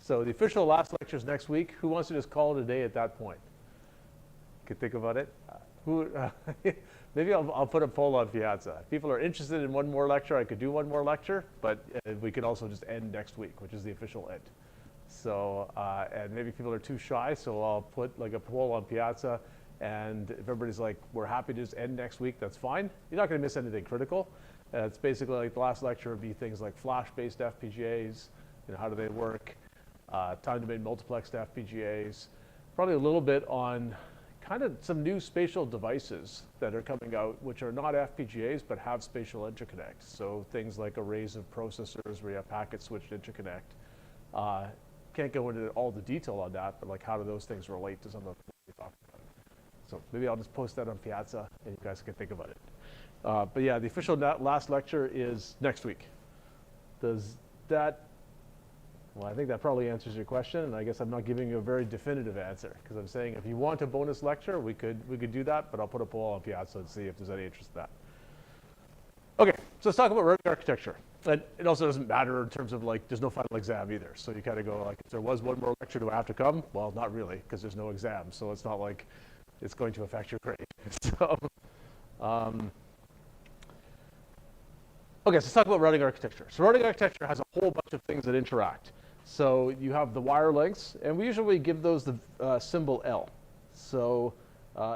So the official last lecture is next week. Who wants to just call it a day at that point? Could think about it. Maybe I'll put a poll on Piazza. If people are interested in one more lecture, I could do one more lecture, but we could also just end next week, which is the official end. So, and maybe people are too shy, so I'll put like a poll on Piazza, and if everybody's like, we're happy to just end next week, that's fine. You're not gonna miss anything critical. It's basically like the last lecture would be things like flash-based FPGAs, how do they work, time-domain multiplexed FPGAs, probably a little bit on kind of some new spatial devices that are coming out, which are not FPGAs, but have spatial interconnect. So things like arrays of processors where you have packet-switched interconnect. Can't go into all the detail on that, but like how do those things relate to some of the things we talked about. So maybe I'll just post that on Piazza and you guys can think about it. But yeah, the official last lecture is next week. Does that, well, I think that probably answers your question, and I guess I'm not giving you a very definitive answer, because I'm saying if you want a bonus lecture, we could do that, but I'll put a poll on Piazza and see if there's any interest in that. Okay, so let's talk about routing architecture. And it also doesn't matter in terms of like, there's no final exam either. So you kind of go like, if there was one more lecture, do I have to come? Well, not really, because there's no exam. So it's not like it's going to affect your grade. So, okay, so let's talk about routing architecture. So routing architecture has a whole bunch of things that interact. So you have the wire lengths, and we usually give those the symbol L. So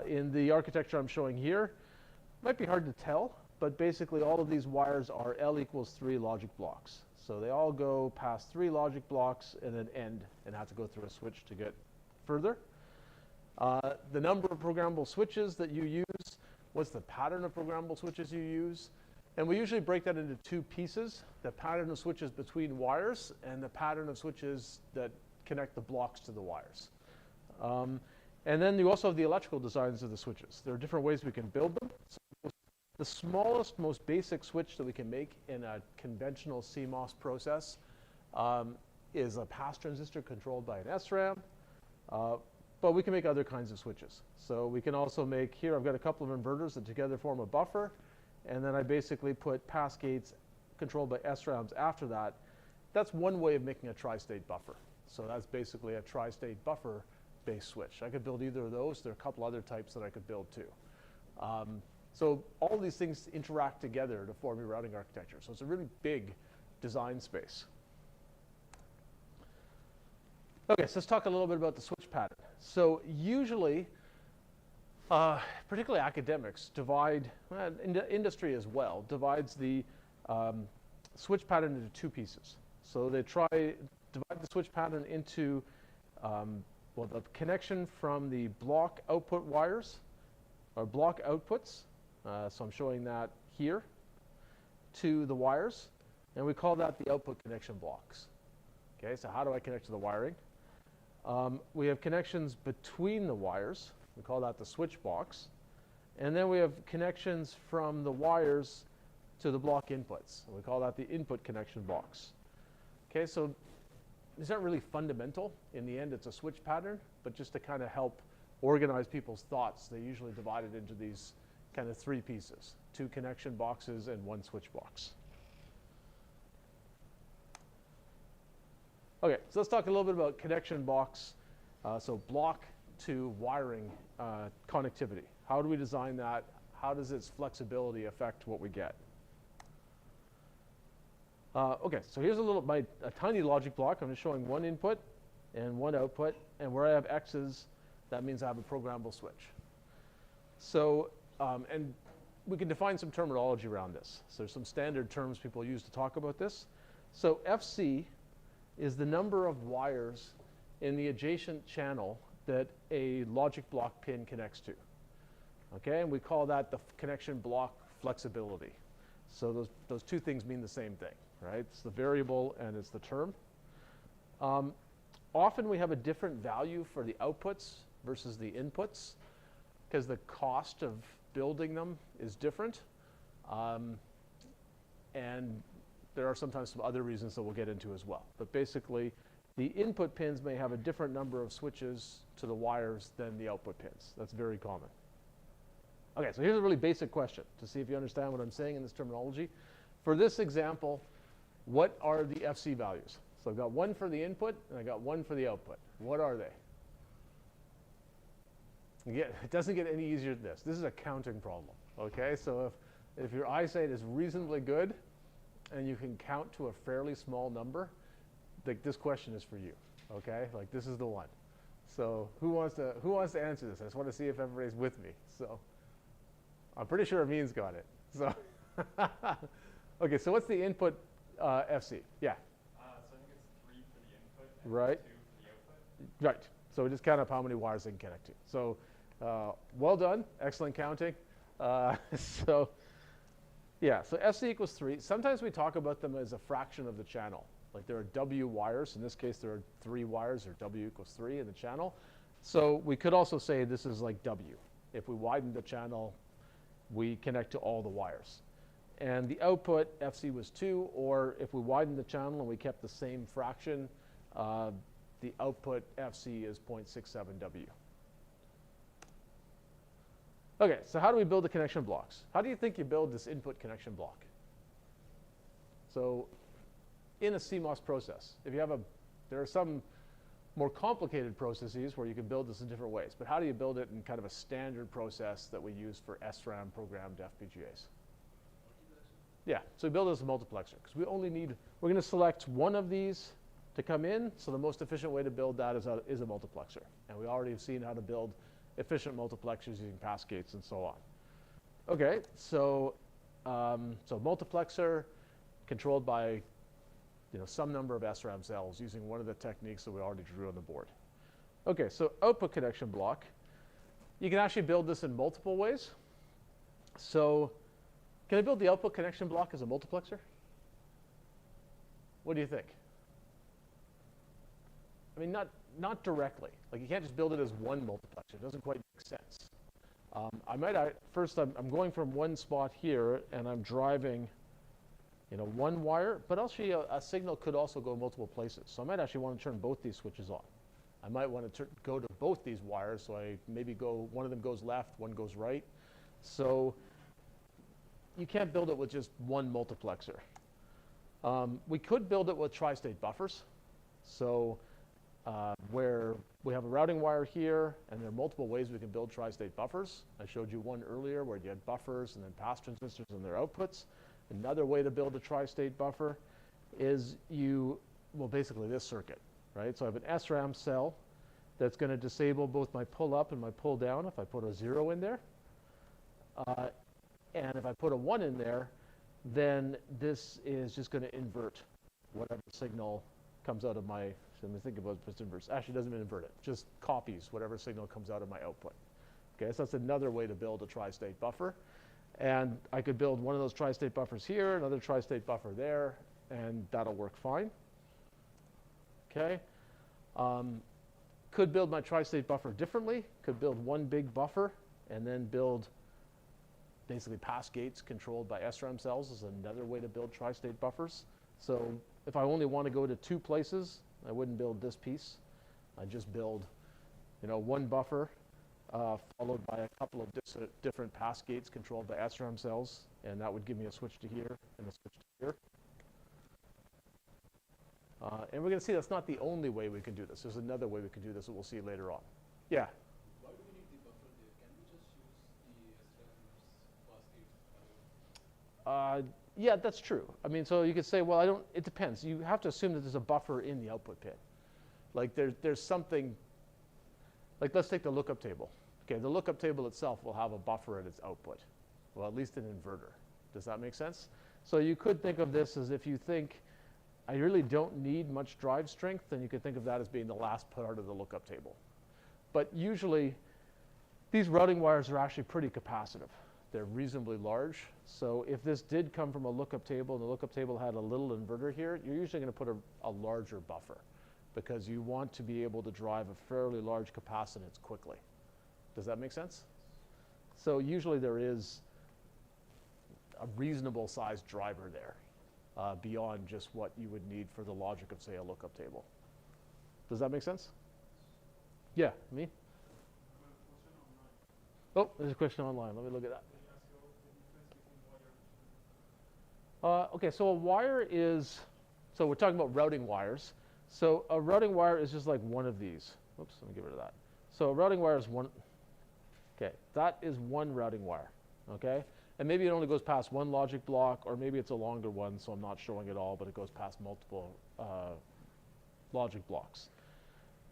in the architecture I'm showing here, it might be hard to tell, but basically all of these wires are L equals 3 logic blocks. So they all go past 3 logic blocks and then end and have to go through a switch to get further. The number of programmable switches that you use, what's the pattern of programmable switches you use, and we usually break that into 2 pieces, the pattern of switches between wires and the pattern of switches that connect the blocks to the wires. And then you also have the electrical designs of the switches. There are different ways we can build them. So the smallest, most basic switch that we can make in a conventional CMOS process is a pass transistor controlled by an SRAM. But we can make other kinds of switches. So we can also make, here I've got a couple of inverters that together form a buffer. And then I basically put pass gates controlled by SRAMs after that. That's one way of making a tri-state buffer. So that's basically a tri-state buffer-based switch. I could build either of those. There are a couple other types that I could build too. So all of these things interact together to form your routing architecture. So it's a really big design space. Okay, so let's talk a little bit about the switch pattern. So usually, particularly academics divide, industry as well, divides the switch pattern into 2 pieces. So they divide the switch pattern into, well, the connection from the block output wires, or block outputs, so I'm showing that here, to the wires, and we call that the output connection blocks. Okay, so how do I connect to the wiring? We have connections between the wires. We call that the switch box. And then we have connections from the wires to the block inputs. We call that the input connection box. Okay, so these aren't really fundamental. In the end, it's a switch pattern, but just to kind of help organize people's thoughts, they usually divide it into these kind of 3 pieces, 2 connection boxes and 1 switch box. Okay, so let's talk a little bit about connection box, so block to wiring connectivity. How do we design that? How does its flexibility affect what we get? Okay, so here's a tiny logic block. I'm just showing 1 input and 1 output, and where I have X's, that means I have a programmable switch. So, and we can define some terminology around this. So there's some standard terms people use to talk about this. So FC is the number of wires in the adjacent channel that a logic block pin connects to. Okay, and we call that the connection block flexibility. So those 2 things mean the same thing, right? It's the variable and it's the term. Often we have a different value for the outputs versus the inputs because the cost of building them is different. And there are sometimes some other reasons that we'll get into as well. But basically, the input pins may have a different number of switches to the wires than the output pins. That's very common. Okay, so here's a really basic question to see if you understand what I'm saying in this terminology. For this example, what are the FC values? So I've got one for the input and I got one for the output. What are they? Again, it doesn't get any easier than this. This is a counting problem, okay? So if your eyesight is reasonably good and you can count to a fairly small number, like this question is for you, okay? Like this is the one. So who wants to answer this? I just want to see if everybody's with me. So I'm pretty sure Amin's got it. So okay, so what's the input FC? Yeah. So I think it's 3 for the input and Right. 2 for the output. Right. So we just count up how many wires they can connect to. So well done. Excellent counting. So yeah, so FC equals 3. Sometimes we talk about them as a fraction of the channel. Like there are W wires. In this case, there are 3 wires, or W equals 3 in the channel. So we could also say this is like W. If we widen the channel, we connect to all the wires. And the output, FC was 2, or if we widen the channel and we kept the same fraction, the output FC is 0.67 W. Okay, so how do we build the connection blocks? How do you think you build this input connection block? So in a CMOS process, there are some more complicated processes where you can build this in different ways, but how do you build it in kind of a standard process that we use for SRAM programmed FPGAs? Yeah, so we build it as a multiplexer, because we're going to select one of these to come in, so the most efficient way to build that is a multiplexer. And we already have seen how to build efficient multiplexers using pass gates and so on. Okay, so multiplexer controlled by some number of SRAM cells using one of the techniques that we already drew on the board. Okay, so output connection block. You can actually build this in multiple ways. So can I build the output connection block as a multiplexer? What do you think? I mean, not directly. Like you can't just build it as one multiplexer. It doesn't quite make sense. First I'm going from one spot here and I'm driving one wire, but actually a signal could also go multiple places. So I might actually want to turn both these switches on. I might want to go to both these wires, so I maybe one of them goes left, one goes right. So you can't build it with just one multiplexer. We could build it with tri-state buffers. So where we have a routing wire here, and there are multiple ways we can build tri-state buffers. I showed you one earlier where you had buffers and then pass transistors and their outputs. Another way to build a tri-state buffer is basically this circuit, right? So I have an SRAM cell that's going to disable both my pull up and my pull down if I put a 0 in there. And if I put a 1 in there, then this is just going to invert whatever signal comes out of my, let me think about this inverse. Actually, it doesn't invert it, just copies whatever signal comes out of my output. Okay, so that's another way to build a tri-state buffer. And I could build one of those tri-state buffers here, another tri-state buffer there, and that'll work fine. Okay. Could build my tri-state buffer differently. Could build one big buffer and then build basically pass gates controlled by SRAM cells is another way to build tri-state buffers. So if I only want to go to 2 places, I wouldn't build this piece. I'd just build, one buffer followed by a couple of different pass gates controlled by SRAM cells, and that would give me a switch to here and a switch to here. And we're going to see that's not the only way we can do this. There's another way we can do this that we'll see later on. Yeah? Why do we need the buffer there? Can we just use the SRAM's pass gates? Yeah, that's true. I mean, so you could say, well, it depends. You have to assume that there's a buffer in the output pin. Like there's something, like let's take the lookup table. Okay, the lookup table itself will have a buffer at its output. Well, at least an inverter. Does that make sense? So you could think of this as if you think, I really don't need much drive strength, then you could think of that as being the last part of the lookup table. But usually, these routing wires are actually pretty capacitive. They're reasonably large. So if this did come from a lookup table and the lookup table had a little inverter here, you're usually going to put a larger buffer because you want to be able to drive a fairly large capacitance quickly. Does that make sense? So usually there is a reasonable sized driver there beyond just what you would need for the logic of, say, a lookup table. Does that make sense? Yeah, me? Oh, there's a question online. Let me look at that. Okay, so a wire is, so we're talking about routing wires. So a routing wire is just like one of these. Oops, let me get rid of that. So a routing wire is one, okay, that is one routing wire, okay? And maybe it only goes past one logic block, or maybe it's a longer one, so I'm not showing it all, but it goes past multiple logic blocks.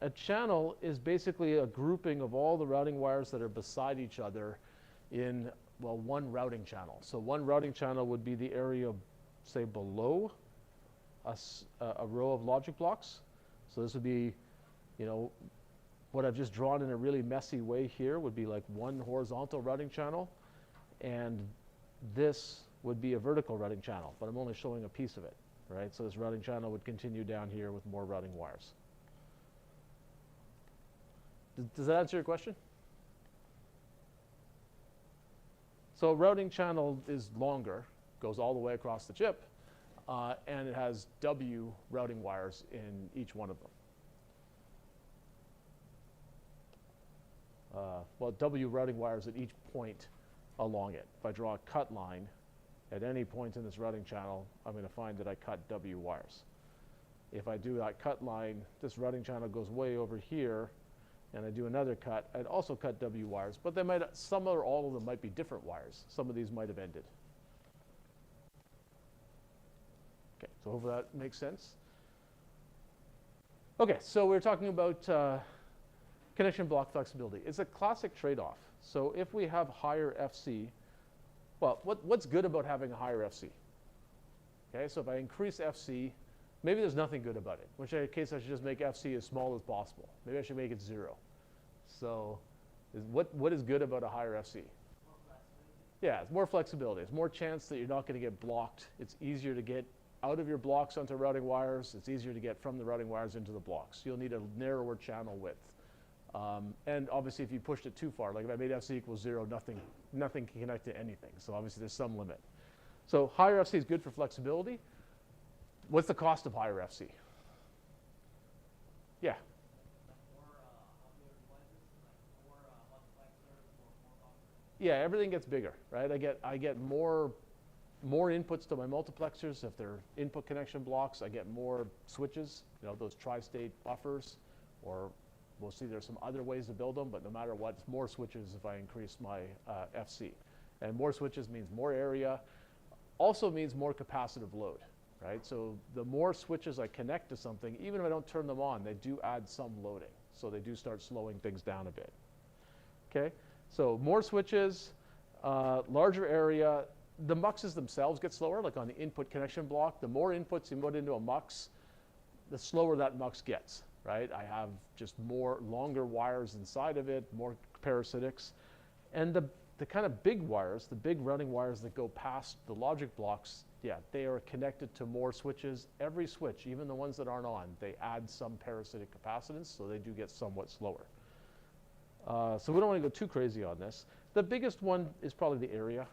A channel is basically a grouping of all the routing wires that are beside each other in, well, one routing channel. So one routing channel would be the area, say, below a row of logic blocks. So this would be, you know, what I've just drawn in a really messy way here would be like one horizontal routing channel, and this would be a vertical routing channel, but I'm only showing a piece of it, right? So this routing channel would continue down here with more routing wires. Does that answer your question? So a routing channel is longer, goes all the way across the chip, and it has W routing wires in each one of them. Well, W routing wires at each point along it. If I draw a cut line at any point in this routing channel, I'm going to find that I cut W wires. If I do that cut line, this routing channel goes way over here, and I do another cut, I'd also cut W wires, but they might, some or all of them might be different wires. Some of these might have ended. Okay, so hopefully that makes sense. Okay, so we're talking about connection block flexibility. It's a classic trade-off. So if we have higher FC, well, what's good about having a higher FC? Okay, so if I increase FC, maybe there's nothing good about it, in which case I should just make FC as small as possible. Maybe I should make it 0. So what is good about a higher FC? Yeah, it's more flexibility. It's more chance that you're not going to get blocked. It's easier to get out of your blocks onto routing wires. It's easier to get from the routing wires into the blocks. You'll need a narrower channel width. And obviously, if you pushed it too far, like if I made FC equals 0, nothing can connect to anything. So obviously, there's some limit. So higher FC is good for flexibility. What's the cost of higher FC? Yeah. Yeah, everything gets bigger, right? I get more inputs to my multiplexers. If they're input connection blocks, I get more switches, you know, those tri-state buffers, or we'll see there's some other ways to build them, but no matter what, it's more switches if I increase my FC. And more switches means more area, also means more capacitive load, right? So the more switches I connect to something, even if I don't turn them on, they do add some loading. So they do start slowing things down a bit, okay? So more switches, larger area. The muxes themselves get slower, like on the input connection block. The more inputs you put into a mux, the slower that mux gets, right? I have just more longer wires inside of it, more parasitics. And the kind of big wires, the big running wires that go past the logic blocks, yeah, they are connected to more switches. Every switch, even the ones that aren't on, they add some parasitic capacitance, so they do get somewhat slower. So we don't want to go too crazy on this. The biggest one is probably the area.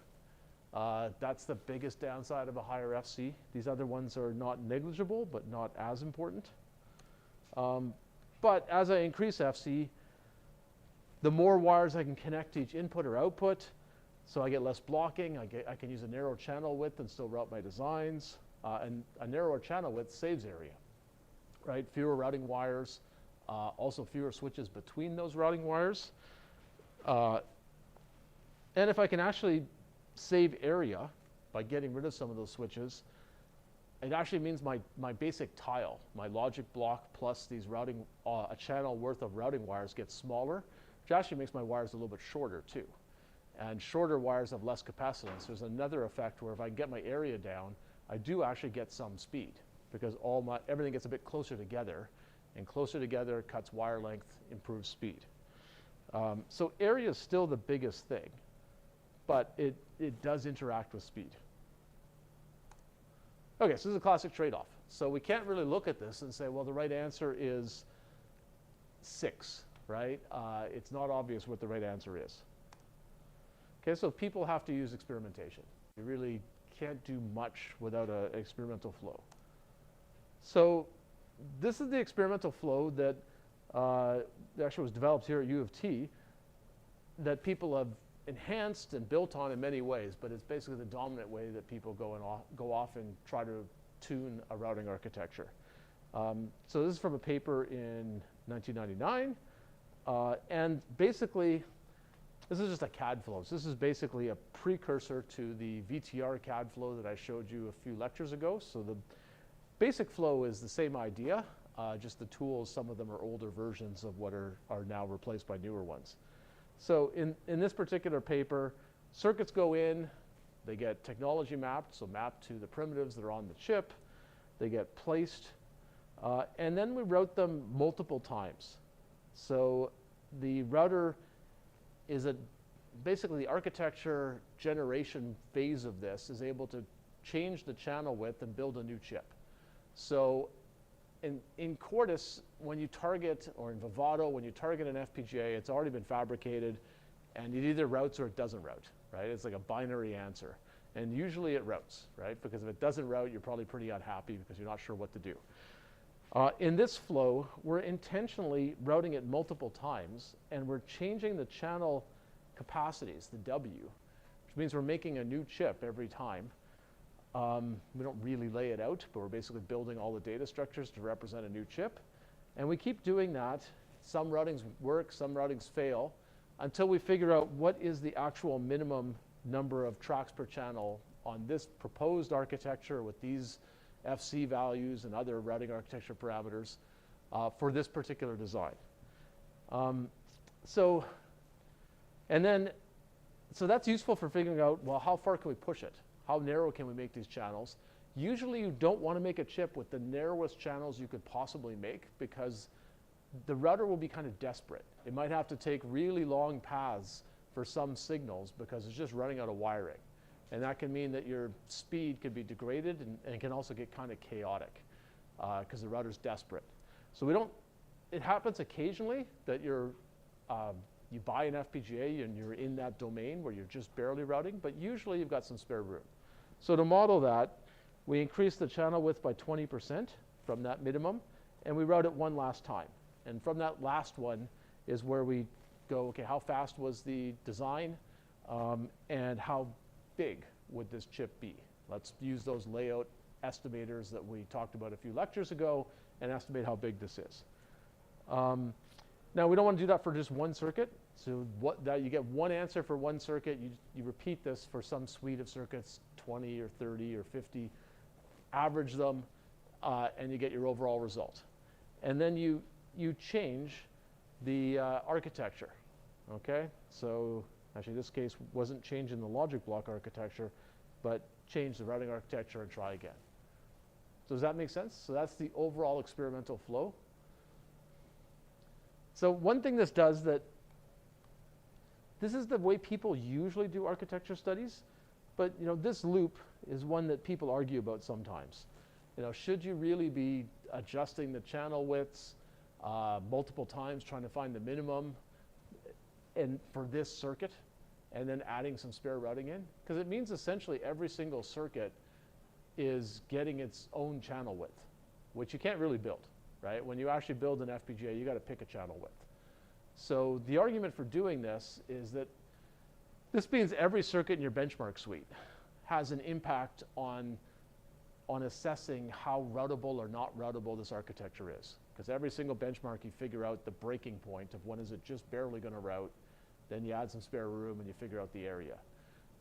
That's the biggest downside of a higher FC. These other ones are not negligible, but not as important. But as I increase FC, the more wires I can connect to each input or output, so I get less blocking. I can use a narrow channel width and still route my designs. And a narrower channel width saves area, right? Fewer routing wires, also fewer switches between those routing wires. And if I can actually save area by getting rid of some of those switches, it actually means my basic tile, my logic block plus these routing, a channel worth of routing wires gets smaller, which actually makes my wires a little bit shorter too. And shorter wires have less capacitance. There's another effect where if I get my area down, I do actually get some speed because everything gets a bit closer together, and closer together cuts wire length, improves speed. So area is still the biggest thing, but it does interact with speed. Okay, so this is a classic trade-off. So we can't really look at this and say, well, the right answer is 6, right? It's not obvious what the right answer is. Okay, so people have to use experimentation. You really can't do much without an experimental flow. So this is the experimental flow that actually was developed here at U of T that people have enhanced and built on in many ways, but it's basically the dominant way that people go off and try to tune a routing architecture. So this is from a paper in 1999. And basically, this is just a CAD flow. So this is basically a precursor to the VTR CAD flow that I showed you a few lectures ago. So the basic flow is the same idea, just the tools, some of them are older versions of what are now replaced by newer ones. So in this particular paper, circuits go in, they get technology mapped, so mapped to the primitives that are on the chip. They get placed, and then we route them multiple times. So the router is basically the architecture generation phase of this is able to change the channel width and build a new chip. So in Quartus, when you target, or in Vivado, when you target an FPGA, it's already been fabricated, and it either routes or it doesn't route, right? It's like a binary answer. And usually it routes, right? Because if it doesn't route, you're probably pretty unhappy because you're not sure what to do. In this flow, we're intentionally routing it multiple times, and we're changing the channel capacities, the W, which means we're making a new chip every time. We don't really lay it out, but we're basically building all the data structures to represent a new chip. And we keep doing that. Some routings work, some routings fail, until we figure out what is the actual minimum number of tracks per channel on this proposed architecture with these FC values and other routing architecture parameters for this particular design. So that's useful for figuring out, well, how far can we push it? How narrow can we make these channels? Usually you don't want to make a chip with the narrowest channels you could possibly make, because the router will be kind of desperate. It might have to take really long paths for some signals because it's just running out of wiring. And that can mean that your speed could be degraded, and it can also get kind of chaotic because the router's desperate. So it happens occasionally that you buy an FPGA and you're in that domain where you're just barely routing, but usually you've got some spare room. So to model that, we increase the channel width by 20% from that minimum, and we route it one last time. And from that last one is where we go, okay, how fast was the design, and how big would this chip be? Let's use those layout estimators that we talked about a few lectures ago and estimate how big this is. Now, we don't want to do that for just one circuit. So you get one answer for one circuit. You repeat this for some suite of circuits, 20 or 30 or 50, average them, and you get your overall result. And then you change the architecture, okay? So actually, this case wasn't changing the logic block architecture, but change the routing architecture and try again. So does that make sense? So that's the overall experimental flow. So one thing this does this is the way people usually do architecture studies, but this loop is one that people argue about sometimes. Should you really be adjusting the channel widths multiple times, trying to find the minimum for this circuit, and then adding some spare routing in? Because it means essentially every single circuit is getting its own channel width, which you can't really build, right? When you actually build an FPGA, you got to pick a channel width. So the argument for doing this is that this means every circuit in your benchmark suite has an impact on assessing how routable or not routable this architecture is. Because every single benchmark, you figure out the breaking point of when is it just barely going to route, then you add some spare room and you figure out the area.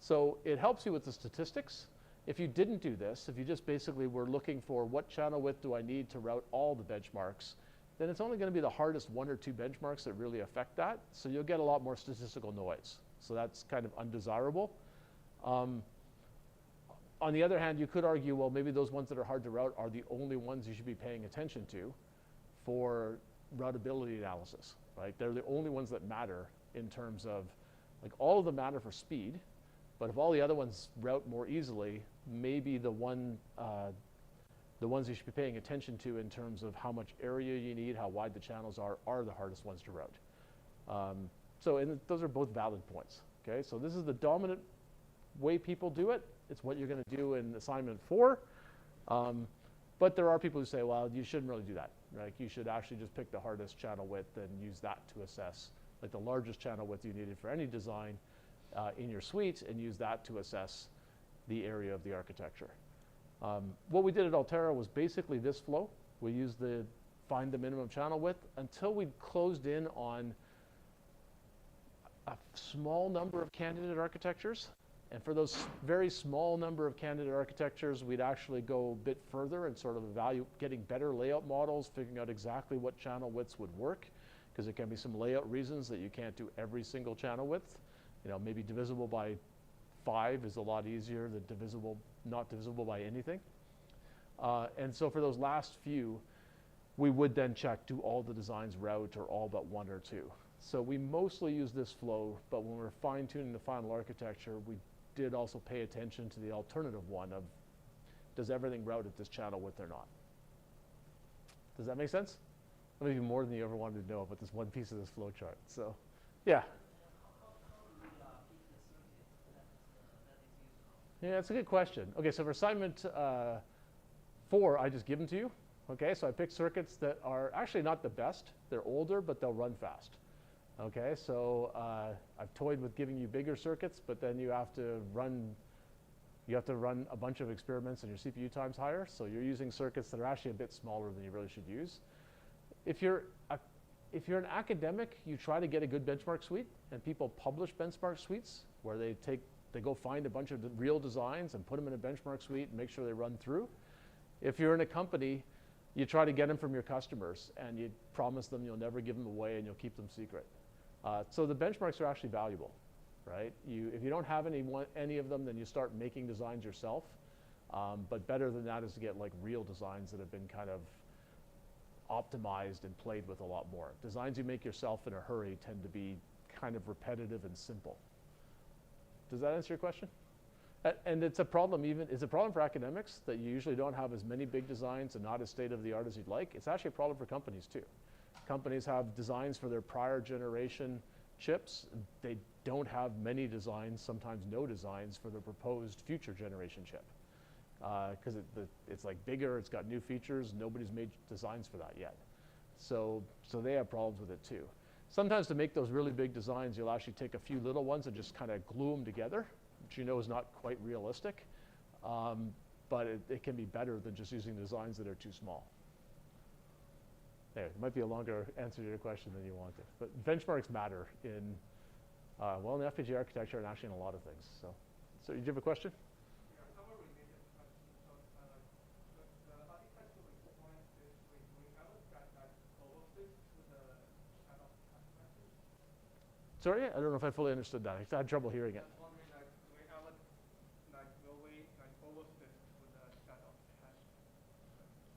So it helps you with the statistics. If you didn't do this, if you just basically were looking for what channel width do I need to route all the benchmarks, then it's only going to be the hardest one or two benchmarks that really affect that. So you'll get a lot more statistical noise. So that's kind of undesirable. On the other hand, you could argue, well, maybe those ones that are hard to route are the only ones you should be paying attention to for routability analysis, right? They're the only ones that matter in terms of, like, all of them matter for speed, but if all the other ones route more easily, maybe the ones you should be paying attention to in terms of how much area you need, how wide the channels are the hardest ones to route. And those are both valid points, okay? So this is the dominant way people do it. It's what you're going to do in assignment 4. But there are people who say, well, you shouldn't really do that, right? You should actually just pick the hardest channel width and use that to assess, like, the largest channel width you needed for any design in your suite, and use that to assess the area of the architecture. What we did at Altera was basically this flow. We used the find the minimum channel width until we closed in on a small number of candidate architectures. And for those very small number of candidate architectures, we'd actually go a bit further and sort of getting better layout models, figuring out exactly what channel widths would work, because there can be some layout reasons that you can't do every single channel width. You know, maybe divisible by 5 is a lot easier than not divisible by anything. And so for those last few, we would then check, do all the designs route or all but 1 or 2? So we mostly use this flow, but when we're fine-tuning the final architecture, we did also pay attention to the alternative one of, does everything route at this channel width or not? Does that make sense? Maybe more than you ever wanted to know about this one piece of this flow chart. So, yeah. Yeah, that's a good question. Okay, so for assignment 4, I just give them to you. Okay, so I pick circuits that are actually not the best. They're older, but they'll run fast. Okay, so I've toyed with giving you bigger circuits, but then you have to run a bunch of experiments and your CPU time's higher. So you're using circuits that are actually a bit smaller than you really should use. If you're an academic, you try to get a good benchmark suite, and people publish benchmark suites where they go find a bunch of real designs and put them in a benchmark suite and make sure they run through. If you're in a company, you try to get them from your customers, and you promise them you'll never give them away and you'll keep them secret. So the benchmarks are actually valuable, right? If you don't have any of them, then you start making designs yourself. But better than that is to get like real designs that have been kind of optimized and played with a lot more. Designs you make yourself in a hurry tend to be kind of repetitive and simple. Does that answer your question? And it's a problem for academics that you usually don't have as many big designs and not as state-of-the-art as you'd like. It's actually a problem for companies too. Companies have designs for their prior generation chips. They don't have many designs, sometimes no designs, for the proposed future generation chip. Because it's like bigger, it's got new features, nobody's made designs for that yet. So they have problems with it too. Sometimes to make those really big designs, you'll actually take a few little ones and just kind of glue them together, which you know is not quite realistic. But it can be better than just using designs that are too small. Anyway, it might be a longer answer to your question than you wanted. But benchmarks matter in the FPGA architecture and actually in a lot of things. So did you have a question? Yeah, I have a related question. So, the architecture requirement is we haven't got that overfit to the channel architecture. Sorry, I don't know if I fully understood that. I had trouble hearing it. I was wondering, like, we haven't, like, will we, like, overfit to the channel cache?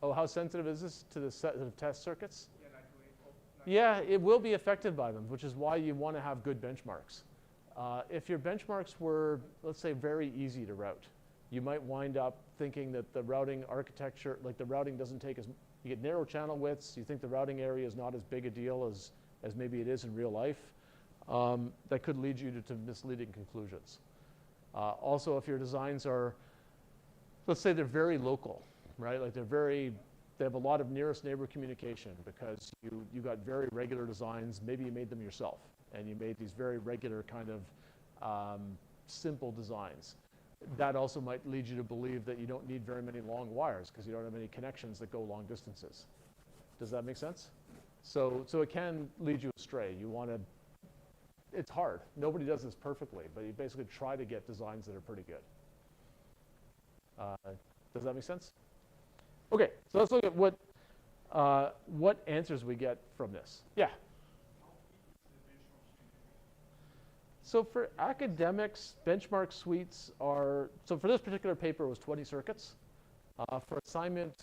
Oh, how sensitive is this to the set of test circuits? Yeah, like, Yeah, it will be affected by them, which is why you want to have good benchmarks. If your benchmarks were, let's say, very easy to route, you might wind up thinking that the routing architecture, like the routing doesn't take you get narrow channel widths, you think the routing area is not as big a deal as maybe it is in real life. That could lead you to misleading conclusions. Also, if your designs are, let's say they're very local, right? Like they have a lot of nearest neighbor communication because you got very regular designs. Maybe you made them yourself and you made these very regular kind of simple designs. That also might lead you to believe that you don't need very many long wires because you don't have any connections that go long distances. Does that make sense? So it can lead you astray. It's hard. Nobody does this perfectly, but you basically try to get designs that are pretty good. Does that make sense? Okay, so let's look at what answers we get from this. Yeah? So for academics, benchmark suites are, so for this particular paper it was 20 circuits. For assignment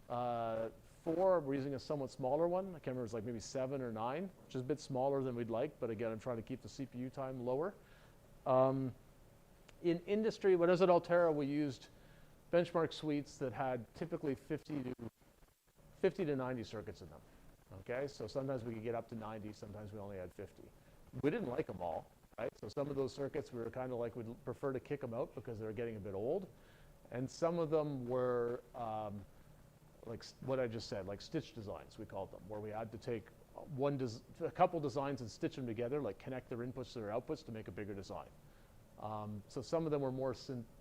4, we're using a somewhat smaller one. I can't remember, it's like maybe 7 or 9, which is a bit smaller than we'd like, but again, I'm trying to keep the CPU time lower. In industry, when I was at Altera, we used benchmark suites that had typically 50 to 90 circuits in them. Okay, so sometimes we could get up to 90, sometimes we only had 50. We didn't like them all, right? So some of those circuits we were kind of like, we'd prefer to kick them out because they're getting a bit old. And some of them were like what I just said, like stitch designs, we called them, where we had to take a couple designs and stitch them together, like connect their inputs to their outputs to make a bigger design. So some of them were more,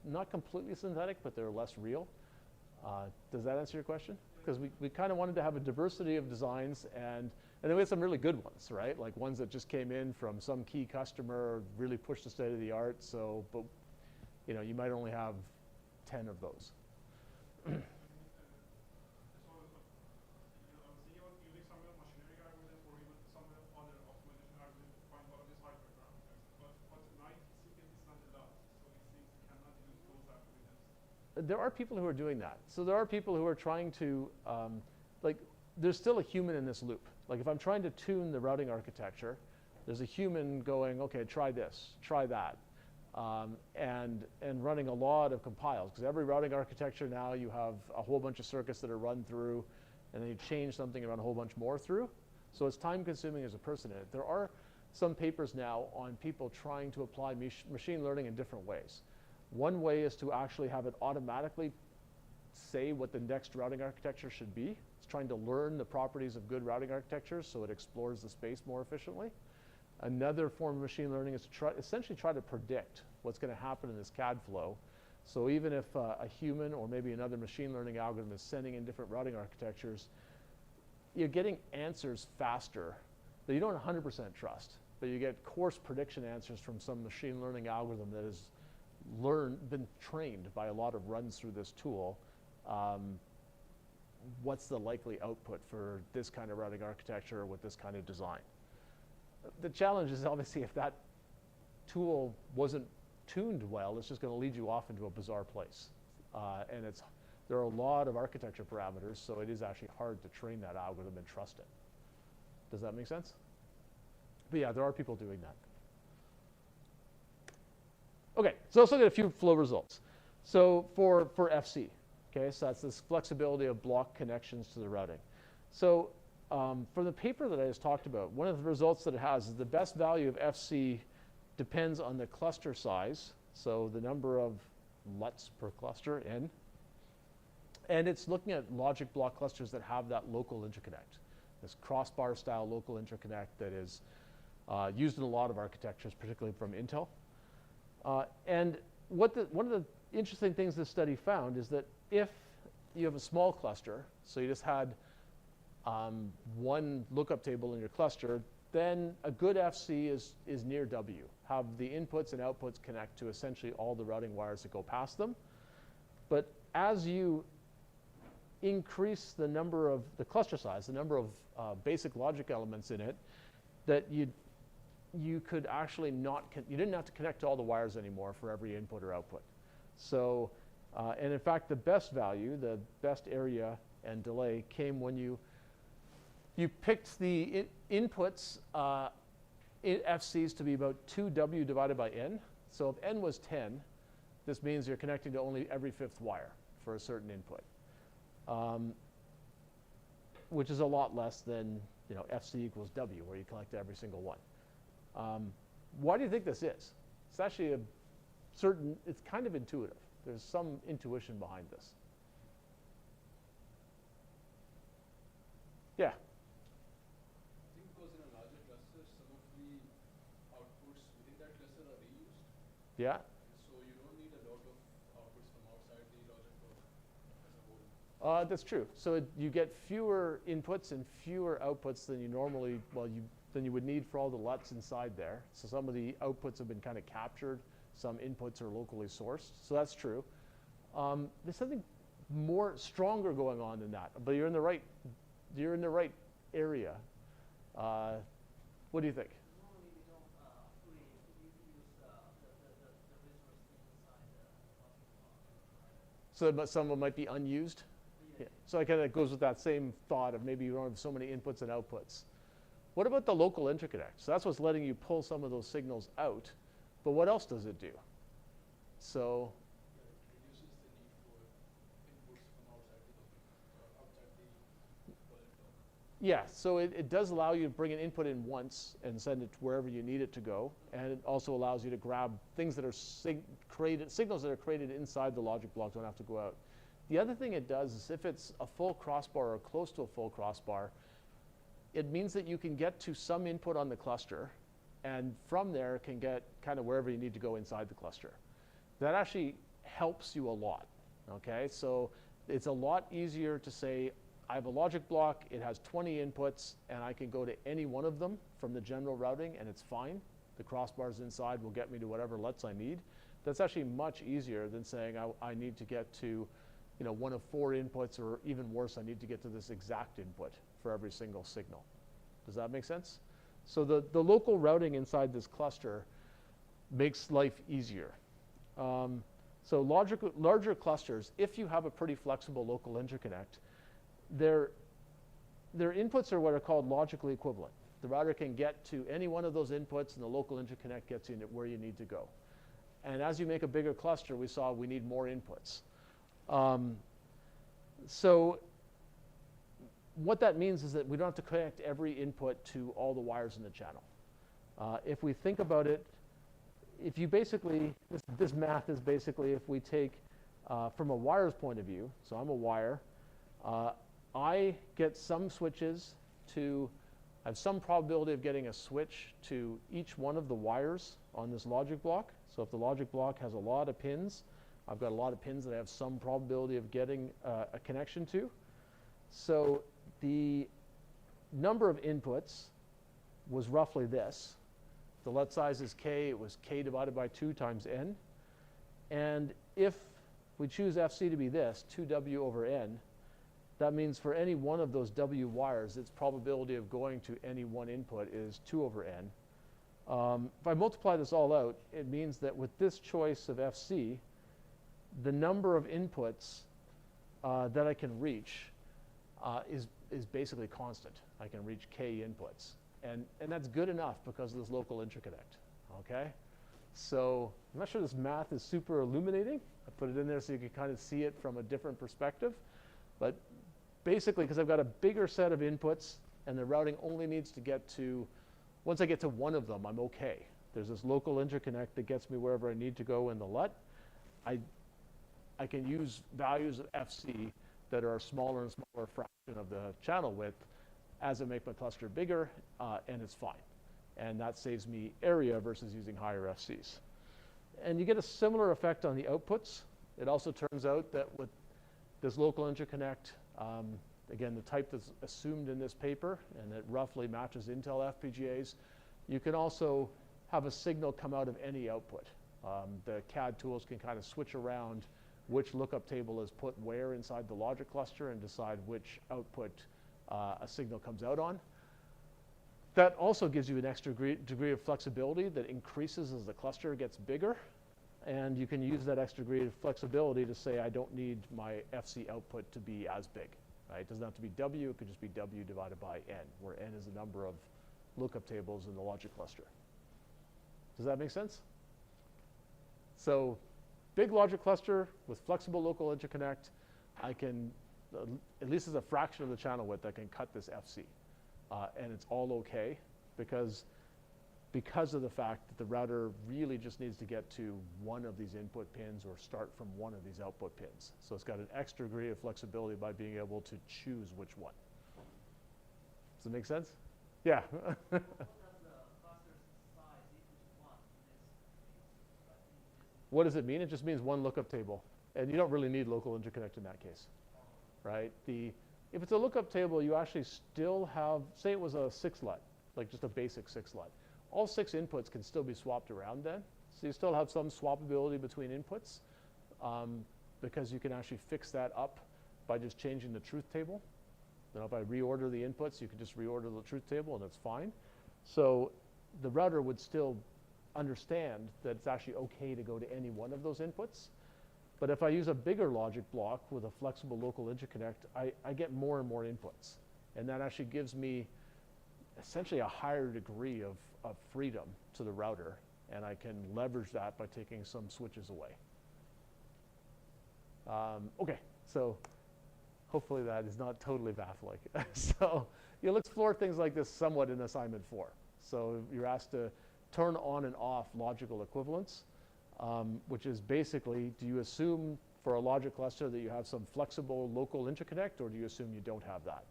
not completely synthetic, but they're less real. Does that answer your question? because we kind of wanted to have a diversity of designs, and then we had some really good ones, right? Like ones that just came in from some key customer, really pushed the state of the art. So, but you know, you might only have 10 of those. So, I was thinking about using some of the machine learning algorithms or even some of the other optimization algorithms to find all of these hyperparameters. But tonight, secret is not allowed, so it seems you cannot use those algorithms. There are people who are doing that. So there are people who are trying to, like, there's still a human in this loop. Like if I'm trying to tune the routing architecture, there's a human going, okay, try this, try that, and running a lot of compiles. Because every routing architecture now, you have a whole bunch of circuits that are run through, and then you change something and run a whole bunch more through. So it's time consuming as a person in it. There are some papers now on people trying to apply machine learning in different ways. One way is to actually have it automatically say what the next routing architecture should be. It's trying to learn the properties of good routing architectures so it explores the space more efficiently. Another form of machine learning is to essentially try to predict what's going to happen in this CAD flow. So even if a human or maybe another machine learning algorithm is sending in different routing architectures, you're getting answers faster that you don't 100% trust, but you get coarse prediction answers from some machine learning algorithm that has been trained by a lot of runs through this tool. What's the likely output for this kind of routing architecture with this kind of design? The challenge is obviously if that tool wasn't tuned well, it's just going to lead you off into a bizarre place. And there are a lot of architecture parameters, so it is actually hard to train that algorithm and trust it. Does that make sense? But yeah, there are people doing that. Okay, so let's look at a few flow results. So for FC, okay, so that's this flexibility of block connections to the routing. So from the paper that I just talked about, one of the results that it has is the best value of FC depends on the cluster size, so the number of LUTs per cluster, N. And it's looking at logic block clusters that have that local interconnect, this crossbar style local interconnect that is used in a lot of architectures, particularly from Intel. And one of the interesting things this study found is that if you have a small cluster, so you just had one lookup table in your cluster, then a good FC is near W. Have the inputs and outputs connect to essentially all the routing wires that go past them. But as you increase the number of the cluster size, the number of basic logic elements in it, that you could actually you didn't have to connect to all the wires anymore for every input or output. So, and in fact, the best value, the best area and delay came when you picked the inputs, FCs to be about 2W divided by N. So if N was 10, this means you're connecting to only every fifth wire for a certain input, which is a lot less than FC equals W, where you connect to every single one. Why do you think this is? It's actually it's kind of intuitive. There's some intuition behind this. Yeah? I think because in a larger cluster, some of the outputs within that cluster are reused. Yeah? So you don't need a lot of outputs from outside the logic block as a whole. That's true. So you get fewer inputs and fewer outputs than you normally, than you would need for all the LUTs inside there. So some of the outputs have been kind of captured. Some inputs are locally sourced. So that's true. There's something stronger going on than that. But you're in the right area. What do you think? Normally we don't fully use the resource inside the logic block. So some of them might be unused? Yeah. So it kind of goes with that same thought of maybe you don't have so many inputs and outputs. What about the local interconnect? So that's what's letting you pull some of those signals out. But what else does it do? So It reduces the need for inputs from outside the logic block. yeah, so it does allow you to bring an input in once and send it wherever you need it to go. And it also allows you to grab things that are signals that are created inside the logic block don't have to go out. The other thing it does is if it's a full crossbar or close to a full crossbar, it means that you can get to some input on the cluster, and from there can get kind of wherever you need to go inside the cluster. That actually helps you a lot, okay? So it's a lot easier to say, I have a logic block, it has 20 inputs, and I can go to any one of them from the general routing, and it's fine. The crossbars inside will get me to whatever LUTs I need. That's actually much easier than saying I need to get to, one of 4 inputs, or even worse, I need to get to this exact input for every single signal. Does that make sense? So the local routing inside this cluster makes life easier. So larger clusters, if you have a pretty flexible local interconnect, their inputs are what are called logically equivalent. The router can get to any one of those inputs, and the local interconnect gets you where you need to go. And as you make a bigger cluster, we saw we need more inputs. So what that means is that we don't have to connect every input to all the wires in the channel. If we think about it, if you basically, this math is basically if we take from a wire's point of view, so I'm a wire, I get some switches I have some probability of getting a switch to each one of the wires on this logic block. So if the logic block has a lot of pins, I've got a lot of pins that I have some probability of getting a connection to. So the number of inputs was roughly this. The LUT size is k, it was k divided by 2 times n. And if we choose FC to be this, 2w over n, that means for any one of those w wires, its probability of going to any one input is 2 over n. If I multiply this all out, it means that with this choice of FC, the number of inputs that I can reach is basically constant. I can reach k inputs. And that's good enough because of this local interconnect, okay? So I'm not sure this math is super illuminating. I put it in there so you can kind of see it from a different perspective. But basically, because I've got a bigger set of inputs, and the routing only needs to get to, once I get to one of them, I'm okay. There's this local interconnect that gets me wherever I need to go in the LUT. I can use values of FC that are a smaller and smaller fraction of the channel width as I make my cluster bigger, and it's fine. And that saves me area versus using higher FCs. And you get a similar effect on the outputs. It also turns out that with this local interconnect, again, the type that's assumed in this paper, and it roughly matches Intel FPGAs, you can also have a signal come out of any output. The CAD tools can kind of switch around which lookup table is put where inside the logic cluster and decide which output a signal comes out on. That also gives you an extra degree of flexibility that increases as the cluster gets bigger. And you can use that extra degree of flexibility to say, I don't need my FC output to be as big. Right? It doesn't have to be W, it could just be W divided by N, where N is the number of lookup tables in the logic cluster. Does that make sense? So big logic cluster with flexible local interconnect, I can, at least as a fraction of the channel width, I can cut this FC. And it's all okay because of the fact that the router really just needs to get to one of these input pins or start from one of these output pins. So it's got an extra degree of flexibility by being able to choose which one. Does it make sense? Yeah. What does the cluster's size equal to 1 in this case? Right? What does it mean? It just means one lookup table. And you don't really need local interconnect in that case. Right? If it's a lookup table, you actually still have, say it was a 6 LUT, like just a basic 6 LUT. All 6 inputs can still be swapped around then. So you still have some swappability between inputs because you can actually fix that up by just changing the truth table. If I reorder the inputs, you can just reorder the truth table and it's fine. So the router would still understand that it's actually okay to go to any one of those inputs. But if I use a bigger logic block with a flexible local interconnect, I get more and more inputs. And that actually gives me essentially a higher degree of freedom to the router. And I can leverage that by taking some switches away. Okay, so hopefully that is not totally baffling. So you'll explore things like this somewhat in assignment 4. So you're asked to turn on and off logical equivalence. Which is basically, do you assume for a logic cluster that you have some flexible local interconnect, or do you assume you don't have that?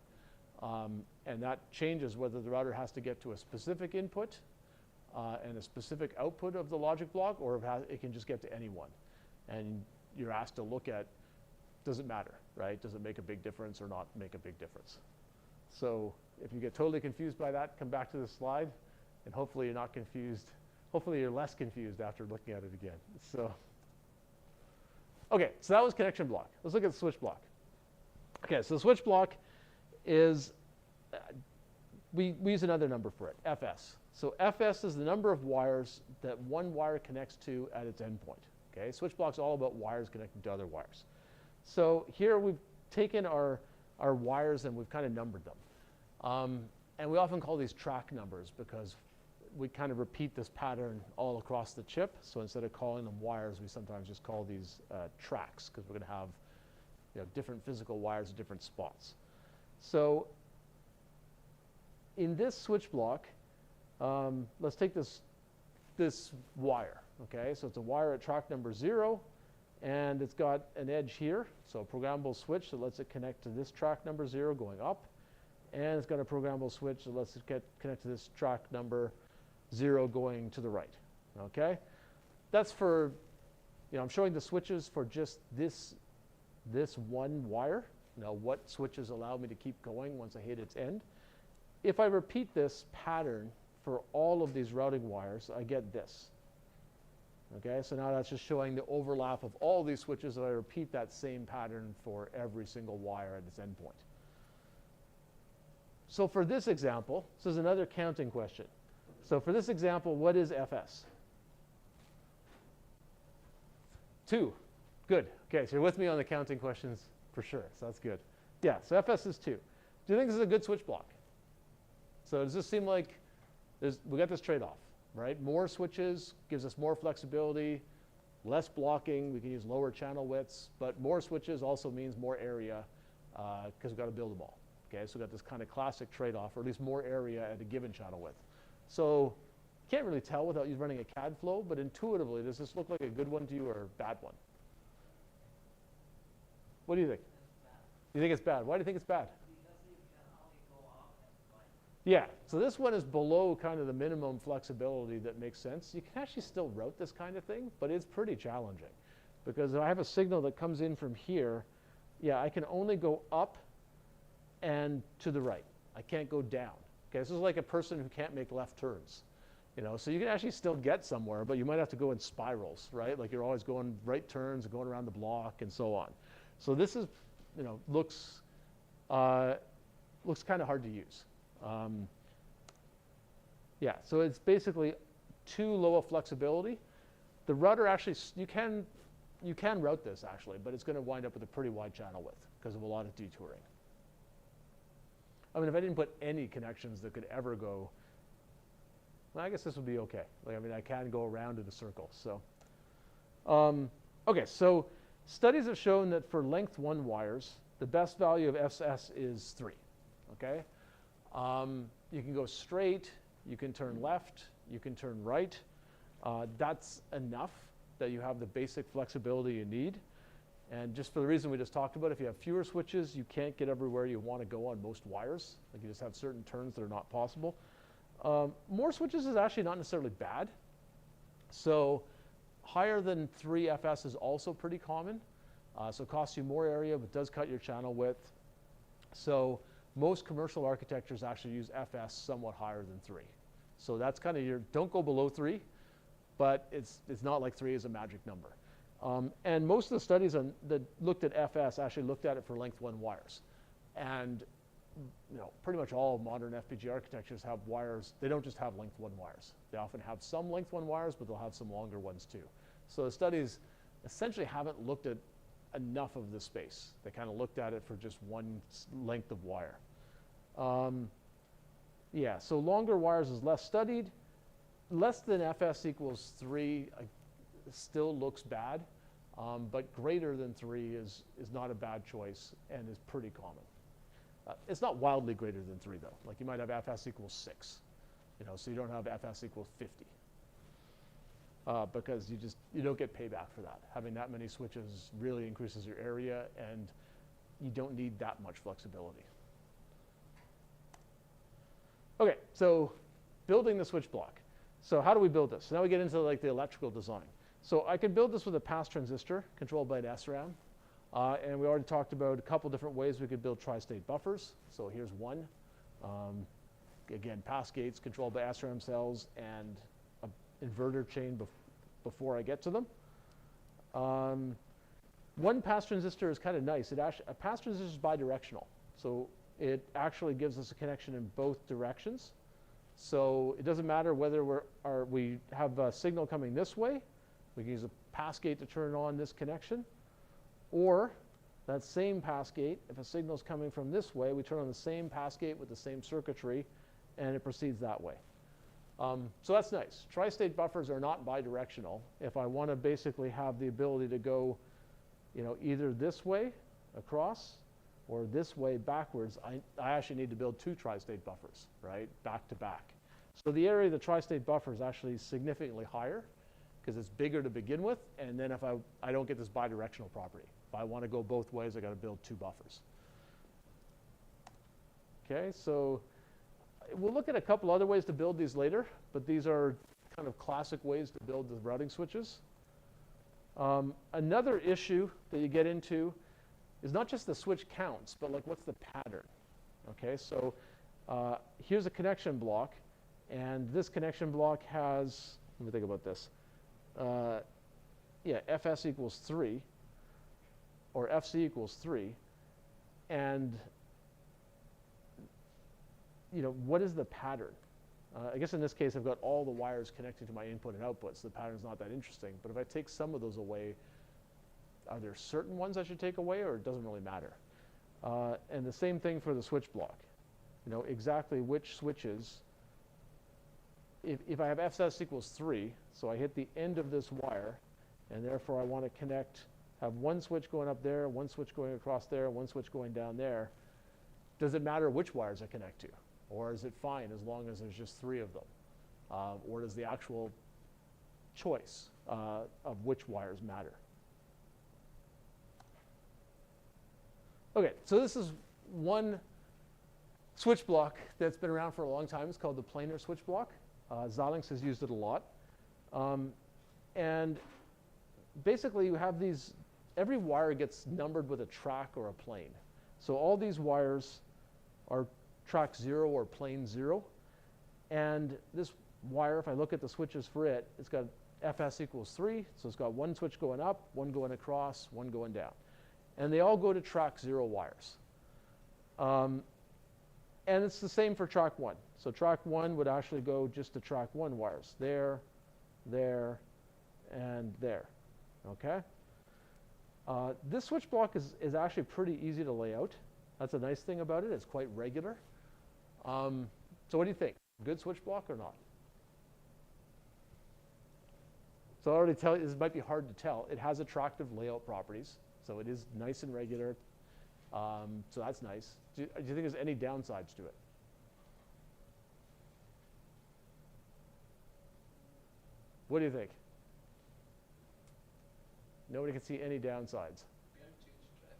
And that changes whether the router has to get to a specific input and a specific output of the logic block, or if it can just get to any one. And you're asked to look at, does it matter? right? Does it make a big difference or not make a big difference? So if you get totally confused by that, come back to this slide, and hopefully you're not confused. Hopefully you're less confused after looking at it again. So, okay, so that was connection block. Let's look at the switch block. Okay, so the switch block is, we use another number for it, FS. So FS is the number of wires that one wire connects to at its endpoint. Okay, switch block's all about wires connecting to other wires. So here we've taken our wires and we've kind of numbered them. And we often call these track numbers because we kind of repeat this pattern all across the chip. So instead of calling them wires, we sometimes just call these tracks because we're going to have different physical wires at different spots. So in this switch block, let's take this wire. Okay, so it's a wire at track number 0, and it's got an edge here, so a programmable switch that lets it connect to this track number 0 going up, and it's got a programmable switch that lets it connect to this track number 0 going to the right. Okay, that's for, I'm showing the switches for just this one wire. Now, what switches allow me to keep going once I hit its end? If I repeat this pattern for all of these routing wires, I get this. Okay, so now that's just showing the overlap of all these switches, and I repeat that same pattern for every single wire at its endpoint. So for this example, this is another counting question. So for this example, what is FS? 2. Good. Okay, so you're with me on the counting questions for sure, so that's good. Yeah, so FS is 2. Do you think this is a good switch block? So does this seem like we got this trade-off, right? More switches gives us more flexibility, less blocking, we can use lower channel widths, but more switches also means more area because we've got to build them all. Okay, so we've got this kind of classic trade-off, or at least more area at a given channel width. So you can't really tell without you running a CAD flow, but intuitively, does this look like a good one to you or a bad one? What do you think? You think it's bad? Why do you think it's bad? Because you can only go up and right. Yeah, so this one is below kind of the minimum flexibility that makes sense. You can actually still route this kind of thing, but it's pretty challenging. Because if I have a signal that comes in from here, yeah, I can only go up and to the right. I can't go down. Okay, this is like a person who can't make left turns. So you can actually still get somewhere, but you might have to go in spirals, right? Like you're always going right turns, going around the block, and so on. So this is, looks kind of hard to use. Yeah, so it's basically too low a flexibility. The router actually, you can route this actually, but it's going to wind up with a pretty wide channel width because of a lot of detouring. I mean, if I didn't put any connections that could ever go, well, I guess this would be okay. I can go around in a circle. So, okay, so studies have shown that for length 1 wires, the best value of SS is 3. Okay, you can go straight, you can turn left, you can turn right. That's enough that you have the basic flexibility you need. And just for the reason we just talked about, if you have fewer switches, you can't get everywhere you want to go on most wires. Like you just have certain turns that are not possible. More switches is actually not necessarily bad. So higher than 3 FS is also pretty common. So it costs you more area, but does cut your channel width. So most commercial architectures actually use FS somewhat higher than 3. So that's kind of your, don't go below 3, but it's not like 3 is a magic number. And most of the studies that looked at FS actually looked at it for length 1 wires. And pretty much all modern FPGA architectures have wires. They don't just have length 1 wires. They often have some length 1 wires, but they'll have some longer ones too. So the studies essentially haven't looked at enough of the space. They kind of looked at it for just one length of wire. Yeah, so longer wires is less studied. Less than FS equals 3 still looks bad, but greater than 3 is not a bad choice and is pretty common. It's not wildly greater than 3 though. Like you might have FS equals 6, so you don't have FS equals 50. Because you don't get payback for that. Having that many switches really increases your area, and you don't need that much flexibility. Okay, so building the switch block. So how do we build this? So now we get into like the electrical design. So I can build this with a pass transistor controlled by an SRAM. And we already talked about a couple different ways we could build tri-state buffers. So here's one. Again, pass gates controlled by SRAM cells and an inverter chain before I get to them. One pass transistor is kind of nice. A pass transistor is bidirectional. So it actually gives us a connection in both directions. So it doesn't matter whether we have a signal coming this way. We can use a pass gate to turn on this connection. Or that same pass gate, if a signal is coming from this way, we turn on the same pass gate with the same circuitry, and it proceeds that way. So that's nice. Tri-state buffers are not bidirectional. If I want to basically have the ability to go, either this way across or this way backwards, I actually need to build two tri-state buffers, right, back to back. So the area of the tri-state buffer is actually significantly higher because it's bigger to begin with, and then if I don't get this bidirectional property. If I want to go both ways, I got to build two buffers. Okay, so we'll look at a couple other ways to build these later, but these are kind of classic ways to build the routing switches. Another issue that you get into is not just the switch counts, but like what's the pattern? Okay, so here's a connection block, and this connection block has, let me think about this. Fs equals 3, or Fc equals 3, and what is the pattern? I guess in this case, I've got all the wires connected to my input and output, so the pattern's not that interesting. But if I take some of those away, are there certain ones I should take away, or it doesn't really matter? And the same thing for the switch block. Exactly which switches. If I have Fs equals 3, so I hit the end of this wire, and therefore I want to have one switch going up there, one switch going across there, one switch going down there. Does it matter which wires I connect to? Or is it fine as long as there's just 3 of them? Or does the actual choice of which wires matter? Okay, so this is one switch block that's been around for a long time. It's called the planar switch block. Xilinx has used it a lot. And basically you have these, every wire gets numbered with a track or a plane. So all these wires are track 0 or plane 0. And this wire, if I look at the switches for it, it's got Fs equals 3. So it's got one switch going up, one going across, one going down. And they all go to track 0 wires. And it's the same for track 1. So track 1 would actually go just to track 1 wires. There, and there. Okay? This switch block is actually pretty easy to lay out. That's a nice thing about it. It's quite regular. So what do you think? Good switch block or not? So I already tell you, this might be hard to tell. It has attractive layout properties. So it is nice and regular. So that's nice. Do you think there's any downsides to it? What do you think? Nobody can see any downsides. Can't change tracks.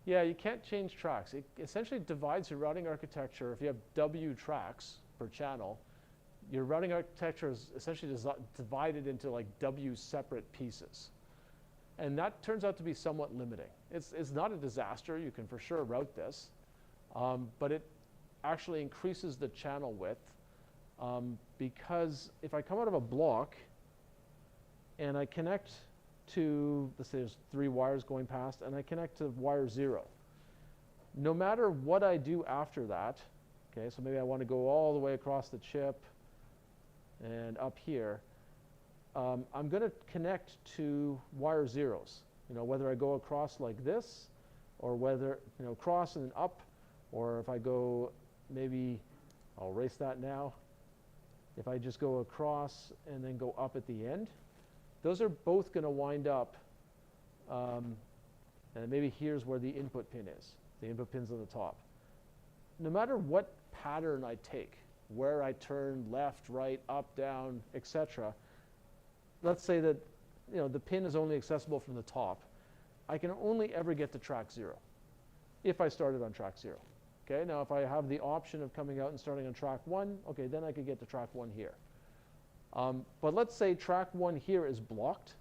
Yeah, you can't change tracks. It essentially divides your routing architecture. If you have W tracks per channel, your routing architecture is essentially divided into like W separate pieces. And that turns out to be somewhat limiting. It's not a disaster. You can for sure route this. But it actually increases the channel width because if I come out of a block and I connect to, let's say there's 3 wires going past, and I connect to wire 0. No matter what I do after that, okay, so maybe I want to go all the way across the chip and up here, I'm going to connect to wire 0s. Whether I go across like this, or whether, cross and then up, or if I go, maybe, I'll erase that now. If I just go across and then go up at the end, those are both going to wind up, and maybe here's where the input pin is. The input pin's on the top. No matter what pattern I take, where I turn left, right, up, down, etc., let's say that the pin is only accessible from the top. I can only ever get to track 0 if I started on track 0. Okay, now if I have the option of coming out and starting on track 1, okay, then I could get to track 1 here. But let's say track 1 here is blocked.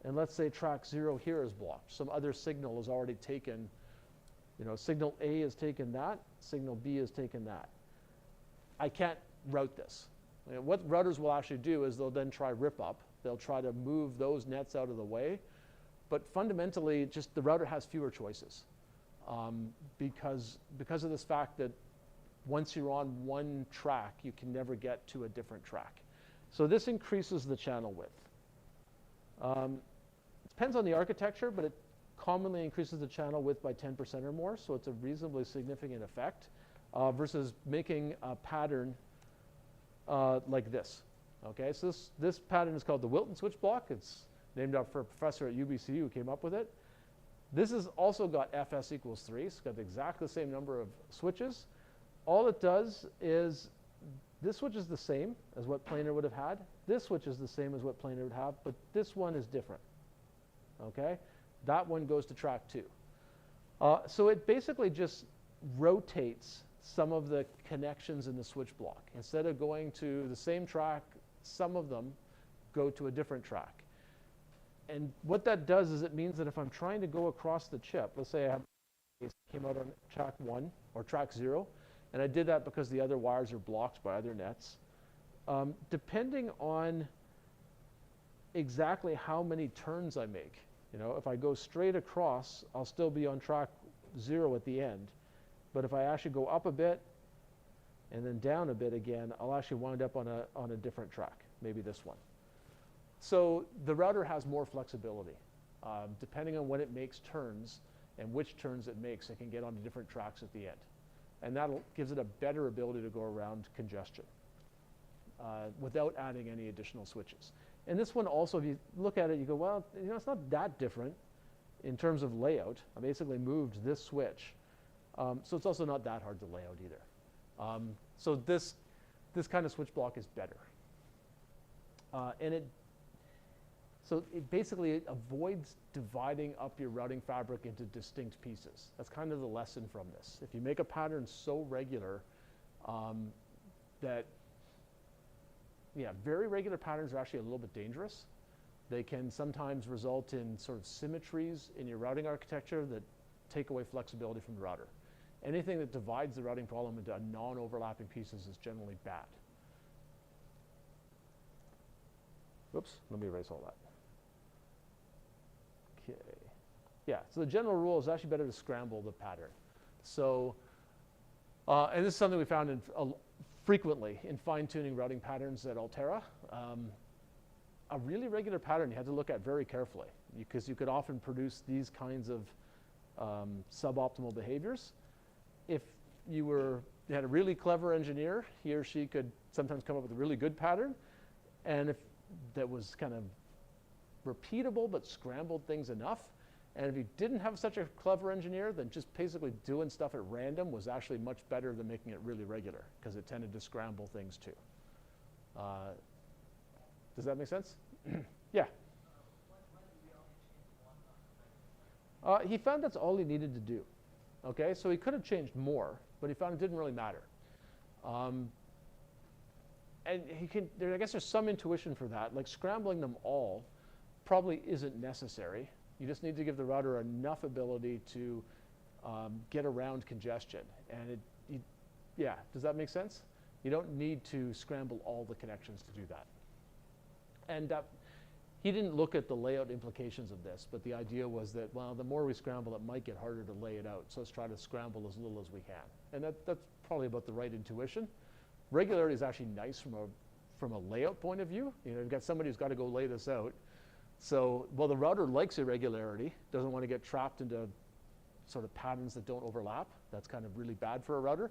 and let's say track 0 here is blocked. Some other signal is already taken. Signal A has taken that, signal B has taken that. I can't route this. What routers will actually do is they'll then try rip up. They'll try to move those nets out of the way. But fundamentally, just the router has fewer choices because of this fact that once you're on one track, you can never get to a different track. So this increases the channel width. It depends on the architecture, but it commonly increases the channel width by 10% or more, so it's a reasonably significant effect versus making a pattern like this. Okay, so this pattern is called the Wilton switch block. It's named after a professor at UBC who came up with it. This has also got Fs equals 3. It's got exactly the same number of switches. All it does is this switch is the same as what planar would have had. This switch is the same as what planar would have, but this one is different. Okay, that one goes to track 2. So it basically just rotates some of the connections in the switch block. Instead of going to the same track, some of them go to a different track. And what that does is it means that if I'm trying to go across the chip, let's say I have came out on track 1 or track 0, and I did that because the other wires are blocked by other nets. Depending on exactly how many turns I make, if I go straight across, I'll still be on track 0 at the end. But if I actually go up a bit and then down a bit again, I'll actually wind up on a different track, maybe this one. So the router has more flexibility. Depending on when it makes turns and which turns it makes, it can get onto different tracks at the end. And that gives it a better ability to go around congestion without adding any additional switches. And this one also, if you look at it, you go, well, it's not that different in terms of layout. I basically moved this switch. So it's also not that hard to lay out either. So this kind of switch block is better. So it basically avoids dividing up your routing fabric into distinct pieces. That's kind of the lesson from this. If you make a pattern so regular that, very regular patterns are actually a little bit dangerous. They can sometimes result in sort of symmetries in your routing architecture that take away flexibility from the router. Anything that divides the routing problem into non-overlapping pieces is generally bad. Whoops, let me erase all that. Okay. Yeah, so the general rule is actually better to scramble the pattern. So, and this is something we found frequently in fine-tuning routing patterns at Altera. A really regular pattern you had to look at very carefully because you could often produce these kinds of suboptimal behaviors. If you had a really clever engineer, he or she could sometimes come up with a really good pattern. And if that was kind of repeatable but scrambled things enough. And if you didn't have such a clever engineer, then just basically doing stuff at random was actually much better than making it really regular because it tended to scramble things too. Does that make sense? Yeah. He found that's all he needed to do. Okay, so he could have changed more, but he found it didn't really matter. And I guess there's some intuition for that. Like scrambling them all probably isn't necessary. You just need to give the router enough ability to get around congestion. And does that make sense? You don't need to scramble all the connections to do that. And he didn't look at the layout implications of this, but the idea was that, well, the more we scramble, it might get harder to lay it out. So let's try to scramble as little as we can. And that's probably about the right intuition. Regularity is actually nice from a layout point of view. You've got somebody who's got to go lay this out. So, well, the router likes irregularity, doesn't want to get trapped into sort of patterns that don't overlap. That's kind of really bad for a router.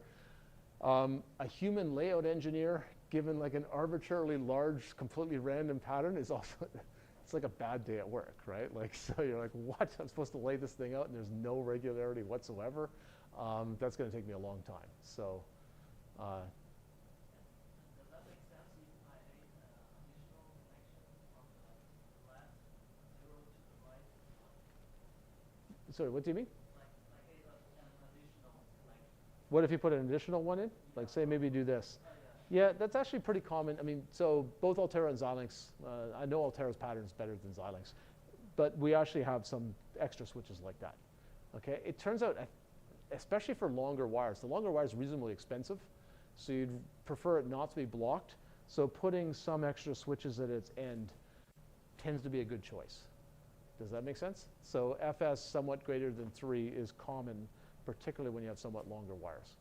A human layout engineer, given like an arbitrarily large, completely random pattern, is also, it's like a bad day at work, right? Like, so you're like, what? I'm supposed to lay this thing out and there's no regularity whatsoever? That's going to take me a long time. So, Does that make sense if I made additional connection from the left 0 to the right 1? sorry, what do you mean? Like an additional connection. What if you put an additional one in? Like say maybe do this. Yeah, that's actually pretty common. I mean, so both Altera and Xilinx, I know Altera's pattern is better than Xilinx. but we actually have some extra switches like that. Okay, it turns out, especially for longer wires, the longer wire is reasonably expensive, so you'd prefer it not to be blocked. So putting some extra switches at its end tends to be a good choice. Does that make sense? So FS somewhat greater than 3 is common, particularly when you have somewhat longer wires.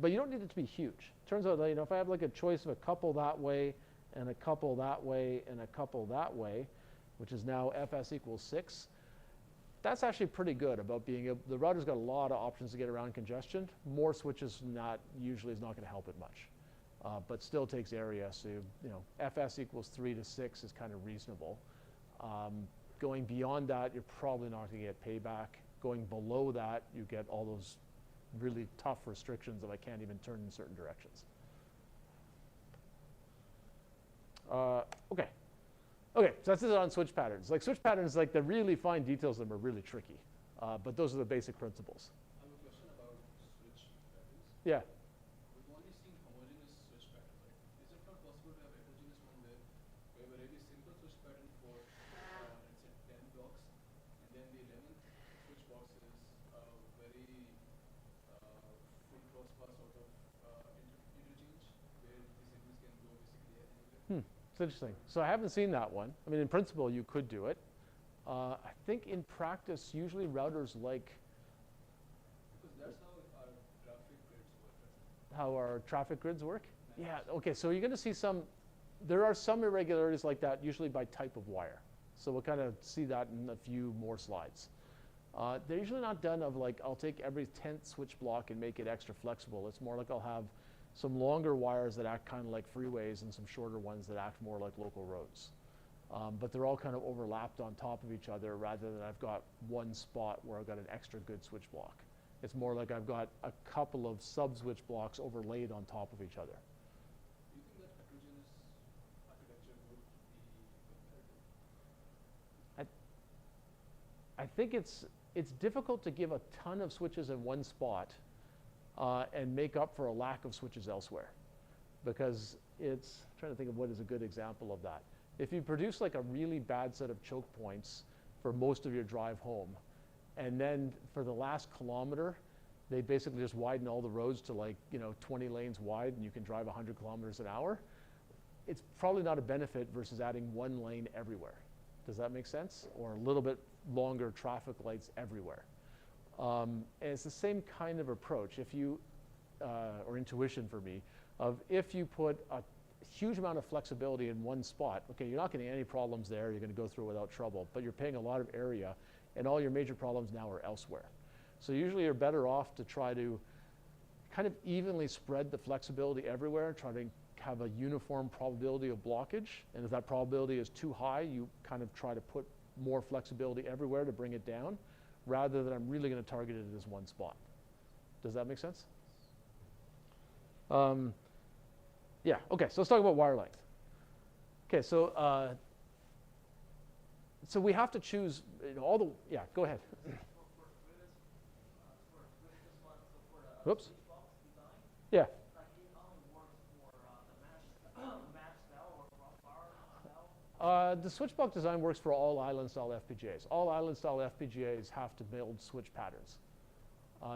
But you don't need it to be huge. Turns out that, if I have like a choice of a couple that way and a couple that way and a couple that way, which is now FS equals 6, that's actually pretty good about being able, the router's got a lot of options to get around congestion. More switches usually is not going to help it much, but still takes area. So FS equals 3 to 6 is kind of reasonable. Going beyond that, you're probably not going to get payback. Going below that, you get all those really tough restrictions that I can't even turn in certain directions. Okay. Okay, so that's it on switch patterns. Like switch patterns, like the really fine details of them are really tricky, but those are the basic principles. I have a question about switch patterns. Yeah. We've only seen homogeneous switch patterns, right? Is it not possible to have heterogeneous one where we have a really simple switch pattern for, let's say, 10 blocks, and then the 11th switch box is very full crossbar sort of interchange, where the signals can go basically anywhere? It's interesting. So I haven't seen that one. I mean, in principle, you could do it. I think in practice, usually routers like Because that's how our traffic grids work, right? how our traffic grids work. Yeah, okay, so you're going to see there are some irregularities like that, usually by type of wire. So we'll kind of see that in a few more slides. They're usually not done of like, I'll take every 10th switch block and make it extra flexible. It's more like I'll have some longer wires that act kind of like freeways and some shorter ones that act more like local roads. But they're all kind of overlapped on top of each other rather than I've got one spot where I've got an extra good switch block. It's more like I've got a couple of sub-switch blocks overlaid on top of each other. Do you think that heterogeneous architecture would be competitive? I think it's difficult to give a ton of switches in one spot and make up for a lack of switches elsewhere, because I'm trying to think of what is a good example of that. If you produce like a really bad set of choke points for most of your drive home, and then for the last kilometer, they basically just widen all the roads to like 20 lanes wide, and you can drive 100 kilometers an hour, it's probably not a benefit versus adding one lane everywhere. Does that make sense? Or a little bit longer traffic lights everywhere. And it's the same kind of approach, if you, or intuition for me, of if you put a huge amount of flexibility in one spot, okay, you're not going to get any problems there, you're going to go through without trouble, but you're paying a lot of area, and all your major problems now are elsewhere. So usually you're better off to try to kind of evenly spread the flexibility everywhere, try to have a uniform probability of blockage, and if that probability is too high, you kind of try to put more flexibility everywhere to bring it down, rather than I'm really going to target it as one spot. Does that make sense? Yeah, okay, so let's talk about wire length. Okay, so we have to choose yeah, go ahead. For this one, so for the Whoops. switch box design, Yeah. like it only works for the match style or crossbar style. The switch block design works for all island style FPGAs. All island style FPGAs have to build switch patterns.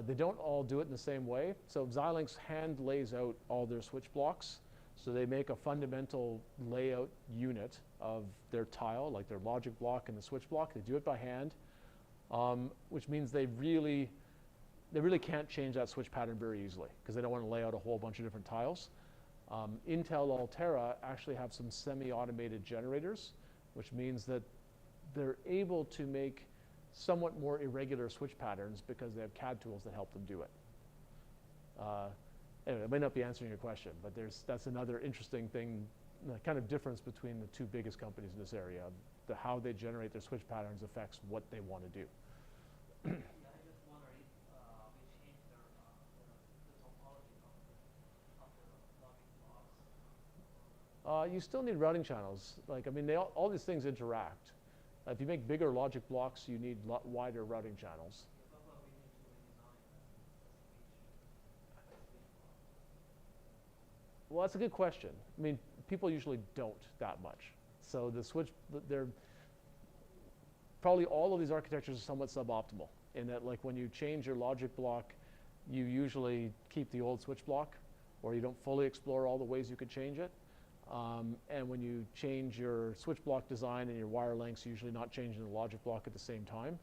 They don't all do it in the same way. So Xilinx hand lays out all their switch blocks. So they make a fundamental layout unit of their tile, like their logic block and the switch block. They do it by hand, which means they really can't change that switch pattern very easily because they don't want to lay out a whole bunch of different tiles. Intel Altera actually have some semi-automated generators, which means that they're able to make somewhat more irregular switch patterns because they have CAD tools that help them do it. Anyway, it may not be answering your question, but that's another interesting thing, the kind of difference between the two biggest companies in this area. How they generate their switch patterns affects what they want to do. Yeah, I just wonder if they change the topology of the logic blocks. You still need routing channels. Like, I mean, all these things interact. If you make bigger logic blocks, you need wider routing channels. That's why we need to redesign the switch block. Well, that's a good question. I mean, people usually don't that much. So the switch, they're probably all of these architectures are somewhat suboptimal in that, like, when you change your logic block, you usually keep the old switch block, or you don't fully explore all the ways you could change it. And when you change your switch block design and your wire lengths, usually not changing the logic block at the same time.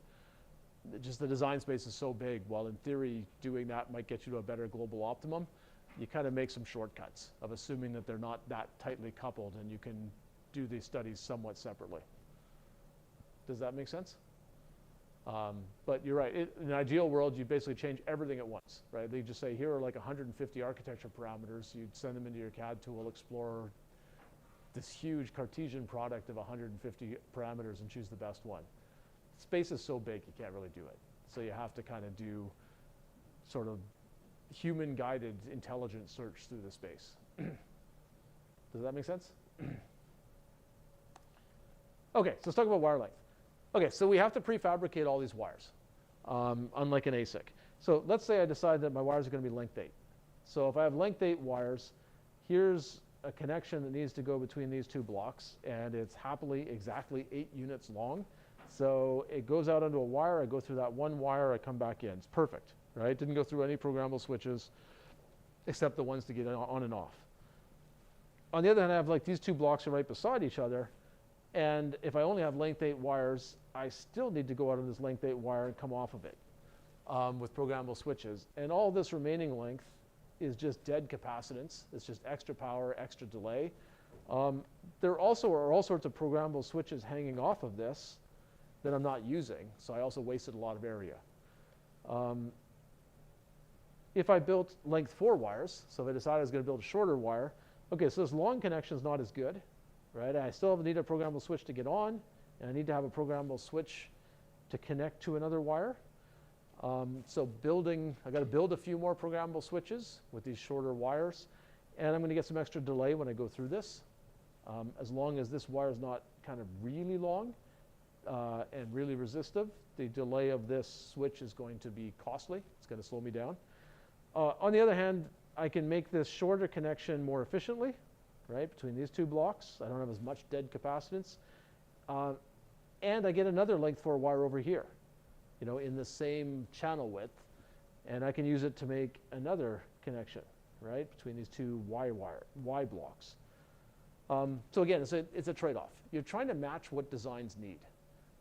Just the design space is so big, while in theory doing that might get you to a better global optimum, you kind of make some shortcuts of assuming that they're not that tightly coupled and you can do these studies somewhat separately. Does that make sense? But you're right. In an ideal world, you basically change everything at once, right? They just say, here are like 150 architecture parameters. You'd send them into your CAD tool, explore this huge Cartesian product of 150 parameters and choose the best one. Space is so big, you can't really do it. So you have to kind of do sort of human-guided intelligent search through the space. Does that make sense? Okay, so let's talk about wire length. Okay, so we have to prefabricate all these wires, unlike an ASIC. So let's say I decide that my wires are going to be length 8. So if I have length 8 wires, here's a connection that needs to go between these two blocks, and it's happily exactly 8 units long. So it goes out onto a wire, I go through that one wire, I come back in. It's perfect, right? Didn't go through any programmable switches except the ones to get on and off. On the other hand, I have like these two blocks are right beside each other, and if I only have length 8 wires, I still need to go out on this length 8 wire and come off of it with programmable switches. And all this remaining length is just dead capacitance. It's just extra power, extra delay. There also are all sorts of programmable switches hanging off of this that I'm not using, so I also wasted a lot of area. If I built length 4 wires, so if I decided I was going to build a shorter wire, okay, so this long connection is not as good, right? I still need a programmable switch to get on, and I need to have a programmable switch to connect to another wire. So I got to build a few more programmable switches with these shorter wires, and I'm going to get some extra delay when I go through this. As long as this wire is not kind of really long and really resistive, the delay of this switch is going to be costly. It's going to slow me down. On the other hand, I can make this shorter connection more efficiently, right, between these two blocks. I don't have as much dead capacitance. And I get another length 4 wire over here, you know, in the same channel width. And I can use it to make another connection, right, between these two Y blocks. So again, it's a trade-off. You're trying to match what designs need.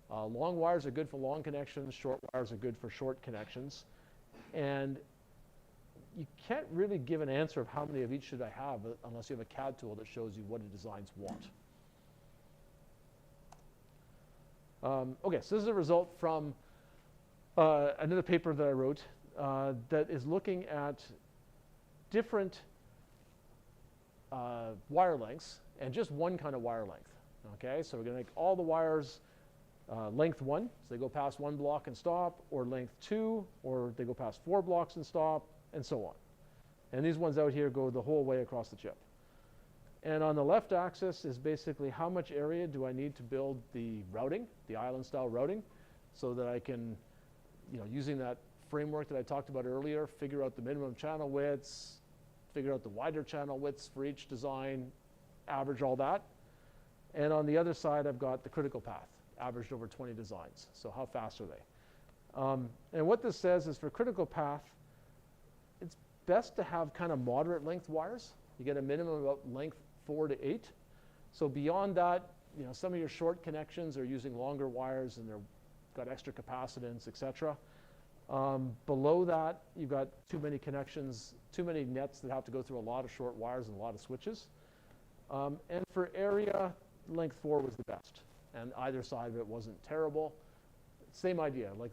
Long wires are good for long connections. Short wires are good for short connections. And you can't really give an answer of how many of each should I have unless you have a CAD tool that shows you what the designs want. Okay, so this is a result from another paper that I wrote that is looking at different wire lengths and just one kind of wire length. Okay, so we're going to make all the wires length 1, so they go past 1 block and stop, or length 2, or they go past 4 blocks and stop, and so on. And these ones out here go the whole way across the chip. And on the left axis is basically how much area do I need to build the routing, the island-style routing, so that I can, you know, using that framework that I talked about earlier, figure out the minimum channel widths, figure out the wider channel widths for each design, average all that. And on the other side, I've got the critical path, averaged over 20 designs. So how fast are they? And what this says is for critical path, it's best to have kind of moderate length wires. You get a minimum of length 4 to 8. So beyond that, you know, some of your short connections are using longer wires and they've got extra capacitance, etc. Below that, you've got too many connections, too many nets that have to go through a lot of short wires and a lot of switches. And for area, length 4 was the best. And either side of it wasn't terrible. Same idea, like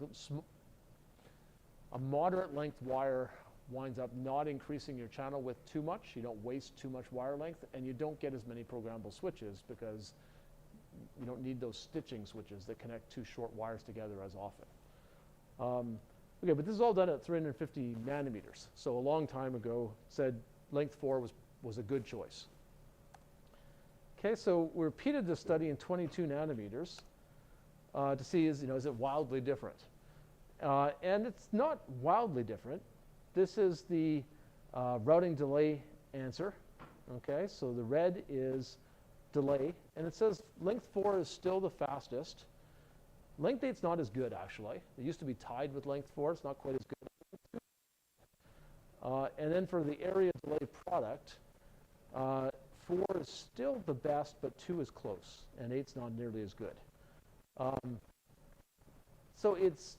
a moderate length wire winds up not increasing your channel width too much. You don't waste too much wire length, and you don't get as many programmable switches because you don't need those stitching switches that connect two short wires together as often. Okay, but this is all done at 350 nanometers. So a long time ago said length 4 was a good choice. Okay, so we repeated this study in 22 nanometers to see is it wildly different? And it's not wildly different. This is the routing delay answer. Okay, so the red is delay, and it says length 4 is still the fastest. Length 8's not as good, actually. It used to be tied with length 4. It's not quite as good. And then for the area delay product, 4 is still the best, but 2 is close, and 8's not nearly as good. So it's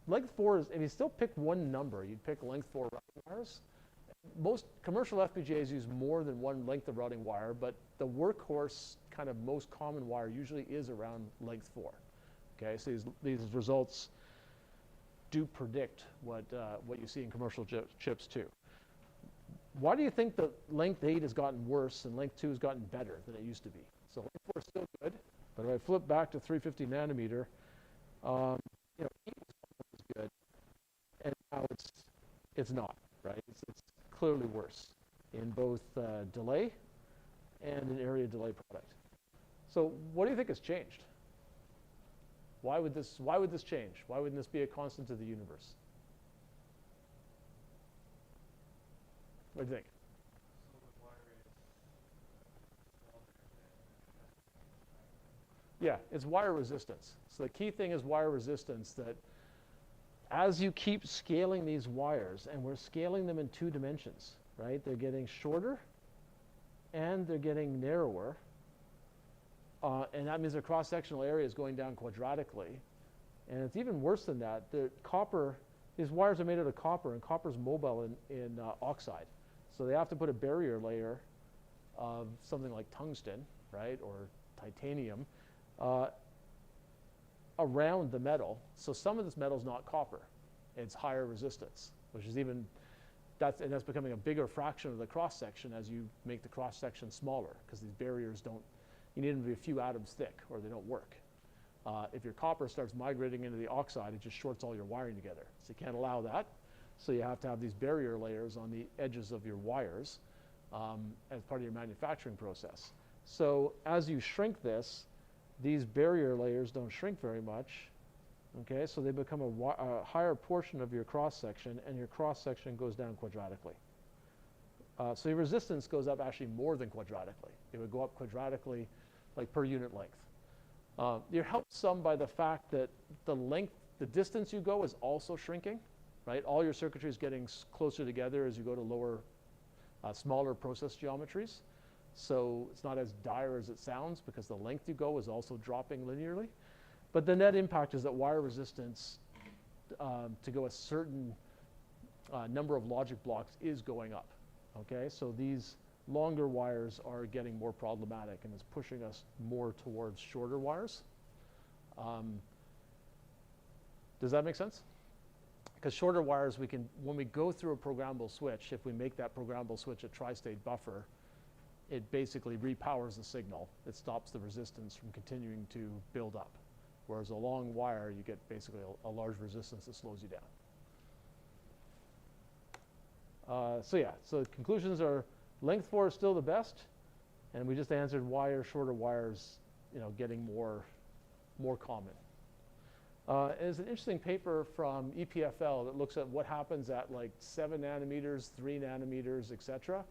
length 4 is, if you still pick one number, you'd pick length 4 routing wires. Most commercial FPGAs use more than one length of routing wire, but the workhorse kind of most common wire usually is around length 4. Okay, so these results do predict what you see in commercial chips too. Why do you think that length 8 has gotten worse and length 2 has gotten better than it used to be? So length 4 is still good, but if I flip back to 350 nanometer, 8 was good, and now it's not, right? It's clearly worse in both delay and in area delay product. So what do you think has changed? Why would this change? Why wouldn't this be a constant of the universe? What do you think? So the wire is smaller than Yeah, it's wire resistance. So the key thing is wire resistance, that as you keep scaling these wires, and we're scaling them in 2 dimensions, right? They're getting shorter and they're getting narrower. And that means their cross-sectional area is going down quadratically. And it's even worse than that. These wires are made out of copper, and copper is mobile in oxide. So they have to put a barrier layer of something like tungsten, right, or titanium, around the metal. So some of this metal is not copper. It's higher resistance, which is that's becoming a bigger fraction of the cross-section as you make the cross-section smaller, because these barriers you need them to be a few atoms thick or they don't work. If your copper starts migrating into the oxide, it just shorts all your wiring together. So you can't allow that. So you have to have these barrier layers on the edges of your wires as part of your manufacturing process. So as you shrink this, these barrier layers don't shrink very much. Okay, so they become a higher portion of your cross-section, and your cross-section goes down quadratically. So your resistance goes up actually more than quadratically. It would go up quadratically, like per unit length. You're helped some by the fact that the distance you go is also shrinking, right? All your circuitry is getting closer together as you go to smaller process geometries. So it's not as dire as it sounds, because the length you go is also dropping linearly. But the net impact is that wire resistance to go a certain number of logic blocks is going up. Okay, so these longer wires are getting more problematic, and it's pushing us more towards shorter wires. Does that make sense? Because shorter wires, when we go through a programmable switch, if we make that programmable switch a tri-state buffer, it basically repowers the signal. It stops the resistance from continuing to build up. Whereas a long wire, you get basically a large resistance that slows you down. So the conclusions are length 4 is still the best, and we just answered why are shorter wires, getting more common. There's an interesting paper from EPFL that looks at what happens at like 7 nanometers, 3 nanometers, etc.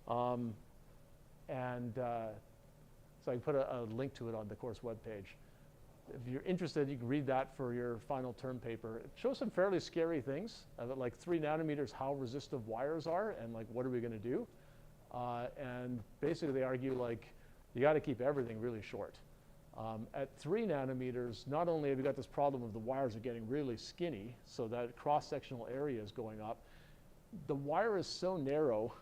So I can put a link to it on the course webpage. If you're interested, you can read that for your final term paper. It shows some fairly scary things, at like 3 nanometers, how resistive wires are, and like what are we going to do? And basically they argue like you got to keep everything really short. At 3 nanometers, not only have you got this problem of the wires are getting really skinny, so that cross-sectional area is going up, the wire is so narrow.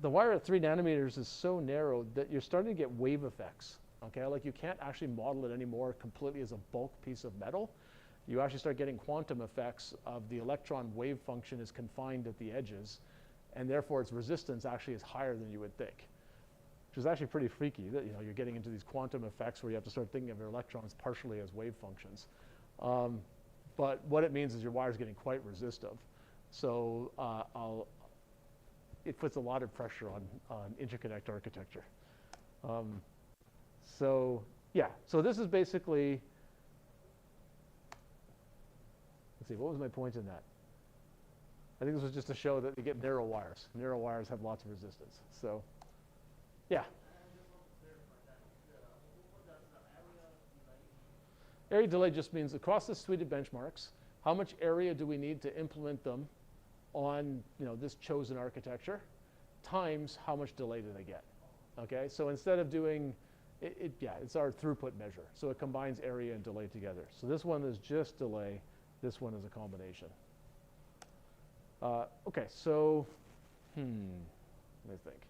The wire at 3 nanometers is so narrow that you're starting to get wave effects. Okay, like you can't actually model it anymore completely as a bulk piece of metal. You actually start getting quantum effects of the electron wave function is confined at the edges, and therefore its resistance actually is higher than you would think, which is actually pretty freaky that you're getting into these quantum effects where you have to start thinking of your electrons partially as wave functions. But what it means is your wire is getting quite resistive. So it puts a lot of pressure on interconnect architecture. So this is basically, let's see, what was my point in that? I think this was just to show that you get narrow wires. Narrow wires have lots of resistance. So Yeah. I just want to clarify that. What does the area delay mean? Area delay just means across this suite of benchmarks, how much area do we need to implement them on this chosen architecture times how much delay do they get. Okay, so instead of doing it's our throughput measure. So it combines area and delay together. So this one is just delay. This one is a combination. Okay, so let me think.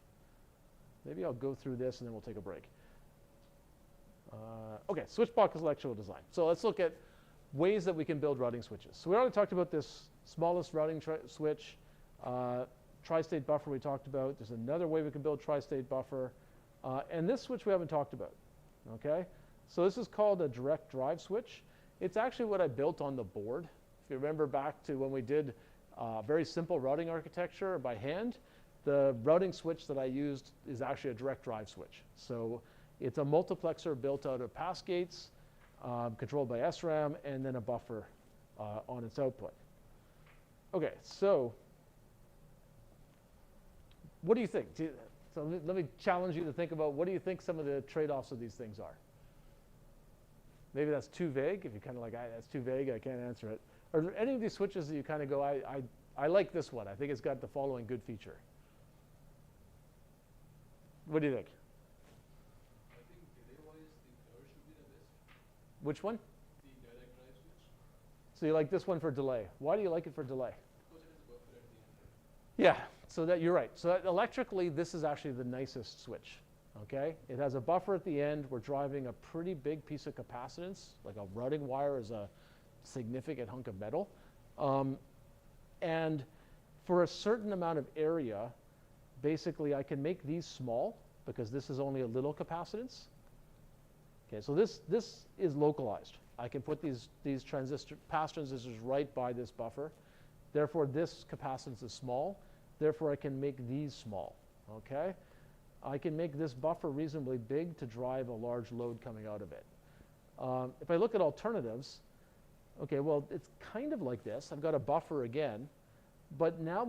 Maybe I'll go through this and then we'll take a break. Okay, switch box electrical design. So let's look at ways that we can build routing switches. So we already talked about this smallest routing switch, tri-state buffer we talked about. There's another way we can build tri-state buffer. And this switch we haven't talked about, okay? So this is called a direct drive switch. It's actually what I built on the board. If you remember back to when we did very simple routing architecture by hand, the routing switch that I used is actually a direct drive switch. So it's a multiplexer built out of pass gates, controlled by SRAM, and then a buffer on its output. Okay, so what do you think? So let me challenge you to think about what do you think some of the trade-offs of these things are? Maybe that's too vague. If you're kind of like, that's too vague, I can't answer it. Are there any of these switches that you kind of go, I like this one. I think it's got the following good feature. What do you think? I think delay-wise, the third should be the best. Which one? The direct drive switch. So you like this one for delay. Why do you like it for delay? Because it is a buffer at the end, right? Yeah, so that you're right. So that electrically, this is actually the nicest switch. Okay, it has a buffer at the end. We're driving a pretty big piece of capacitance, like a routing wire is a significant hunk of metal. And for a certain amount of area, basically I can make these small because this is only a little capacitance. Okay, so this is localized. I can put these pass transistors right by this buffer. Therefore, this capacitance is small. Therefore, I can make these small. Okay, I can make this buffer reasonably big to drive a large load coming out of it. If I look at alternatives, okay, well, it's kind of like this. I've got a buffer again, but now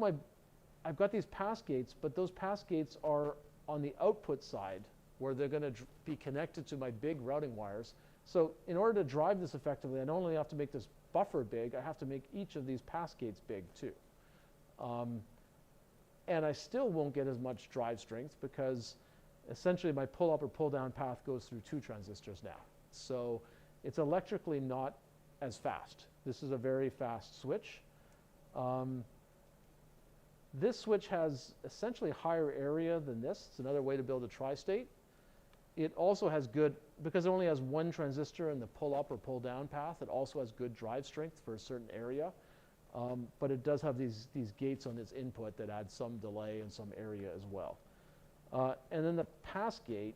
I've got these pass gates, but those pass gates are on the output side where they're going to be connected to my big routing wires. So in order to drive this effectively, I not only have to make this buffer big, I have to make each of these pass gates big too. And I still won't get as much drive strength because essentially my pull up or pull down path goes through 2 transistors now. So it's electrically not as fast. This is a very fast switch. This switch has essentially higher area than this. It's another way to build a tri-state. It also has good, because it only has 1 transistor in the pull up or pull down path, it also has good drive strength for a certain area. But it does have these gates on its input that add some delay and some area as well. And then the pass gate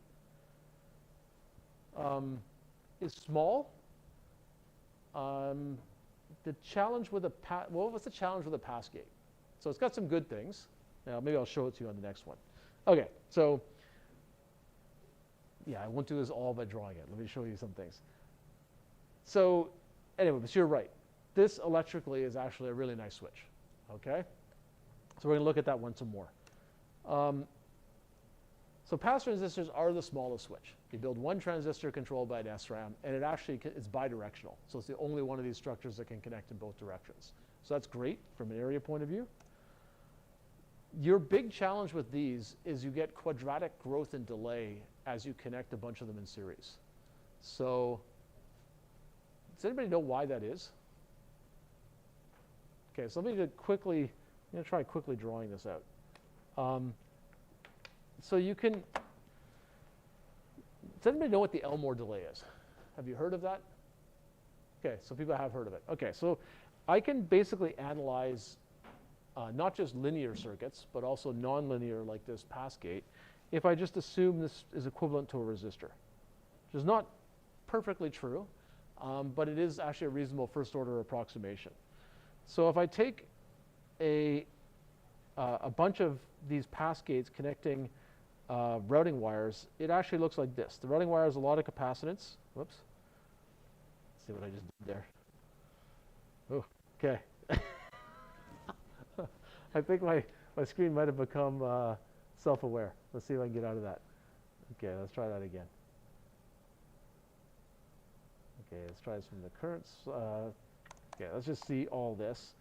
is small. The challenge with what's the challenge with a pass gate? So it's got some good things. Now maybe I'll show it to you on the next one. Okay, so yeah, I won't do this all by drawing it. Let me show you some things. So anyway, but you're right. This electrically is actually a really nice switch, okay? So we're going to look at that one some more. So pass transistors are the smallest switch. You build 1 transistor controlled by an SRAM, and it actually is bidirectional. So it's the only one of these structures that can connect in both directions. So that's great from an area point of view. Your big challenge with these is you get quadratic growth and delay as you connect a bunch of them in series. So does anybody know why that is? Okay, so let me quickly, I'm going to try quickly drawing this out. So you can, does anybody know what the Elmore delay is? Have you heard of that? Okay, so people have heard of it. Okay, so I can basically analyze not just linear circuits, but also nonlinear like this pass gate, if I just assume this is equivalent to a resistor, which is not perfectly true, but it is actually a reasonable first order approximation. So if I take a bunch of these pass gates connecting routing wires, it actually looks like this. The routing wire has a lot of capacitance. Whoops. Let's see what I just did there. Oh, okay. I think my screen might have become self-aware. Let's see if I can get out of that. Okay, let's try that again. Okay, let's try this from the current. Okay, let's just see all this.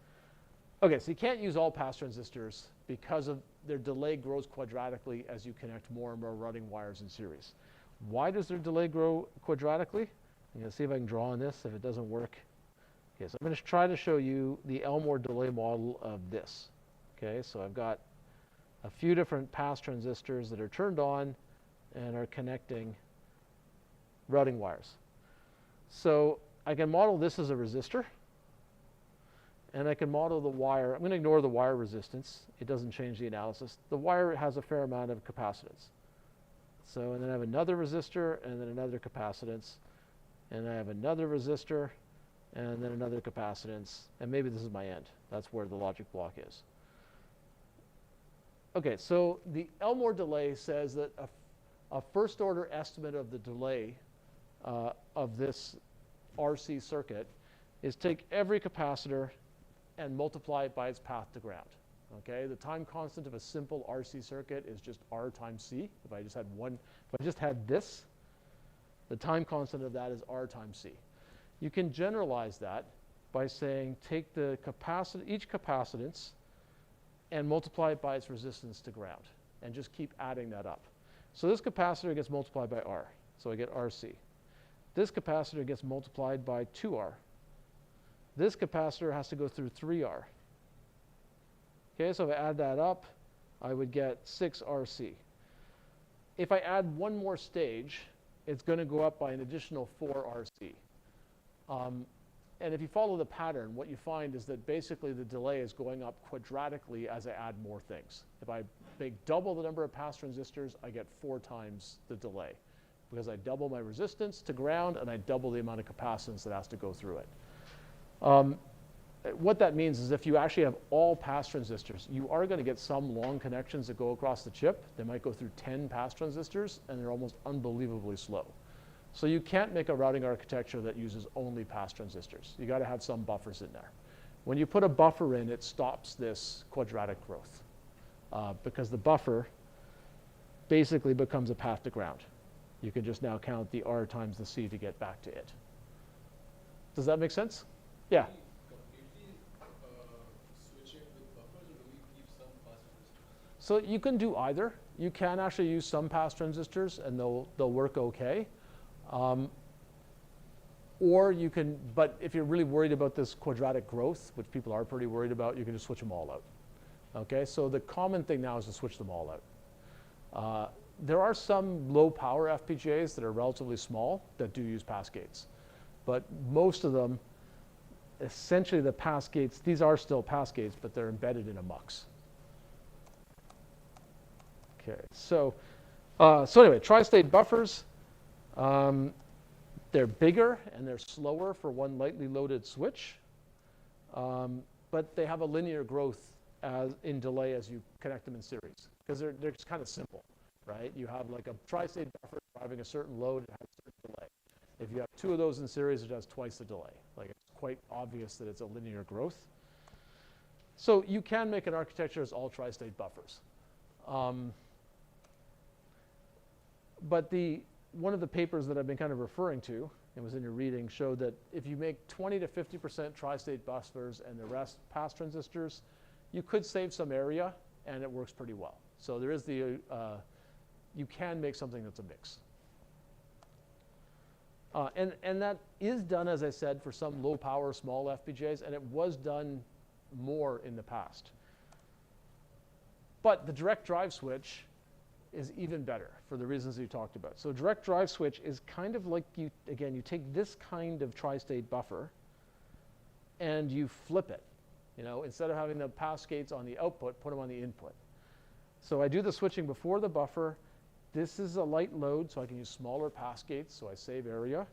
Okay, so you can't use all pass transistors because of their delay grows quadratically as you connect more and more routing wires in series. Why does their delay grow quadratically? I'm going to see if I can draw on this. If it doesn't work. Okay, so I'm going to try to show you the Elmore delay model of this. Okay, so I've got a few different pass transistors that are turned on and are connecting routing wires. So I can model this as a resistor, and I can model the wire. I'm going to ignore the wire resistance. It doesn't change the analysis. The wire has a fair amount of capacitance. So, and then I have another resistor, and then another capacitance, and I have another resistor, and then another capacitance, and maybe this is my end. That's where the logic block is. Okay, so the Elmore delay says that a first order estimate of the delay of this RC circuit is take every capacitor and multiply it by its path to ground. Okay, the time constant of a simple RC circuit is just R times C. If I just had this, the time constant of that is R times C. You can generalize that by saying take each capacitance and multiply it by its resistance to ground, and just keep adding that up. So this capacitor gets multiplied by R, so I get RC. This capacitor gets multiplied by 2R. This capacitor has to go through 3R. Okay, so if I add that up, I would get 6RC. If I add one more stage, it's going to go up by an additional 4RC. And if you follow the pattern, what you find is that basically the delay is going up quadratically as I add more things. If I make double the number of pass transistors, I get 4 times the delay, because I double my resistance to ground and I double the amount of capacitance that has to go through it. What that means is if you actually have all pass transistors, you are going to get some long connections that go across the chip. They might go through 10 pass transistors, and they're almost unbelievably slow. So you can't make a routing architecture that uses only pass transistors. You got to have some buffers in there. When you put a buffer in, it stops this quadratic growth, because the buffer basically becomes a path to ground. You can just now count the R times the C to get back to it. Does that make sense? Yeah. Completely switch it with buffers, or do we keep some pass transistors? So you can do either. You can actually use some pass transistors, and they'll work okay. Or you can, but if you're really worried about this quadratic growth, which people are pretty worried about, you can just switch them all out. Okay, so the common thing now is to switch them all out. There are some low power FPGAs that are relatively small that do use pass gates. But most of them, essentially the pass gates, these are still pass gates, but they're embedded in a mux. Okay, so anyway, tri-state buffers. They're bigger and they're slower for one lightly loaded switch, but they have a linear growth in delay as you connect them in series, because they're just kind of simple, right? You have like a tri-state buffer driving a certain load, it has a certain delay. If you have 2 of those in series, it has twice the delay. Like, it's quite obvious that it's a linear growth. So you can make an architecture as all tri-state buffers. But one of the papers that I've been kind of referring to, it was in your reading, showed that if you make 20 to 50% tri-state buffers and the rest pass transistors, you could save some area, and it works pretty well. So there is you can make something that's a mix. And that is done, as I said, for some low power small FPGAs, and it was done more in the past. But the direct drive switch is even better for the reasons you talked about. So direct drive switch is kind of like you take this kind of tri-state buffer and you flip it. Instead of having the pass gates on the output, put them on the input. So I do the switching before the buffer. This is a light load, so I can use smaller pass gates, so I save area.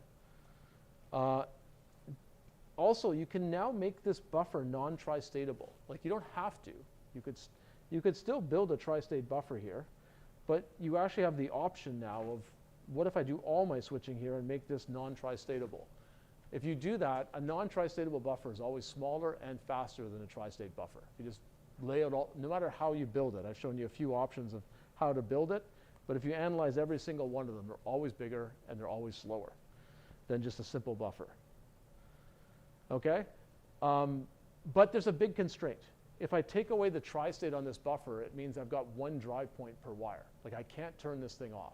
Also, you can now make this buffer non-tri-statable. Like, you don't have to. You could still build a tri-state buffer here, but you actually have the option now of, what if I do all my switching here and make this non-tri-statable? If you do that, a non-tri-statable buffer is always smaller and faster than a tri-state buffer. You just lay it all, no matter how you build it. I've shown you a few options of how to build it. But if you analyze every single one of them, they're always bigger and they're always slower than just a simple buffer. Okay? But there's a big constraint. If I take away the tri-state on this buffer, it means I've got one drive point per wire. Like I can't turn this thing off.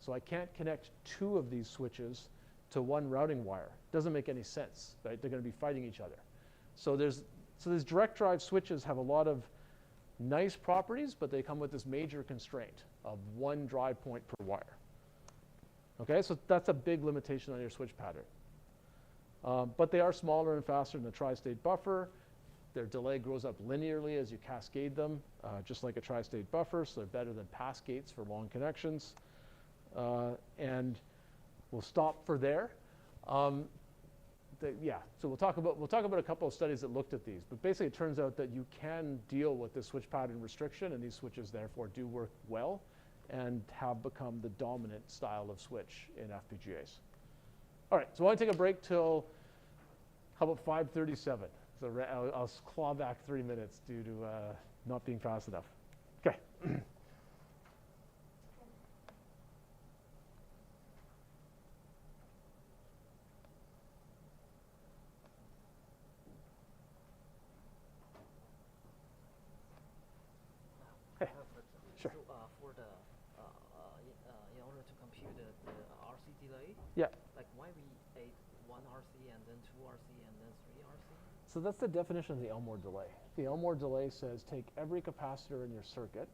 So I can't connect two of these switches to one routing wire. Doesn't make any sense, right? They're going to be fighting each other. So these direct drive switches have a lot of nice properties, but they come with this major constraint of one drive point per wire. Okay, so that's a big limitation on your switch pattern. But they are smaller and faster than the tri-state buffer. Their delay grows up linearly as you cascade them, just like a tri-state buffer, so they're better than pass gates for long connections. And we'll stop for there. Yeah, so we'll talk about a couple of studies that looked at these. But basically, it turns out that you can deal with this switch pattern restriction, and these switches therefore do work well and have become the dominant style of switch in FPGAs. All right, so I want to take a break till, how about 5:37? So I'll claw back 3 minutes due to not being fast enough. Okay. Hey, sure. So for the in order to compute the RC delay, Yeah. like why we add one RC and then two RC and then three RC? So that's the definition of the Elmore delay. The Elmore delay says take every capacitor in your circuit,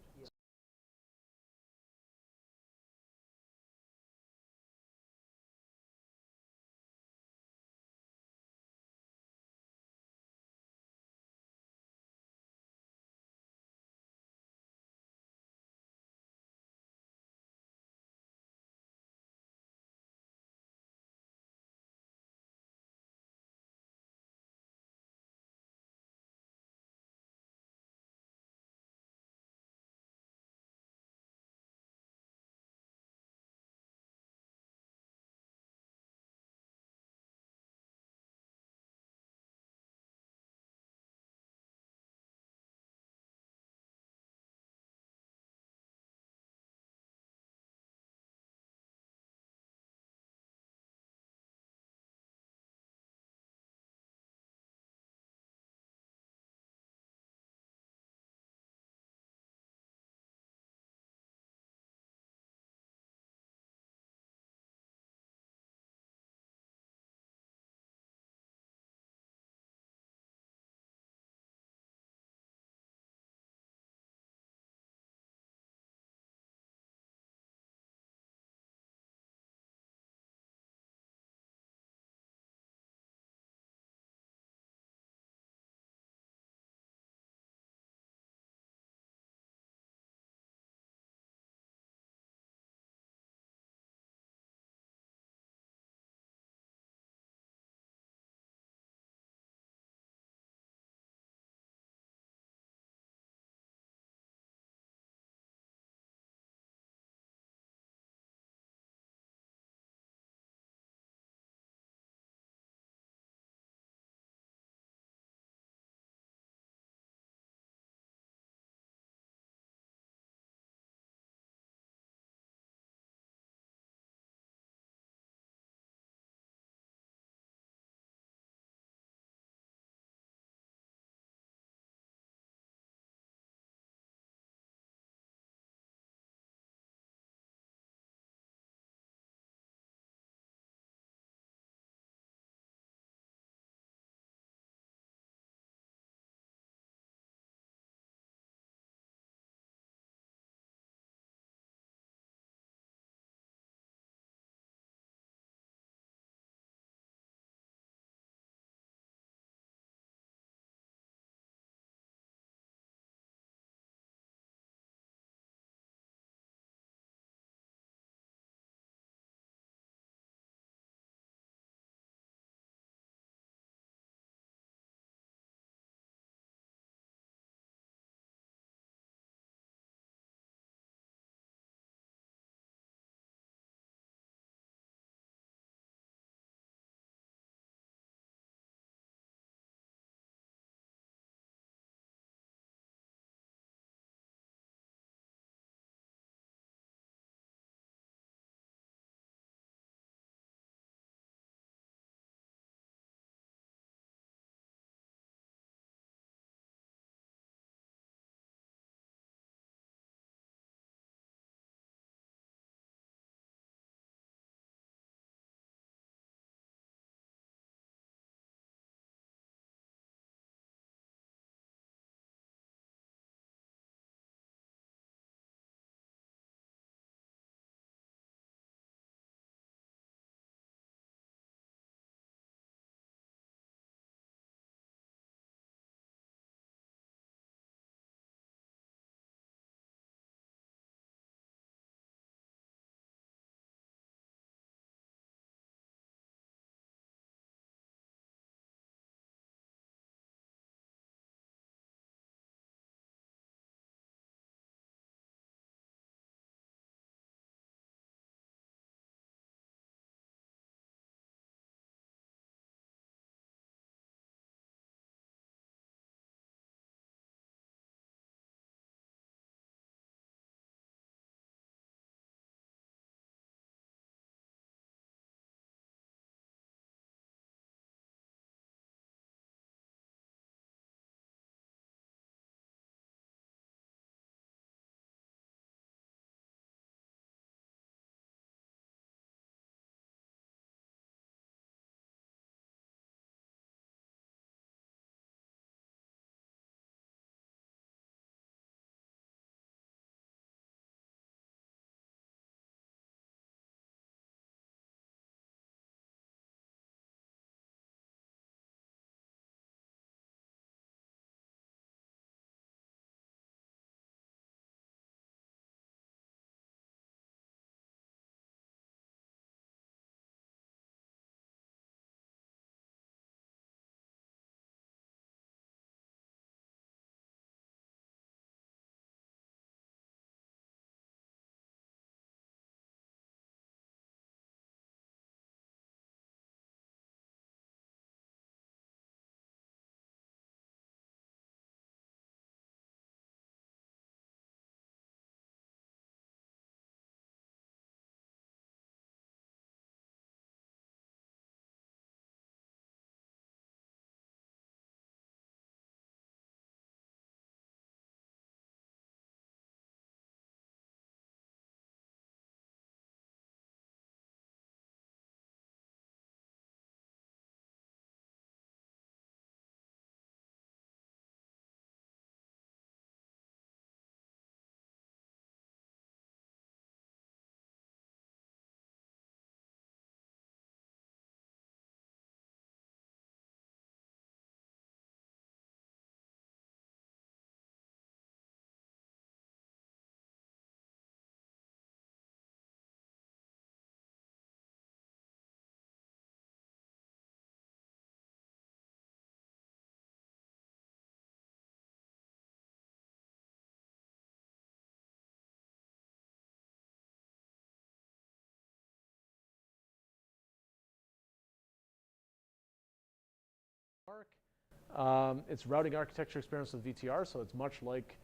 It's routing architecture experience with VTR, so it's much like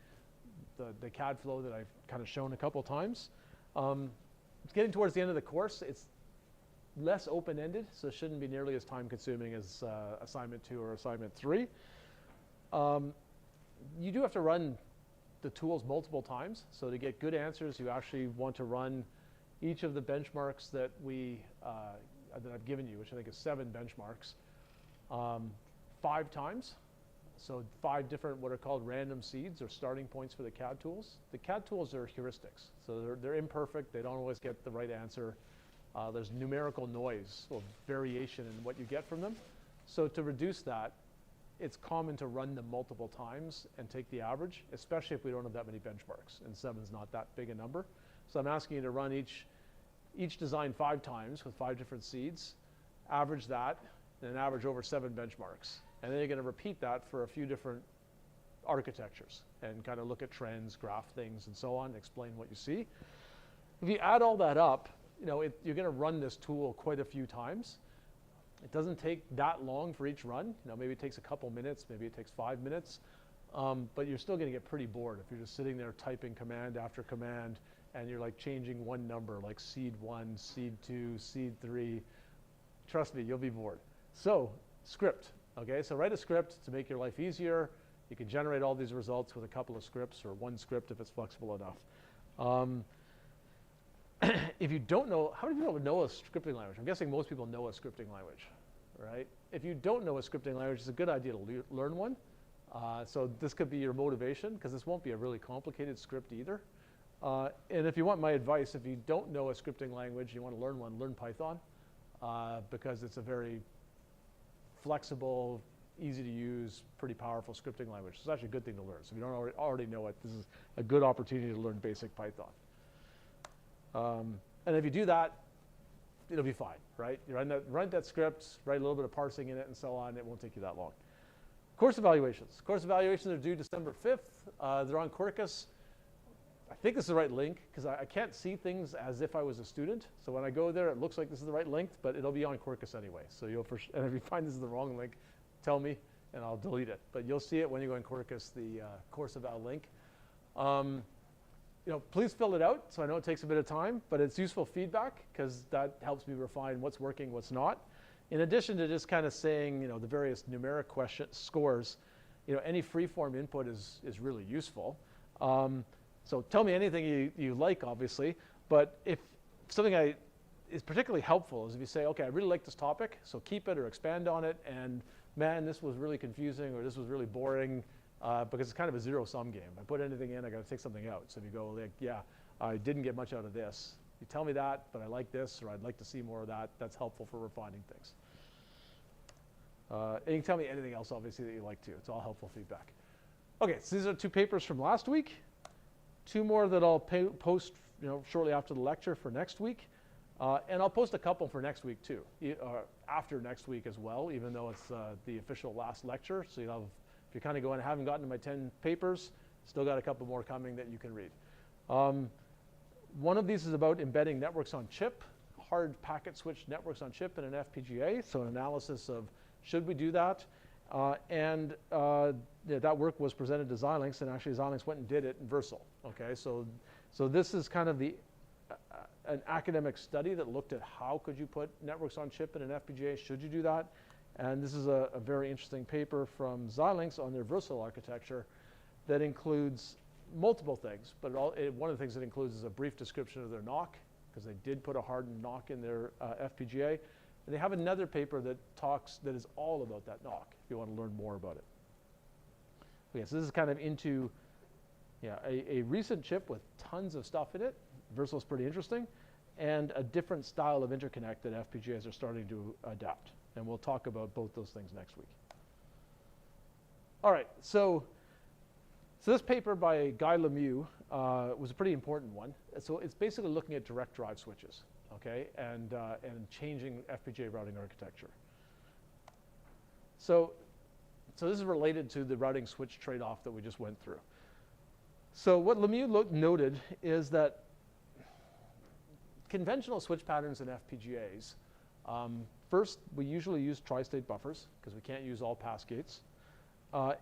the CAD flow that I've kind of shown a couple times. It's getting towards the end of the course. It's less open-ended, so it shouldn't be nearly as time-consuming as assignment 2 or assignment 3. You do have to run the tools multiple times, so to get good answers, you actually want to run each of the benchmarks that I've given you, which I think is 7 benchmarks, 5 times. So 5 different what are called random seeds or starting points for the CAD tools. The CAD tools are heuristics, so they're imperfect. They don't always get the right answer. There's numerical noise or variation in what you get from them. So to reduce that, it's common to run them multiple times and take the average, especially if we don't have that many benchmarks, and 7's not that big a number. So I'm asking you to run each design 5 times with 5 different seeds, average that, and average over 7 benchmarks. And then you're going to repeat that for a few different architectures and kind of look at trends, graph things, and so on, explain what you see. If you add all that up, you're going to run this tool quite a few times. It doesn't take that long for each run. Maybe it takes a couple minutes, maybe it takes 5 minutes, but you're still going to get pretty bored if you're just sitting there typing command after command and you're like changing one number, like seed 1, seed 2, seed 3. Trust me, you'll be bored. So script, okay? So write a script to make your life easier. You can generate all these results with a couple of scripts or one script if it's flexible enough. If you don't know, how many people know a scripting language? I'm guessing most people know a scripting language, right? If you don't know a scripting language, it's a good idea to learn one. So this could be your motivation, because this won't be a really complicated script either. And if you want my advice, if you don't know a scripting language, you want to learn one, learn Python, because it's a very flexible, easy to use, pretty powerful scripting language. It's actually a good thing to learn. So if you don't already know it, this is a good opportunity to learn basic Python. And if you do that, it'll be fine, right? You run that script, write a little bit of parsing in it and so on. It won't take you that long. Course evaluations. Course evaluations are due December 5th. They're on Quarkus. I think this is the right link because I can't see things as if I was a student. So when I go there, it looks like this is the right link, but it'll be on Quarkus anyway. So and if you find this is the wrong link, tell me and I'll delete it. But you'll see it when you go in Quarkus, the course eval link. Please fill it out. So I know it takes a bit of time, but it's useful feedback because that helps me refine what's working, what's not. In addition to just kind of saying, the various numeric scores, any free-form input is really useful. So tell me anything you like, obviously. But if something is particularly helpful is if you say, okay, I really like this topic, so keep it or expand on it. And man, this was really confusing or this was really boring. Because it's kind of a zero-sum game. If I put anything in, I got to take something out. So if you go, like, yeah, I didn't get much out of this. You tell me that, but I like this, or I'd like to see more of that. That's helpful for refining things. And you can tell me anything else, obviously, that you like to. It's all helpful feedback. Okay, so these are 2 papers from last week. 2 more that I'll post, shortly after the lecture for next week. And I'll post a couple for next week too, after next week as well, even though it's the official last lecture. So you'll have. If you're kind of going, I haven't gotten to my 10 papers, still got a couple more coming that you can read. One of these is about embedding networks on chip, hard packet switch networks on chip in an FPGA. So an analysis of should we do that? That work was presented to Xilinx, and actually Xilinx went and did it in Versal. Okay, so this is kind of an academic study that looked at how could you put networks on chip in an FPGA, should you do that? And this is a very interesting paper from Xilinx on their Versal architecture that includes multiple things. But one of the things it includes is a brief description of their NOC, because they did put a hardened NOC in their FPGA. And they have another paper that is all about that NOC, if you want to learn more about it. Okay, so this is kind of into a recent chip with tons of stuff in it. Versal is pretty interesting. And a different style of interconnect that FPGAs are starting to adapt. And we'll talk about both those things next week. All right, so this paper by Guy Lemieux was a pretty important one. So it's basically looking at direct drive switches, okay, and changing FPGA routing architecture. So this is related to the routing switch trade-off that we just went through. So what Lemieux noted is that conventional switch patterns in FPGAs First, we usually use tri-state buffers because we can't use all pass gates.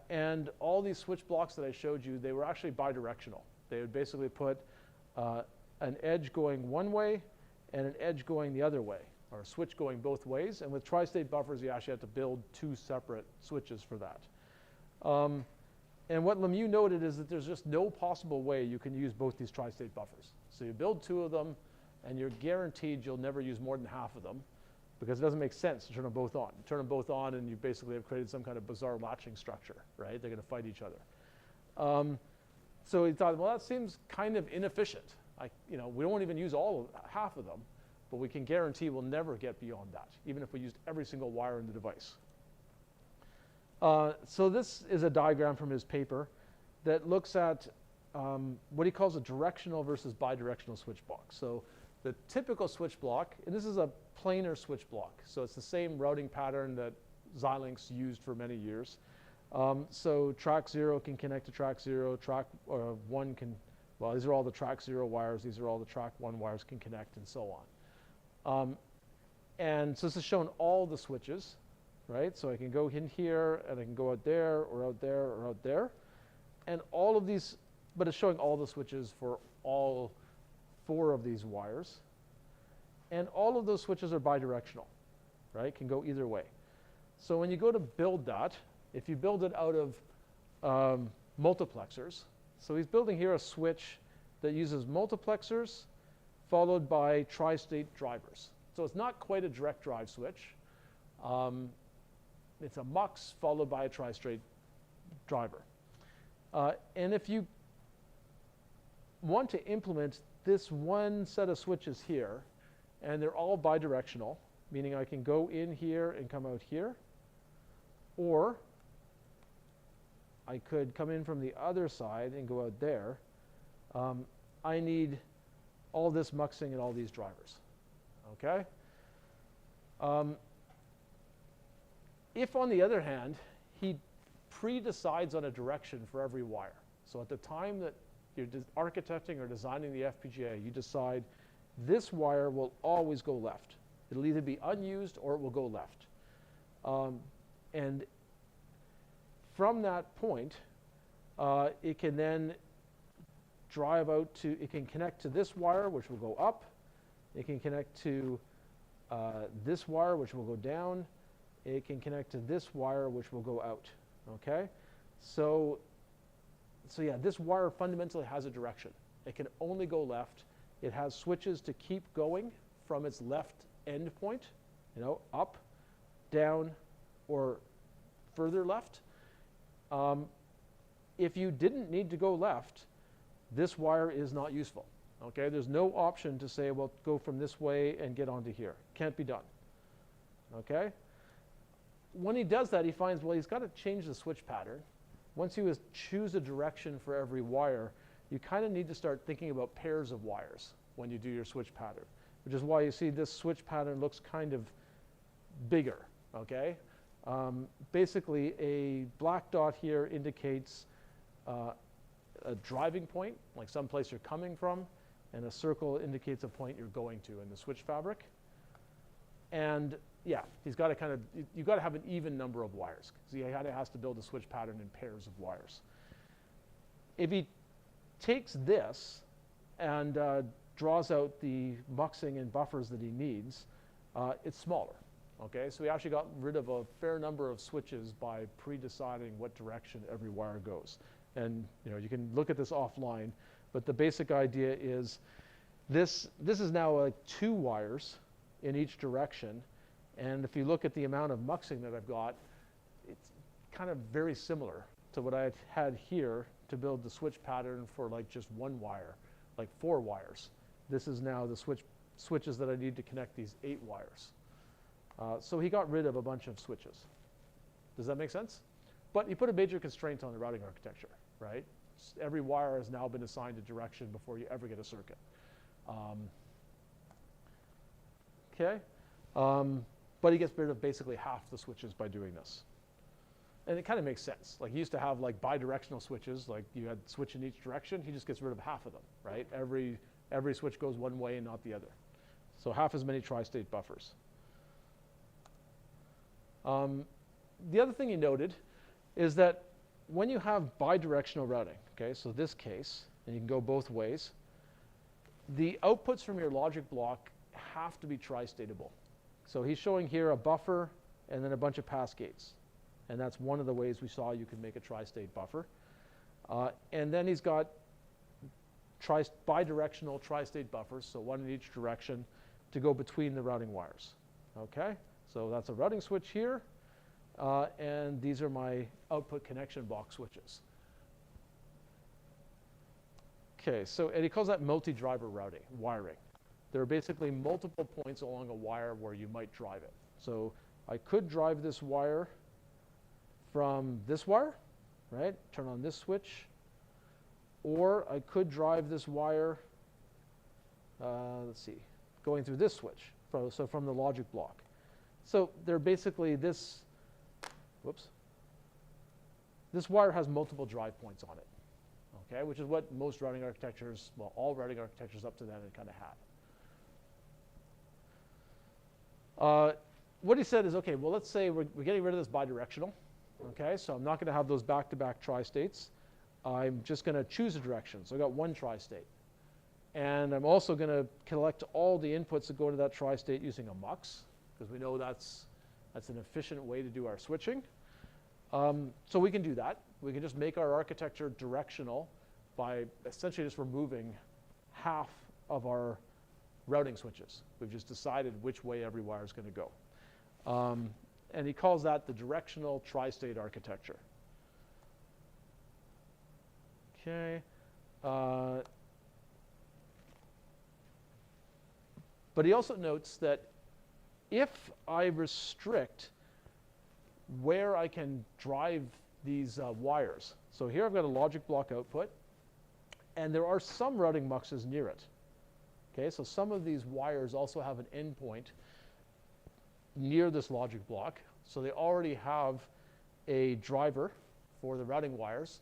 And all these switch blocks that I showed you, they were actually bidirectional. They would basically put an edge going one way and an edge going the other way, or a switch going both ways. And with tri-state buffers, you actually have to build two separate switches for that. And what Lemieux noted is that there's just no possible way you can use both these tri-state buffers. So you build two of them, and you're guaranteed you'll never use more than half of them, because it doesn't make sense to turn them both on. You turn them both on, and you basically have created some kind of bizarre latching structure, right? They're going to fight each other. So he thought, well, that seems kind of inefficient. We won't even use half of them, but we can guarantee we'll never get beyond that, even if we used every single wire in the device. So this is a diagram from his paper that looks at what he calls a directional versus bidirectional switch block. So the typical switch block, and this is a planar switch block, so it's the same routing pattern that Xilinx used for many years. So track 0 can connect to track 0, track 1 can, well, these are all the track 0 wires, these are all the track 1 wires can connect, and so on. And so this is showing all the switches, right? So I can go in here, and I can go out there, or out there, or out there. And all of these, but it's showing all the switches for all 4 of these wires. And all of those switches are bidirectional, right? Can go either way. So when you go to build that, if you build it out of multiplexers, so he's building here a switch that uses multiplexers followed by tri-state drivers. So it's not quite a direct drive switch. It's a mux followed by a tri-state driver. And if you want to implement this one set of switches here, and they're all bidirectional, meaning I can go in here and come out here, or I could come in from the other side and go out there, I need all this muxing and all these drivers, okay? If, on the other hand, he pre-decides on a direction for every wire, so at the time that you're architecting or designing the FPGA, you decide this wire will always go left. It'll either be unused or it will go left. And from that point, it can then drive out to, it can connect to this wire, which will go up. It can connect to this wire, which will go down. It can connect to this wire, which will go out, okay? So yeah, this wire fundamentally has a direction. It can only go left. It has switches to keep going from its left end point, up, down, or further left. If you didn't need to go left, this wire is not useful, okay? There's no option to say, well, go from this way and get onto here. Can't be done, okay? When he does that, he finds, well, he's got to change the switch pattern. Once you choose a direction for every wire, you kind of need to start thinking about pairs of wires when you do your switch pattern, which is why you see this switch pattern looks kind of bigger, okay? Basically, a black dot here indicates a driving point, like some place you're coming from, and a circle indicates a point you're going to in the switch fabric. And yeah, he's got to kind of, you've got to have an even number of wires, because he has to build a switch pattern in pairs of wires. If he takes this and draws out the muxing and buffers that he needs, it's smaller, okay? So we actually got rid of a fair number of switches by pre-deciding what direction every wire goes. And you can look at this offline, but the basic idea is this is now 2 wires in each direction. And if you look at the amount of muxing that I've got, it's kind of very similar to what I had here to build the switch pattern for like just 1 wire, like 4 wires. This is now the switches that I need to connect these 8 wires. So he got rid of a bunch of switches. Does that make sense? But he put a major constraint on the routing architecture, right? Every wire has now been assigned a direction before you ever get a circuit. Okay. But he gets rid of basically half the switches by doing this. And it kind of makes sense. Like he used to have like bidirectional switches, like you had switch in each direction. He just gets rid of half of them, right? Every switch goes one way and not the other. So half as many tri-state buffers. The other thing he noted is that when you have bidirectional routing, okay, so this case, and you can go both ways, the outputs from your logic block have to be tri-statable. So he's showing here a buffer and then a bunch of pass gates. And that's one of the ways we saw you could make a tri-state buffer. And then he's got bidirectional tri-state buffers, so one in each direction, to go between the routing wires. Okay, so that's a routing switch here, and these are my output connection box switches. Okay, so and he calls that multi-driver wiring. There are basically multiple points along a wire where you might drive it. So I could drive this wire from this wire, right? Turn on this switch. Or I could drive this wire, let's see, going through this switch, so from the logic block. So they're basically this wire has multiple drive points on it, okay, which is what most routing architectures, well, all routing architectures up to then had kind of had. What he said is, okay, well, let's say we're getting rid of this bidirectional, okay, so I'm not going to have those back-to-back tri-states. I'm just going to choose a direction. So I've got one tri-state. And I'm also going to collect all the inputs that go into that tri-state using a mux, because we know that's an efficient way to do our switching. So we can do that. We can just make our architecture directional by essentially just removing half of our routing switches. We've just decided which way every wire is going to go. And he calls that the directional tri-state architecture. Okay. But he also notes that if I restrict where I can drive these wires, so here I've got a logic block output, and there are some routing muxes near it. Okay, so some of these wires also have an endpoint near this logic block, so they already have a driver for the routing wires,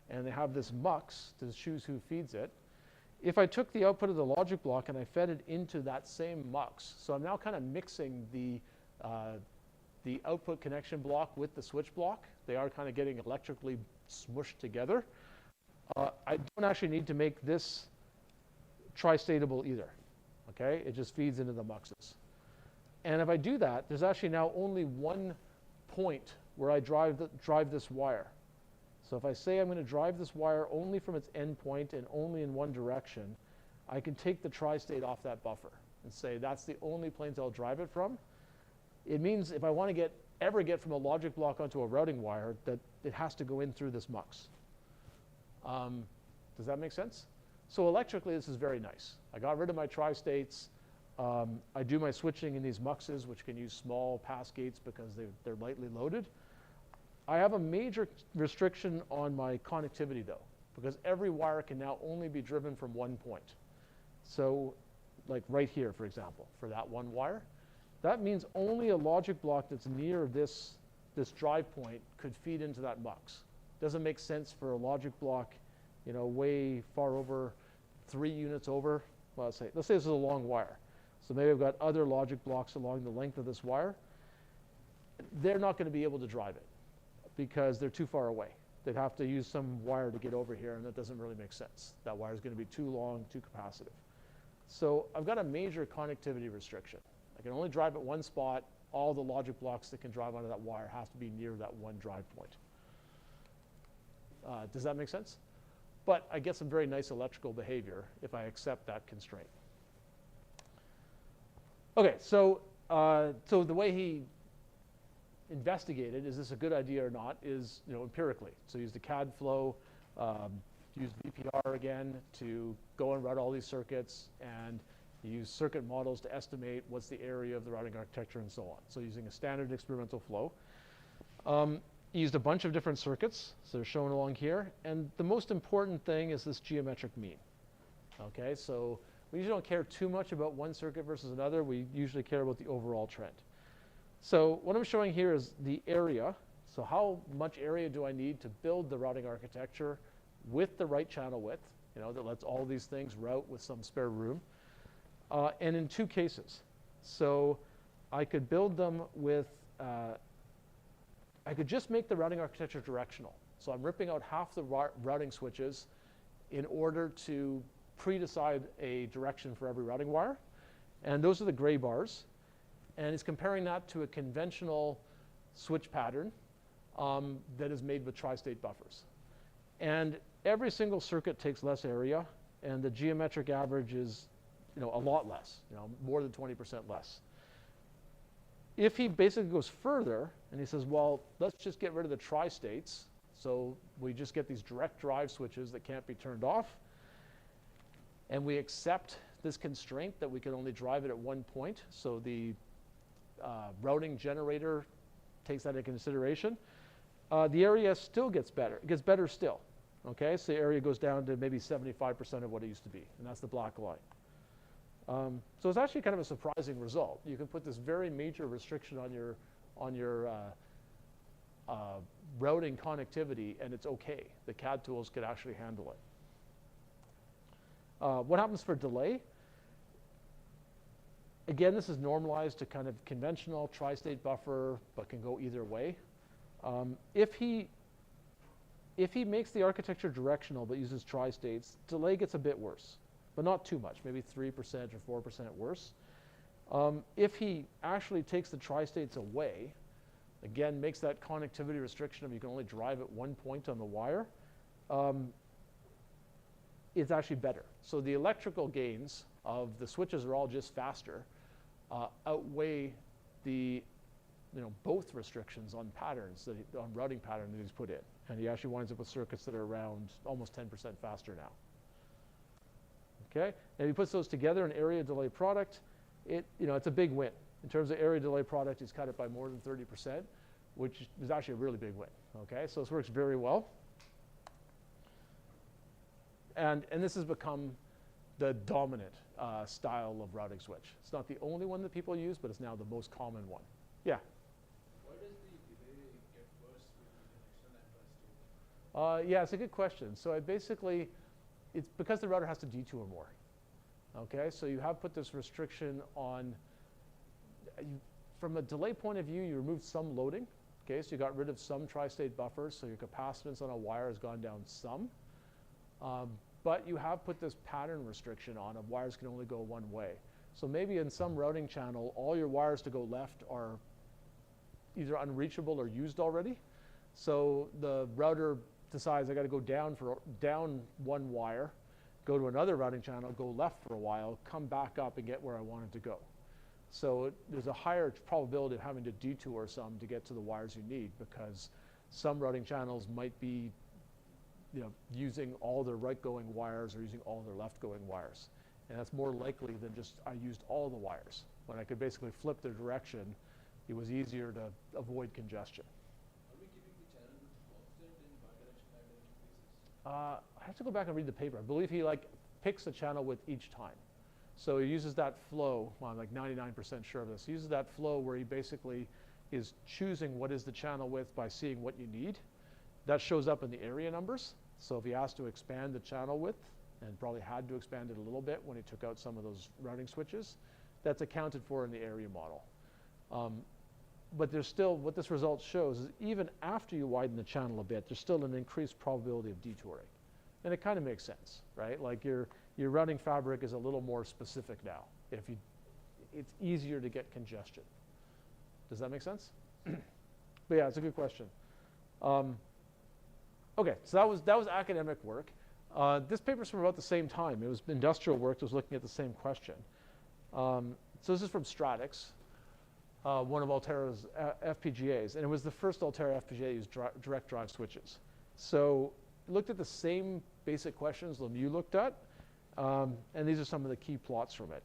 and they have this mux to choose who feeds it. If I took the output of the logic block and I fed it into that same mux, so I'm now kind of mixing the output connection block with the switch block. They are kind of getting electrically smushed together. I don't actually need to make this tri-statable either. Okay, it just feeds into the muxes. And if I do that, there's actually now only one point where I drive this wire. So if I say I'm going to drive this wire only from its endpoint and only in one direction, I can take the tri-state off that buffer and say that's the only planes I'll drive it from. It means if I want to ever get from a logic block onto a routing wire, that it has to go in through this mux. Does that make sense? So electrically, this is very nice. I got rid of my tri-states. I do my switching in these muxes, which can use small pass gates because they're lightly loaded. I have a major restriction on my connectivity, though, because every wire can now only be driven from one point. So like right here, for example, for that one wire, that means only a logic block that's near this drive point could feed into that mux. Doesn't make sense for a logic block, you know, way far over, 3 units over. Well, let's say this is a long wire. So maybe I've got other logic blocks along the length of this wire. They're not going to be able to drive it because they're too far away. They'd have to use some wire to get over here, and that doesn't really make sense. That wire is going to be too long, too capacitive. So I've got a major connectivity restriction. I can only drive at one spot. All the logic blocks that can drive onto that wire have to be near that one drive point. Does that make sense? But I get some very nice electrical behavior if I accept that constraint. Okay, so the way he investigated, is this a good idea or not, is empirically. So use the CAD flow, use VPR again to go and route all these circuits, and use circuit models to estimate what's the area of the routing architecture and so on. So using a standard experimental flow. Used a bunch of different circuits, so they're shown along here, and the most important thing is this geometric mean. Okay, so we usually don't care too much about one circuit versus another. We usually care about the overall trend. So what I'm showing here is the area. So how much area do I need to build the routing architecture with the right channel width, that lets all these things route with some spare room, and in 2 cases. So I could build them with I could just make the routing architecture directional. So I'm ripping out half the routing switches in order to pre-decide a direction for every routing wire. And those are the gray bars. And it's comparing that to a conventional switch pattern that is made with tri-state buffers. And every single circuit takes less area, and the geometric average is a lot less, more than 20% less. If he basically goes further and he says, well, let's just get rid of the tri-states, so we just get these direct drive switches that can't be turned off, and we accept this constraint that we can only drive it at one point, so the routing generator takes that into consideration, the area still gets better. It gets better still. Okay, so the area goes down to maybe 75% of what it used to be, and that's the black line. So it's actually kind of a surprising result. You can put this very major restriction on your routing connectivity, and it's okay. The CAD tools could actually handle it. What happens for delay? Again, this is normalized to kind of conventional tri-state buffer, but can go either way. If he makes the architecture directional but uses tri-states, delay gets a bit worse, but not too much, maybe 3% or 4% worse. If he actually takes the tri-states away, again, makes that connectivity restriction of you can only drive at one point on the wire, it's actually better. So the electrical gains of the switches are all just faster, outweigh the both restrictions on patterns, on routing pattern that he's put in. And he actually winds up with circuits that are around almost 10% faster now. Okay, and if he puts those together in area delay product, it's a big win. In terms of area delay product, he's cut it by more than 30%, which is actually a really big win. Okay, so this works very well. And this has become the dominant style of routing switch. It's not the only one that people use, but it's now the most common one. Yeah? Why does the delay get worse with the connection and tri-state? Yeah, it's a good question. So it's because the router has to detour more. Okay, so you have put this restriction on, from a delay point of view, you removed some loading. Okay, so you got rid of some tri-state buffers, so your capacitance on a wire has gone down some. But you have put this pattern restriction on of wires can only go one way. So maybe in some routing channel, all your wires to go left are either unreachable or used already. So the router decides I got to go down one wire, go to another routing channel, go left for a while, come back up and get where I wanted to go. So there's a higher probability of having to detour some to get to the wires you need, because some routing channels might be using all their right-going wires or using all their left-going wires. And that's more likely than just I used all the wires. When I could basically flip their direction, it was easier to avoid congestion. Are we keeping the channel constant in bidirectional cases? I have to go back and read the paper. I believe he picks the channel width each time. So he uses that flow, well, I'm like 99% sure of this. He uses that flow where he basically is choosing what is the channel width by seeing what you need. That shows up in the area numbers. So if he has to expand the channel width, and probably had to expand it a little bit when he took out some of those routing switches, that's accounted for in the area model. But there's still, what this result shows is even after you widen the channel a bit, there's still an increased probability of detouring. And it kind of makes sense, right? Like your routing fabric is a little more specific now. It's easier to get congestion. Does that make sense? But yeah, it's a good question. Okay, so that was academic work. This paper's from about the same time. It was industrial work that was looking at the same question. So this is from Stratix, one of Altera's FPGAs, and it was the first Altera FPGA to use direct drive switches. So it looked at the same basic questions Lemieux looked at, and these are some of the key plots from it.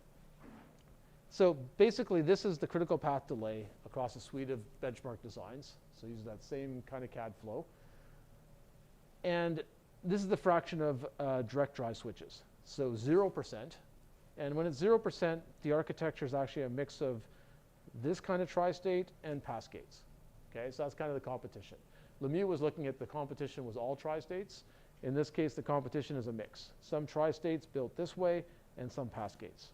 So basically, this is the critical path delay across a suite of benchmark designs. So use that same kind of CAD flow. And this is the fraction of direct drive switches. So 0%. And when it's 0%, the architecture is actually a mix of this kind of tri-state and passgates. Okay, so that's kind of the competition. Lemieux was looking at the competition was all tri-states. In this case, the competition is a mix. Some tri-states built this way and some passgates.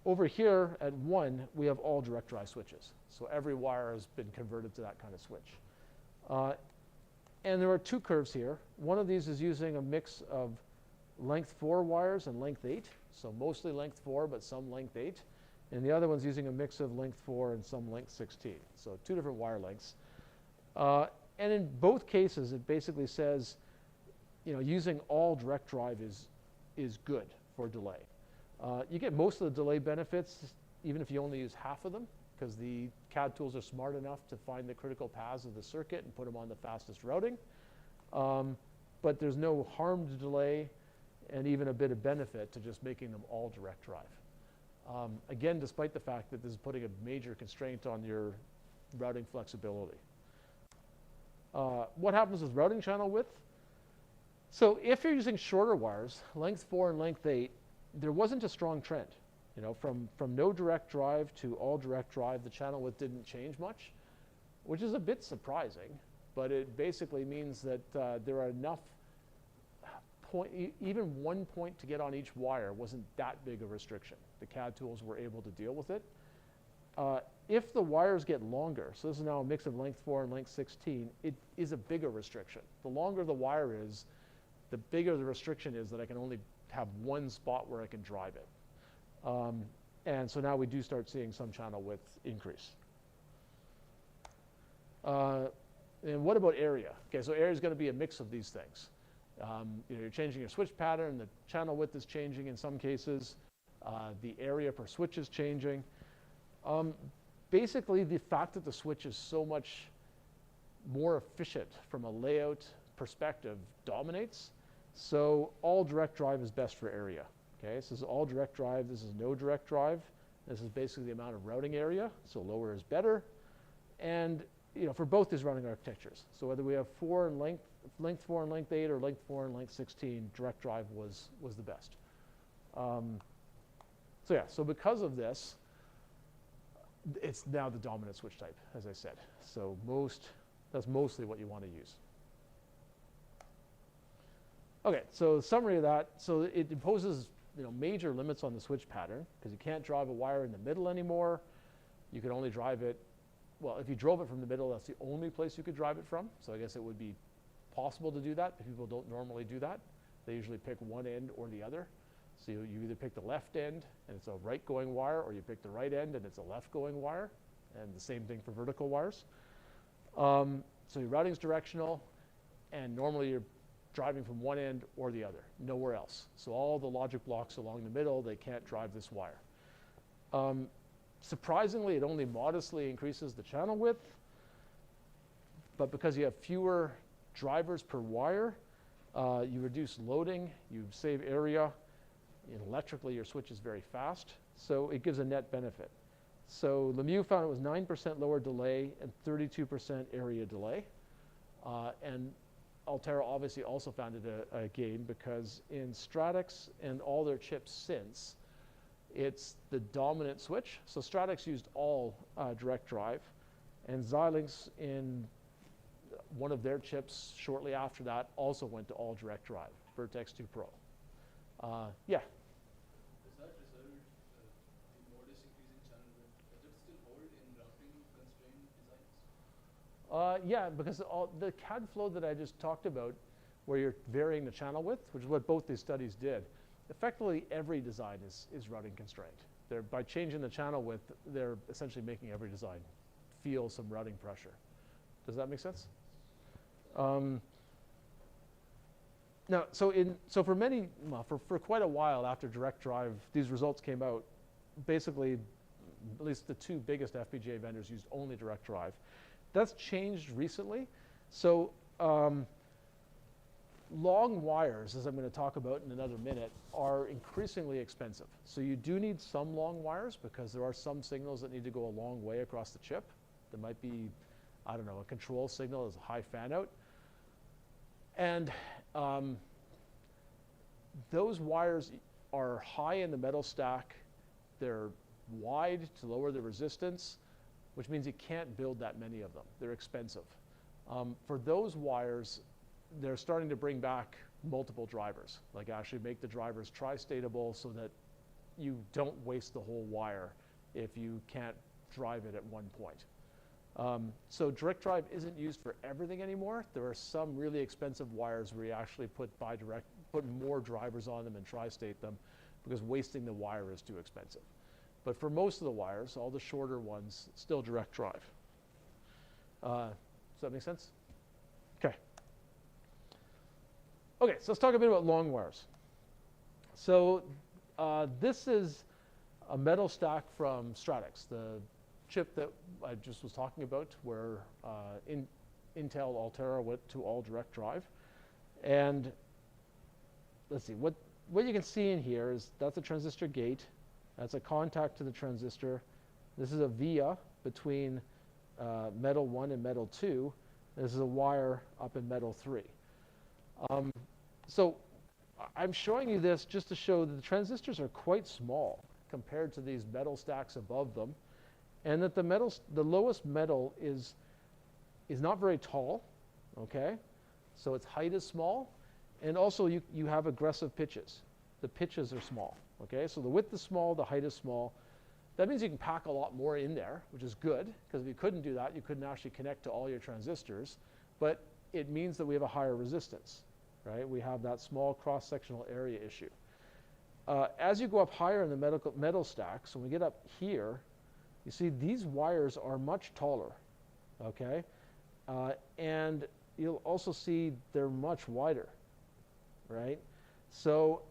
over here at 1, we have all direct drive switches. So every wire has been converted to that kind of switch. And there are 2 curves here. One of these is using a mix of length 4 wires and length 8. So mostly length 4, but some length 8. And the other one's using a mix of length 4 and some length 16. So 2 different wire lengths. And in both cases, it basically says, using all direct drive is good for delay. You get most of the delay benefits even if you only use half of them, because the CAD tools are smart enough to find the critical paths of the circuit and put them on the fastest routing. But there's no harm to delay and even a bit of benefit to just making them all direct drive. Again, despite the fact that this is putting a major constraint on your routing flexibility. What happens with routing channel width? So if you're using shorter wires, length 4 and length 8, there wasn't a strong trend. From no direct drive to all direct drive, the channel width didn't change much, which is a bit surprising, but it basically means that there are enough even 1 point to get on each wire wasn't that big a restriction. The CAD tools were able to deal with it. If the wires get longer, so this is now a mix of length 4 and length 16, it is a bigger restriction. The longer the wire is, the bigger the restriction is that I can only have one spot where I can drive it. And so now we do start seeing some channel width increase. And what about area? Okay, so area is going to be a mix of these things. You're changing your switch pattern, the channel width is changing in some cases, the area per switch is changing. Basically, the fact that the switch is so much more efficient from a layout perspective dominates. So all direct drive is best for area. Okay, this is all direct drive, this is no direct drive. This is basically the amount of routing area, so lower is better. And for both these routing architectures. So whether we have length 4 and length 8 or length 4 and length 16, direct drive was the best. So because of this, it's now the dominant switch type, as I said. So that's mostly what you want to use. Okay, so summary of that. So it imposes major limits on the switch pattern, because you can't drive a wire in the middle anymore. You can only drive it, well, if you drove it from the middle, that's the only place you could drive it from. So I guess it would be possible to do that, but people don't normally do that. They usually pick one end or the other. So you either pick the left end and it's a right going wire, or you pick the right end and it's a left going wire, and the same thing for vertical wires. So your routing's directional, and normally you're driving from one end or the other, nowhere else. So all the logic blocks along the middle, they can't drive this wire. Surprisingly, it only modestly increases the channel width, but because you have fewer drivers per wire, you reduce loading, you save area. Electrically, your switch is very fast, so it gives a net benefit. So Lemieux found it was 9% lower delay and 32% area delay. And Altera obviously also found it a gain, because in Stratix and all their chips since, it's the dominant switch. So Stratix used all direct drive, and Xilinx in one of their chips shortly after that also went to all direct drive, Vertex 2 Pro. Yeah? Does that result, the modest increase in channel width, does it still hold in routing constrained designs? Yeah, because the CAD flow that I just talked about, where you're varying the channel width, which is what both these studies did, effectively every design is routing constrained. By changing the channel width, they're essentially making every design feel some routing pressure. Does that make sense? Now, so for quite a while after direct drive, these results came out, basically, at least the 2 biggest FPGA vendors used only direct drive. That's changed recently. So long wires, as I'm going to talk about in another minute, are increasingly expensive. So you do need some long wires, because there are some signals that need to go a long way across the chip. There might be, I don't know, a control signal as a high fan out. And those wires are high in the metal stack. They're wide to lower the resistance, which means you can't build that many of them. They're expensive. For those wires, they're starting to bring back multiple drivers, like actually make the drivers tri-statable, so that you don't waste the whole wire if you can't drive it at one point. So direct drive isn't used for everything anymore. There are some really expensive wires where you actually put more drivers on them and tri-state them because wasting the wire is too expensive. But for most of the wires, all the shorter ones, still direct drive. Does that make sense? Okay. Okay, so let's talk a bit about long wires. So this is a metal stack from Stratix, the chip that I just was talking about, where Intel Altera went to all direct drive. And let's see, what you can see in here is that's a transistor gate. That's a contact to the transistor. This is a via between metal 1 and metal 2. This is a wire up in metal 3. So I'm showing you this just to show that the transistors are quite small compared to these metal stacks above them, and that the lowest metal is not very tall, okay? So its height is small, and also you have aggressive pitches. The pitches are small, okay? So the width is small, the height is small. That means you can pack a lot more in there, which is good, because if you couldn't do that, you couldn't actually connect to all your transistors, but it means that we have a higher resistance, right? We have that small cross-sectional area issue. As you go up higher in the metal stacks, when we get up here, you see these wires are much taller, okay? And you'll also see they're much wider, right? So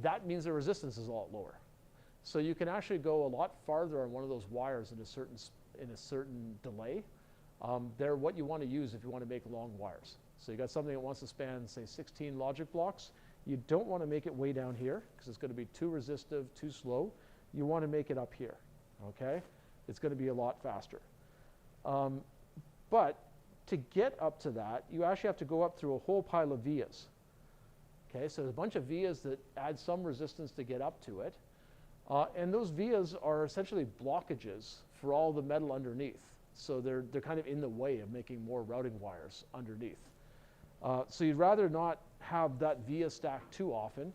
that means the resistance is a lot lower. So you can actually go a lot farther on one of those wires in a certain delay. They're what you want to use if you want to make long wires. So you got something that wants to span, say, 16 logic blocks. You don't want to make it way down here because it's going to be too resistive, too slow. You want to make it up here, okay? It's going to be a lot faster. But to get up to that, you actually have to go up through a whole pile of vias. Okay, so there's a bunch of vias that add some resistance to get up to it. And those vias are essentially blockages for all the metal underneath. So they're kind of in the way of making more routing wires underneath. So you'd rather not have that via stack too often.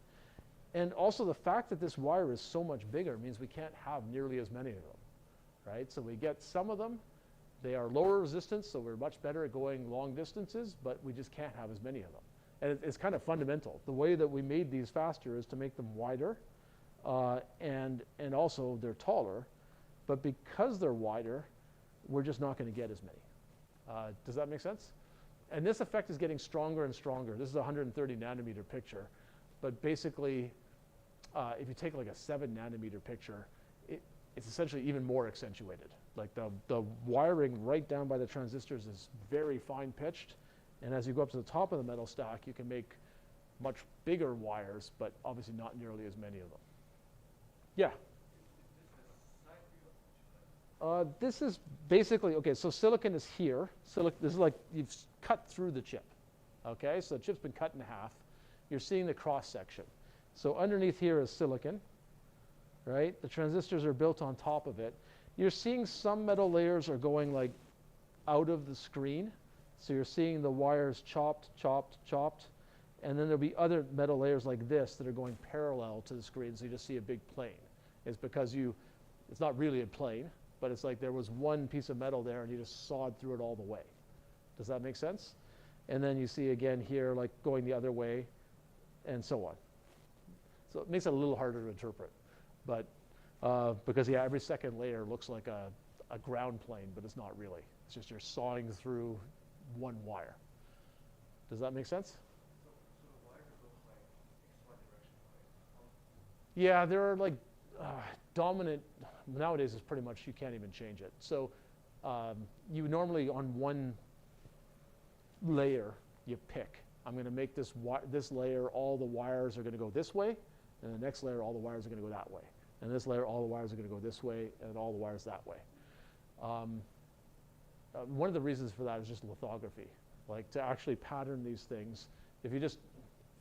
And also the fact that this wire is so much bigger means we can't have nearly as many of them, right? So we get some of them. They are lower resistance, so we're much better at going long distances, but we just can't have as many of them. And it's kind of fundamental. The way that we made these faster is to make them wider, and also they're taller. But because they're wider, we're just not going to get as many. Does that make sense? And this effect is getting stronger and stronger. This is a 130 nanometer picture. But basically, if you take like a 7 nanometer picture, it's essentially even more accentuated. Like the wiring right down by the transistors is very fine pitched. And as you go up to the top of the metal stack, you can make much bigger wires, but obviously not nearly as many of them. Yeah? This is basically, okay, so silicon is here. This is like you've cut through the chip. Okay, so the chip's been cut in half. You're seeing the cross section. So underneath here is silicon, right? The transistors are built on top of it. You're seeing some metal layers are going like out of the screen. So you're seeing the wires chopped, chopped, chopped. And then there'll be other metal layers like this that are going parallel to the screen. So you just see a big plane. It's because it's not really a plane, but it's like there was one piece of metal there and you just sawed through it all the way. Does that make sense? And then you see again here, like going the other way and so on. So it makes it a little harder to interpret. But because, yeah, every second layer looks like a ground plane, but it's not really. It's just you're sawing through one wire. Does that make sense? So the wires are built like X, Y direction, right? Yeah, there are like dominant, nowadays it's pretty much, you can't even change it. So you normally on one layer, you pick. I'm going to make this layer, all the wires are going to go this way, and the next layer, all the wires are going to go that way. And this layer, all the wires are going to go this way, and all the wires that way. One of the reasons for that is just lithography. Like to actually pattern these things, if you just,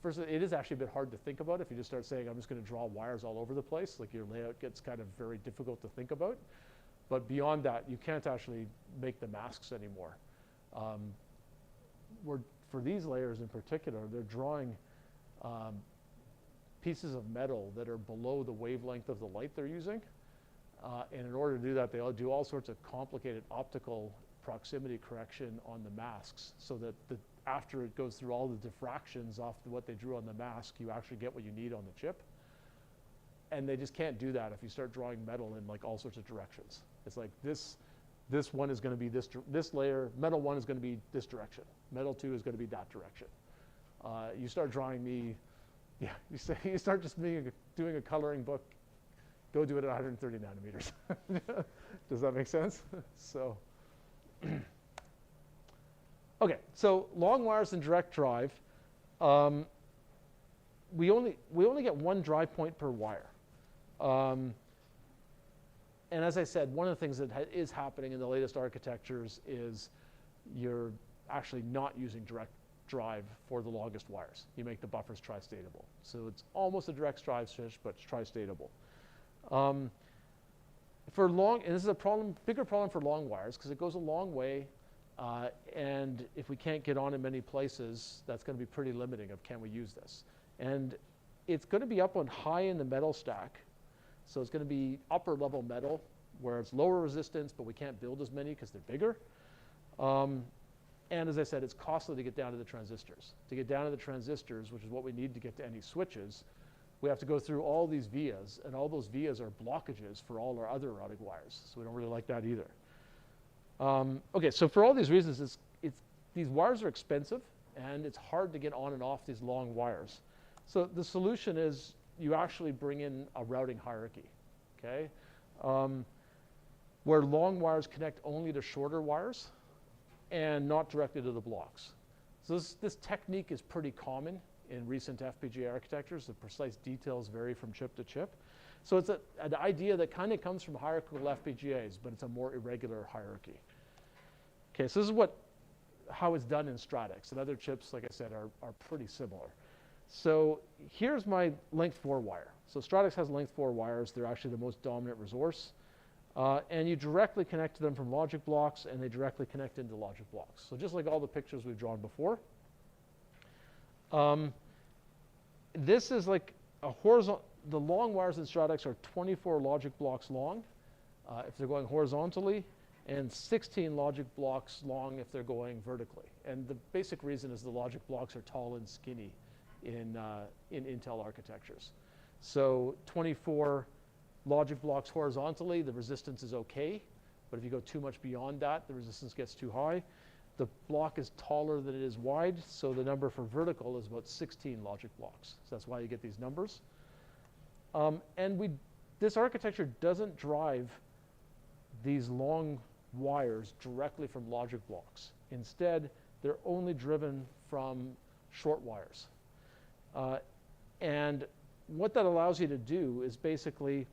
first, it is actually a bit hard to think about if you just start saying, I'm just going to draw wires all over the place, like your layout gets kind of very difficult to think about. But beyond that, you can't actually make the masks anymore. For these layers in particular, they're drawing pieces of metal that are below the wavelength of the light they're using. And in order to do that, they'll do all sorts of complicated optical proximity correction on the masks so that after it goes through all the diffractions off what they drew on the mask, you actually get what you need on the chip. And they just can't do that if you start drawing metal in like all sorts of directions. It's like this one is going to be this layer, metal 1 is going to be this direction. Metal 2 is going to be that direction. You start drawing me, yeah, you start just doing a coloring book, go do it at 130 nanometers. Does that make sense? So, okay, so long wires and direct drive, we only get one dry point per wire. And as I said, one of the things that is happening in the latest architectures is you're actually not using direct drive for the longest wires. You make the buffers tri-statable. So it's almost a direct drive switch, but it's tri-statable. For long, and this is a bigger problem for long wires because it goes a long way, and if we can't get on in many places, that's going to be pretty limiting of can we use this. And it's going to be up on high in the metal stack. So it's going to be upper level metal where it's lower resistance, but we can't build as many because they're bigger. And as I said, it's costly to get down to the transistors. To get down to the transistors, which is what we need to get to any switches, we have to go through all these vias, and all those vias are blockages for all our other routing wires. So we don't really like that either. Okay, so for all these reasons, these wires are expensive, and it's hard to get on and off these long wires. So the solution is you actually bring in a routing hierarchy, okay? Where long wires connect only to shorter wires and not directly to the blocks. So this technique is pretty common in recent FPGA architectures. The precise details vary from chip to chip. So it's an idea that kind of comes from hierarchical FPGAs, but it's a more irregular hierarchy. Okay, so this is how it's done in Stratix. And other chips, like I said, are pretty similar. So here's my length 4 wire. So Stratix has length 4 wires. They're actually the most dominant resource. And you directly connect to them from logic blocks, and they directly connect into logic blocks. So just like all the pictures we've drawn before. This is like a horizontal. The long wires in Stratix are 24 logic blocks long if they're going horizontally, and 16 logic blocks long if they're going vertically. And the basic reason is the logic blocks are tall and skinny in Intel architectures. So 24 logic blocks horizontally, the resistance is okay. But if you go too much beyond that, the resistance gets too high. The block is taller than it is wide, so the number for vertical is about 16 logic blocks. So that's why you get these numbers. And this architecture doesn't drive these long wires directly from logic blocks. Instead, they're only driven from short wires. And what that allows you to do is basically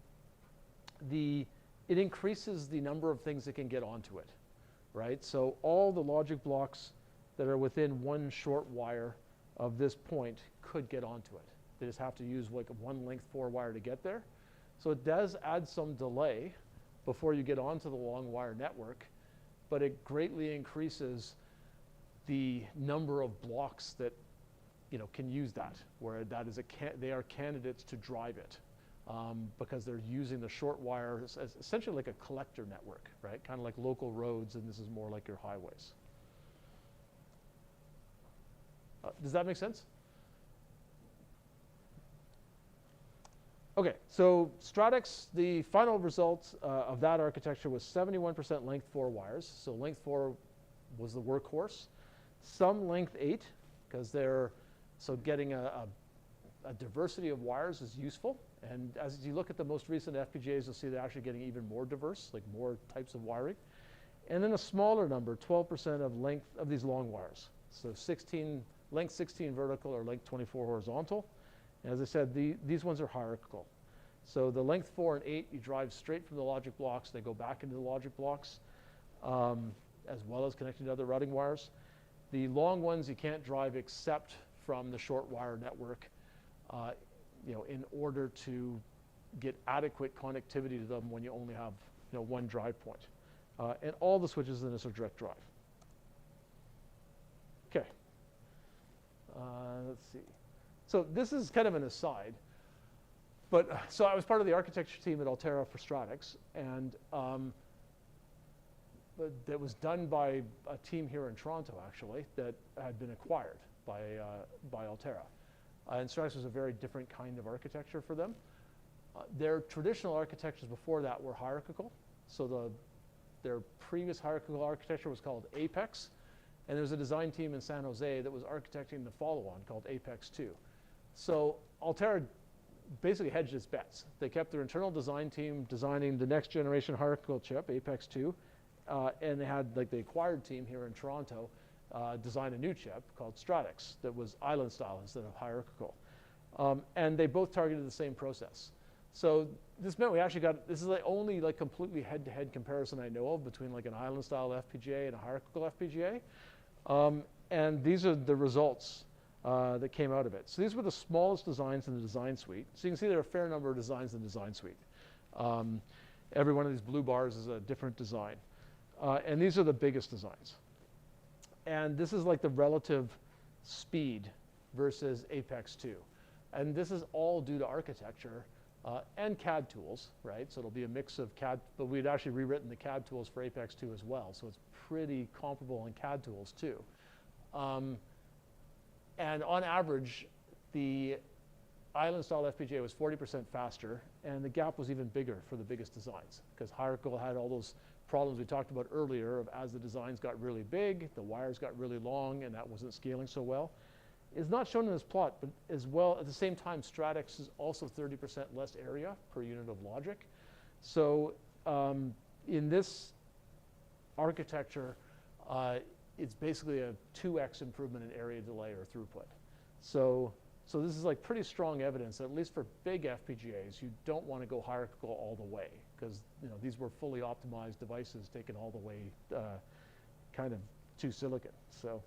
it increases the number of things that can get onto it, right? So all the logic blocks that are within one short wire of this point could get onto it. They just have to use like one length 4 wire to get there. So it does add some delay before you get onto the long wire network, but it greatly increases the number of blocks that can use that, where that is they are candidates to drive it because they're using the short wire as essentially like a collector network, right? Kind of like local roads, and this is more like your highways. Does that make sense? Okay, so Stratix, the final result of that architecture was 71% length 4 wires. So length 4 was the workhorse. Some length 8, because so getting a diversity of wires is useful. And as you look at the most recent FPGAs, you'll see they're actually getting even more diverse, like more types of wiring. And then a smaller number, 12% of length of these long wires. So length 16 vertical or length 24 horizontal. And as I said, these ones are hierarchical. So the length 4 and 8, you drive straight from the logic blocks. They go back into the logic blocks, as well as connecting to other routing wires. The long ones you can't drive except from the short wire network, in order to get adequate connectivity to them when you only have one drive point. And all the switches in this are direct drive. Okay. Let's see. So this is kind of an aside. But so I was part of the architecture team at Altera for Stratix, and but that was done by a team here in Toronto, actually, that had been acquired by Altera. And Stratix was a very different kind of architecture for them. Their traditional architectures before that were hierarchical. So their previous hierarchical architecture was called Apex. And there was a design team in San Jose that was architecting the follow-on called Apex 2. So Altera basically hedged its bets. They kept their internal design team designing the next generation hierarchical chip, Apex 2. And they had, like, the acquired team here in Toronto design a new chip called Stratix that was island style instead of hierarchical. And they both targeted the same process. So this meant we actually got, this is the only like completely head-to-head comparison I know of between like an island style FPGA and a hierarchical FPGA. And these are the results that came out of it. So these were the smallest designs in the design suite. So you can see there are a fair number of designs in the design suite. Every one of these blue bars is a different design. And these are the biggest designs. And this is like the relative speed versus Apex 2. And this is all due to architecture and CAD tools, right? So it'll be a mix of CAD, but we'd actually rewritten the CAD tools for Apex 2 as well. So it's pretty comparable in CAD tools too. And on average, the island style FPGA was 40% faster, and the gap was even bigger for the biggest designs because hierarchical had all those problems we talked about earlier of as the designs got really big, the wires got really long, and that wasn't scaling so well. It's not shown in this plot, but as well, at the same time, Stratix is also 30% less area per unit of logic. So in this architecture, it's basically a 2x improvement in area delay or throughput. So this is like pretty strong evidence that at least for big FPGAs, you don't want to go hierarchical all the way because these were fully optimized devices taken all the way kind of to silicon. So.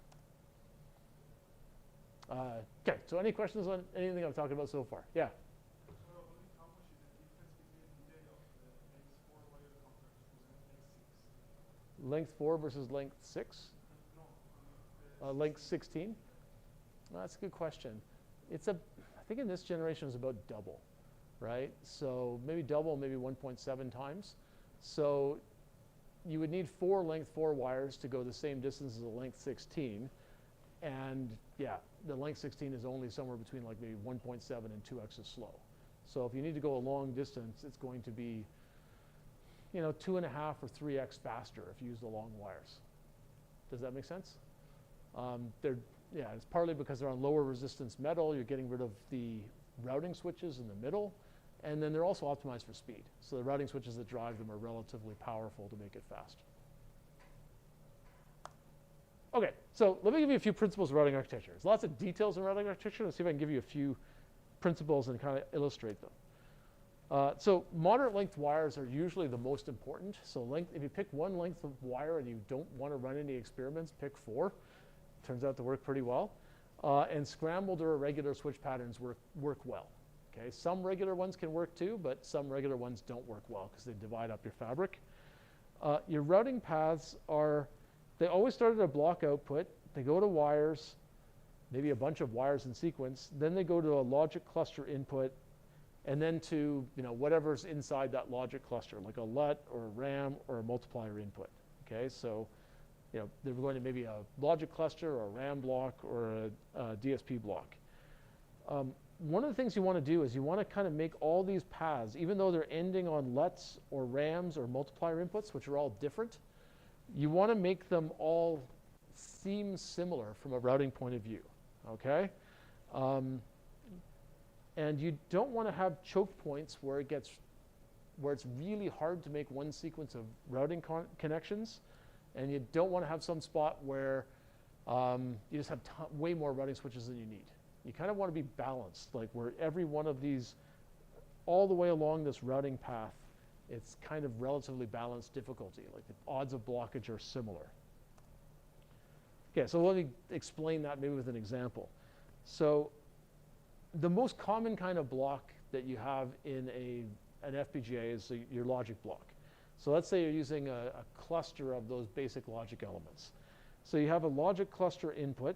Okay, so any questions on anything I've talked about so far? Yeah? So only how much is the difference between delay of the length 4 wire compared to length 6? Length 4 versus length 6? No, Length 16? Well, that's a good question. I think in this generation it's about double, right? So maybe double, maybe 1.7 times. So you would need 4 length 4 wires to go the same distance as a length 16. And yeah, the length 16 is only somewhere between like maybe 1.7 and 2x as slow. So if you need to go a long distance, it's going to be 2.5 or 3x faster if you use the long wires. Does that make sense? It's partly because they're on lower resistance metal. You're getting rid of the routing switches in the middle. And then they're also optimized for speed. So the routing switches that drive them are relatively powerful to make it fast. Okay, so let me give you a few principles of routing architecture. There's lots of details in routing architecture. Let's see if I can give you a few principles and kind of illustrate them. So moderate length wires are usually the most important. So if you pick one length of wire and you don't want to run any experiments, pick 4. Turns out to work pretty well. And scrambled or irregular switch patterns work well. Okay, some regular ones can work too, but some regular ones don't work well because they divide up your fabric. Your routing paths they always start at a block output. They go to wires, maybe a bunch of wires in sequence. Then they go to a logic cluster input, and then to whatever's inside that logic cluster, like a LUT or a RAM or a multiplier input. Okay, so they're going to maybe a logic cluster or a RAM block or a DSP block. One of the things you want to do is you want to kind of make all these paths, even though they're ending on LUTs or RAMs or multiplier inputs, which are all different, you want to make them all seem similar from a routing point of view, okay? And you don't want to have choke points where it's really hard to make one sequence of routing connections, and you don't want to have some spot where you just have way more routing switches than you need. You kind of want to be balanced, like where every one of these, all the way along this routing path, it's kind of relatively balanced difficulty, like the odds of blockage are similar. Okay, so let me explain that maybe with an example. So the most common kind of block that you have in an FPGA is your logic block. So let's say you're using a cluster of those basic logic elements. So you have a logic cluster input,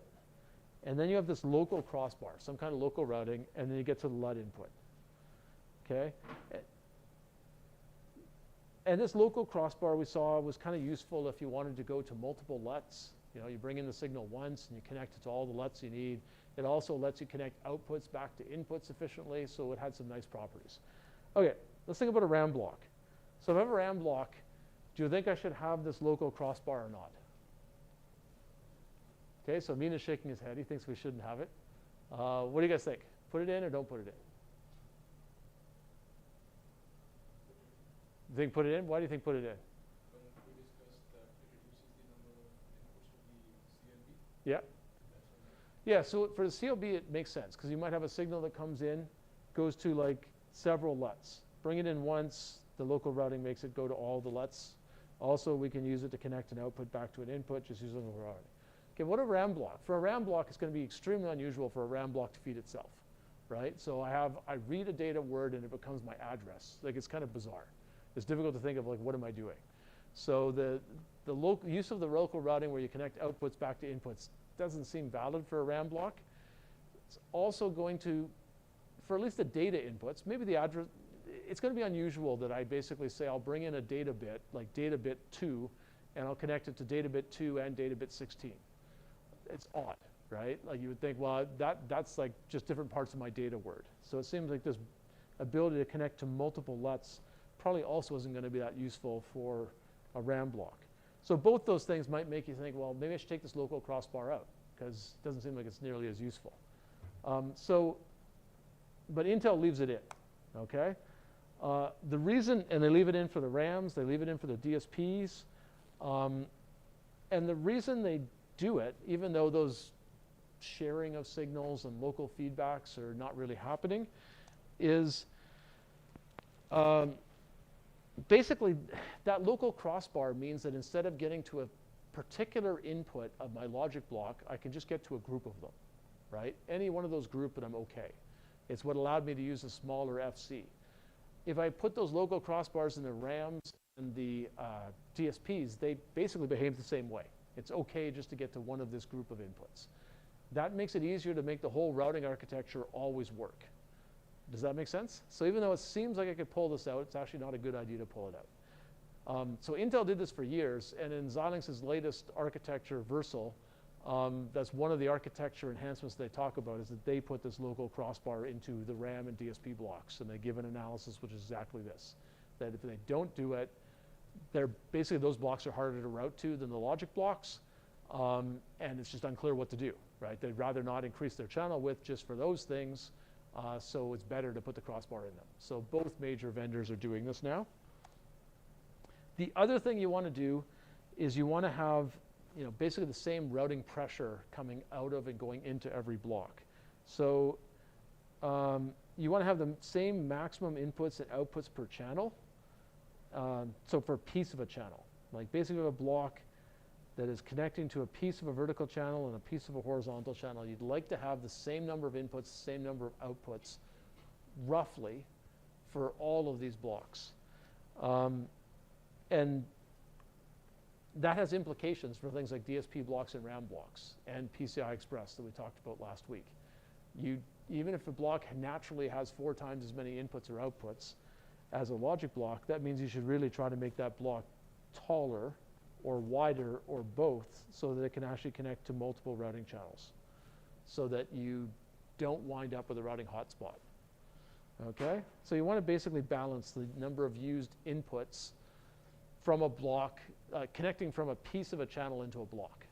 and then you have this local crossbar, some kind of local routing, and then you get to the LUT input. okay? And this local crossbar we saw was kind of useful if you wanted to go to multiple LUTs. You know, you bring in the signal once and you connect it to all the LUTs you need. It also lets you connect outputs back to inputs efficiently, so it had some nice properties. Okay, let's think about a RAM block. So if I have a RAM block, do you think I should have this local crossbar or not? Okay, so Mina's shaking his head. He thinks we shouldn't have it. What do you guys think? Put it in or don't put it in? You think put it in? Why do you think put it in? When we discussed that it reduces the number of inputs to the CLB. Yeah. That's what Yeah, so for the CLB, it makes sense because you might have a signal that comes in, goes to like several LUTs. Bring it in once, the local routing makes it go to all the LUTs. Also, we can use it to connect an output back to an input, just using local routing. Okay, what a RAM block? For a RAM block, it's going to be extremely unusual for a RAM block to feed itself, right? So I read a data word and it becomes my address. Like, it's kind of bizarre. It's difficult to think of, like, what am I doing? So the local use of the local routing where you connect outputs back to inputs doesn't seem valid for a RAM block. It's also going to, for at least the data inputs, maybe the address, it's going to be unusual that I basically say I'll bring in a data bit, like data bit 2, and I'll connect it to data bit 2 and data bit 16. It's odd, right? Like you would think, well, that's like just different parts of my data word. So it seems like this ability to connect to multiple LUTs probably also isn't going to be that useful for a RAM block. So both those things might make you think, well, maybe I should take this local crossbar out because it doesn't seem like it's nearly as useful. But Intel leaves it in, okay? The reason, and they leave it in for the RAMs, they leave it in for the DSPs, and the reason they do it, even though those sharing of signals and local feedbacks are not really happening, is basically that local crossbar means that instead of getting to a particular input of my logic block, I can just get to a group of them, right? Any one of those group and I'm okay. It's what allowed me to use a smaller FC. If I put those local crossbars in the RAMs and the DSPs, they basically behave the same way. It's okay just to get to one of this group of inputs. That makes it easier to make the whole routing architecture always work. Does that make sense? So even though it seems like I could pull this out, it's actually not a good idea to pull it out. So Intel did this for years, and in Xilinx's latest architecture, Versal, that's one of the architecture enhancements they talk about, is that they put this local crossbar into the RAM and DSP blocks, and they give an analysis which is exactly this, that if they don't do it, they're basically, those blocks are harder to route to than the logic blocks, and it's just unclear what to do, right? They'd rather not increase their channel width just for those things, so it's better to put the crossbar in them. So both major vendors are doing this now. The other thing you want to do is you want to have, you know, basically the same routing pressure coming out of and going into every block. So you want to have the same maximum inputs and outputs per channel. So for a piece of a channel, like basically a block that is connecting to a piece of a vertical channel and a piece of a horizontal channel, you'd like to have the same number of inputs, same number of outputs, roughly, for all of these blocks. And that has implications for things like DSP blocks and RAM blocks and PCI Express that we talked about last week. Even if a block naturally has 4 times as many inputs or outputs as a logic block, that means you should really try to make that block taller or wider or both so that it can actually connect to multiple routing channels so that you don't wind up with a routing hotspot. Okay? So you want to basically balance the number of used inputs from a block, connecting from a piece of a channel into a block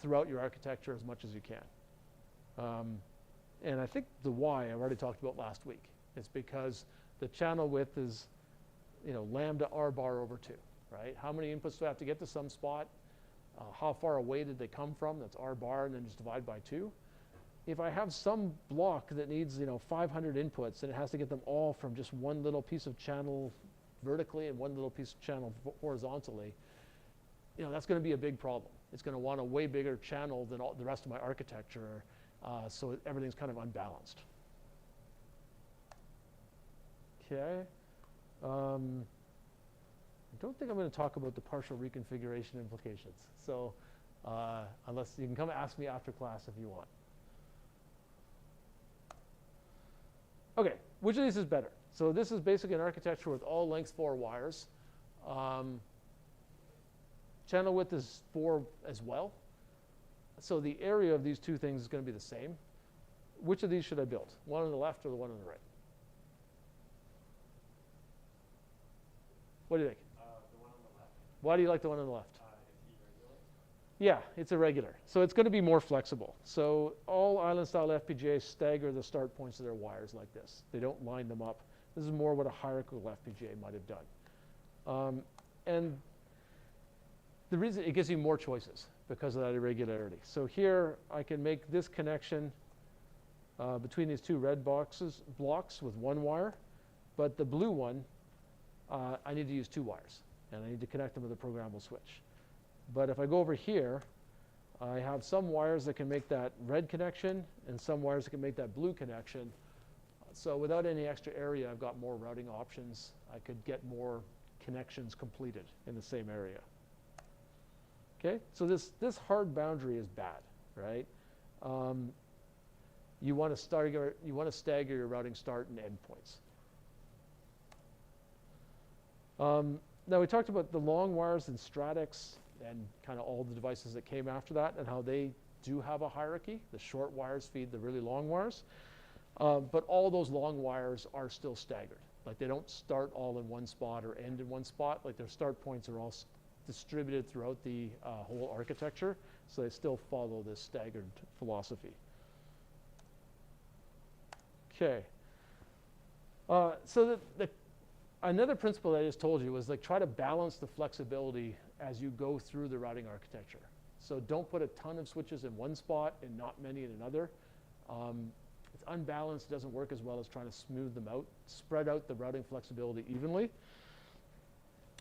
throughout your architecture as much as you can. And I think the why I've already talked about last week. It's because the channel width is, you know, lambda r bar over 2, right? How many inputs do I have to get to some spot? How far away did they come from? That's r bar, and then just divide by 2. If I have some block that needs, you know, 500 inputs and it has to get them all from just one little piece of channel vertically and one little piece of channel horizontally, you know, that's going to be a big problem. It's going to want a way bigger channel than all the rest of my architecture, so everything's kind of unbalanced. Okay. I don't think I'm going to talk about the partial reconfiguration implications. So unless you can come ask me after class if you want. Okay, which of these is better? So this is basically an architecture with all lengths 4 wires. Channel width is 4 as well. So the area of these two things is going to be the same. Which of these should I build? One on the left or the one on the right? What do you think? The one on the left, Why do you like the one on the left? it's irregular. Yeah, it's irregular. So it's going to be more flexible. So all island-style FPGAs stagger the start points of their wires like this. They don't line them up. This is more what a hierarchical FPGA might have done. And the reason, it gives you more choices because of that irregularity. So here I can make this connection between these two red blocks with 1 wire, but the blue one, I need to use 2 wires, and I need to connect them with a programmable switch. But if I go over here, I have some wires that can make that red connection and some wires that can make that blue connection. So without any extra area, I've got more routing options. I could get more connections completed in the same area. Okay, so this hard boundary is bad, right? You want to stagger your routing start and end points. Now we talked about the long wires in Stratix and kind of all the devices that came after that and how they do have a hierarchy. The short wires feed the really long wires. But all those long wires are still staggered. Like they don't start all in one spot or end in one spot. Like their start points are all distributed throughout the whole architecture. So they still follow this staggered philosophy. Okay. So another principle that I just told you was like try to balance the flexibility as you go through the routing architecture. So don't put a ton of switches in one spot and not many in another. It's unbalanced, doesn't work as well as trying to smooth them out, spread out the routing flexibility evenly.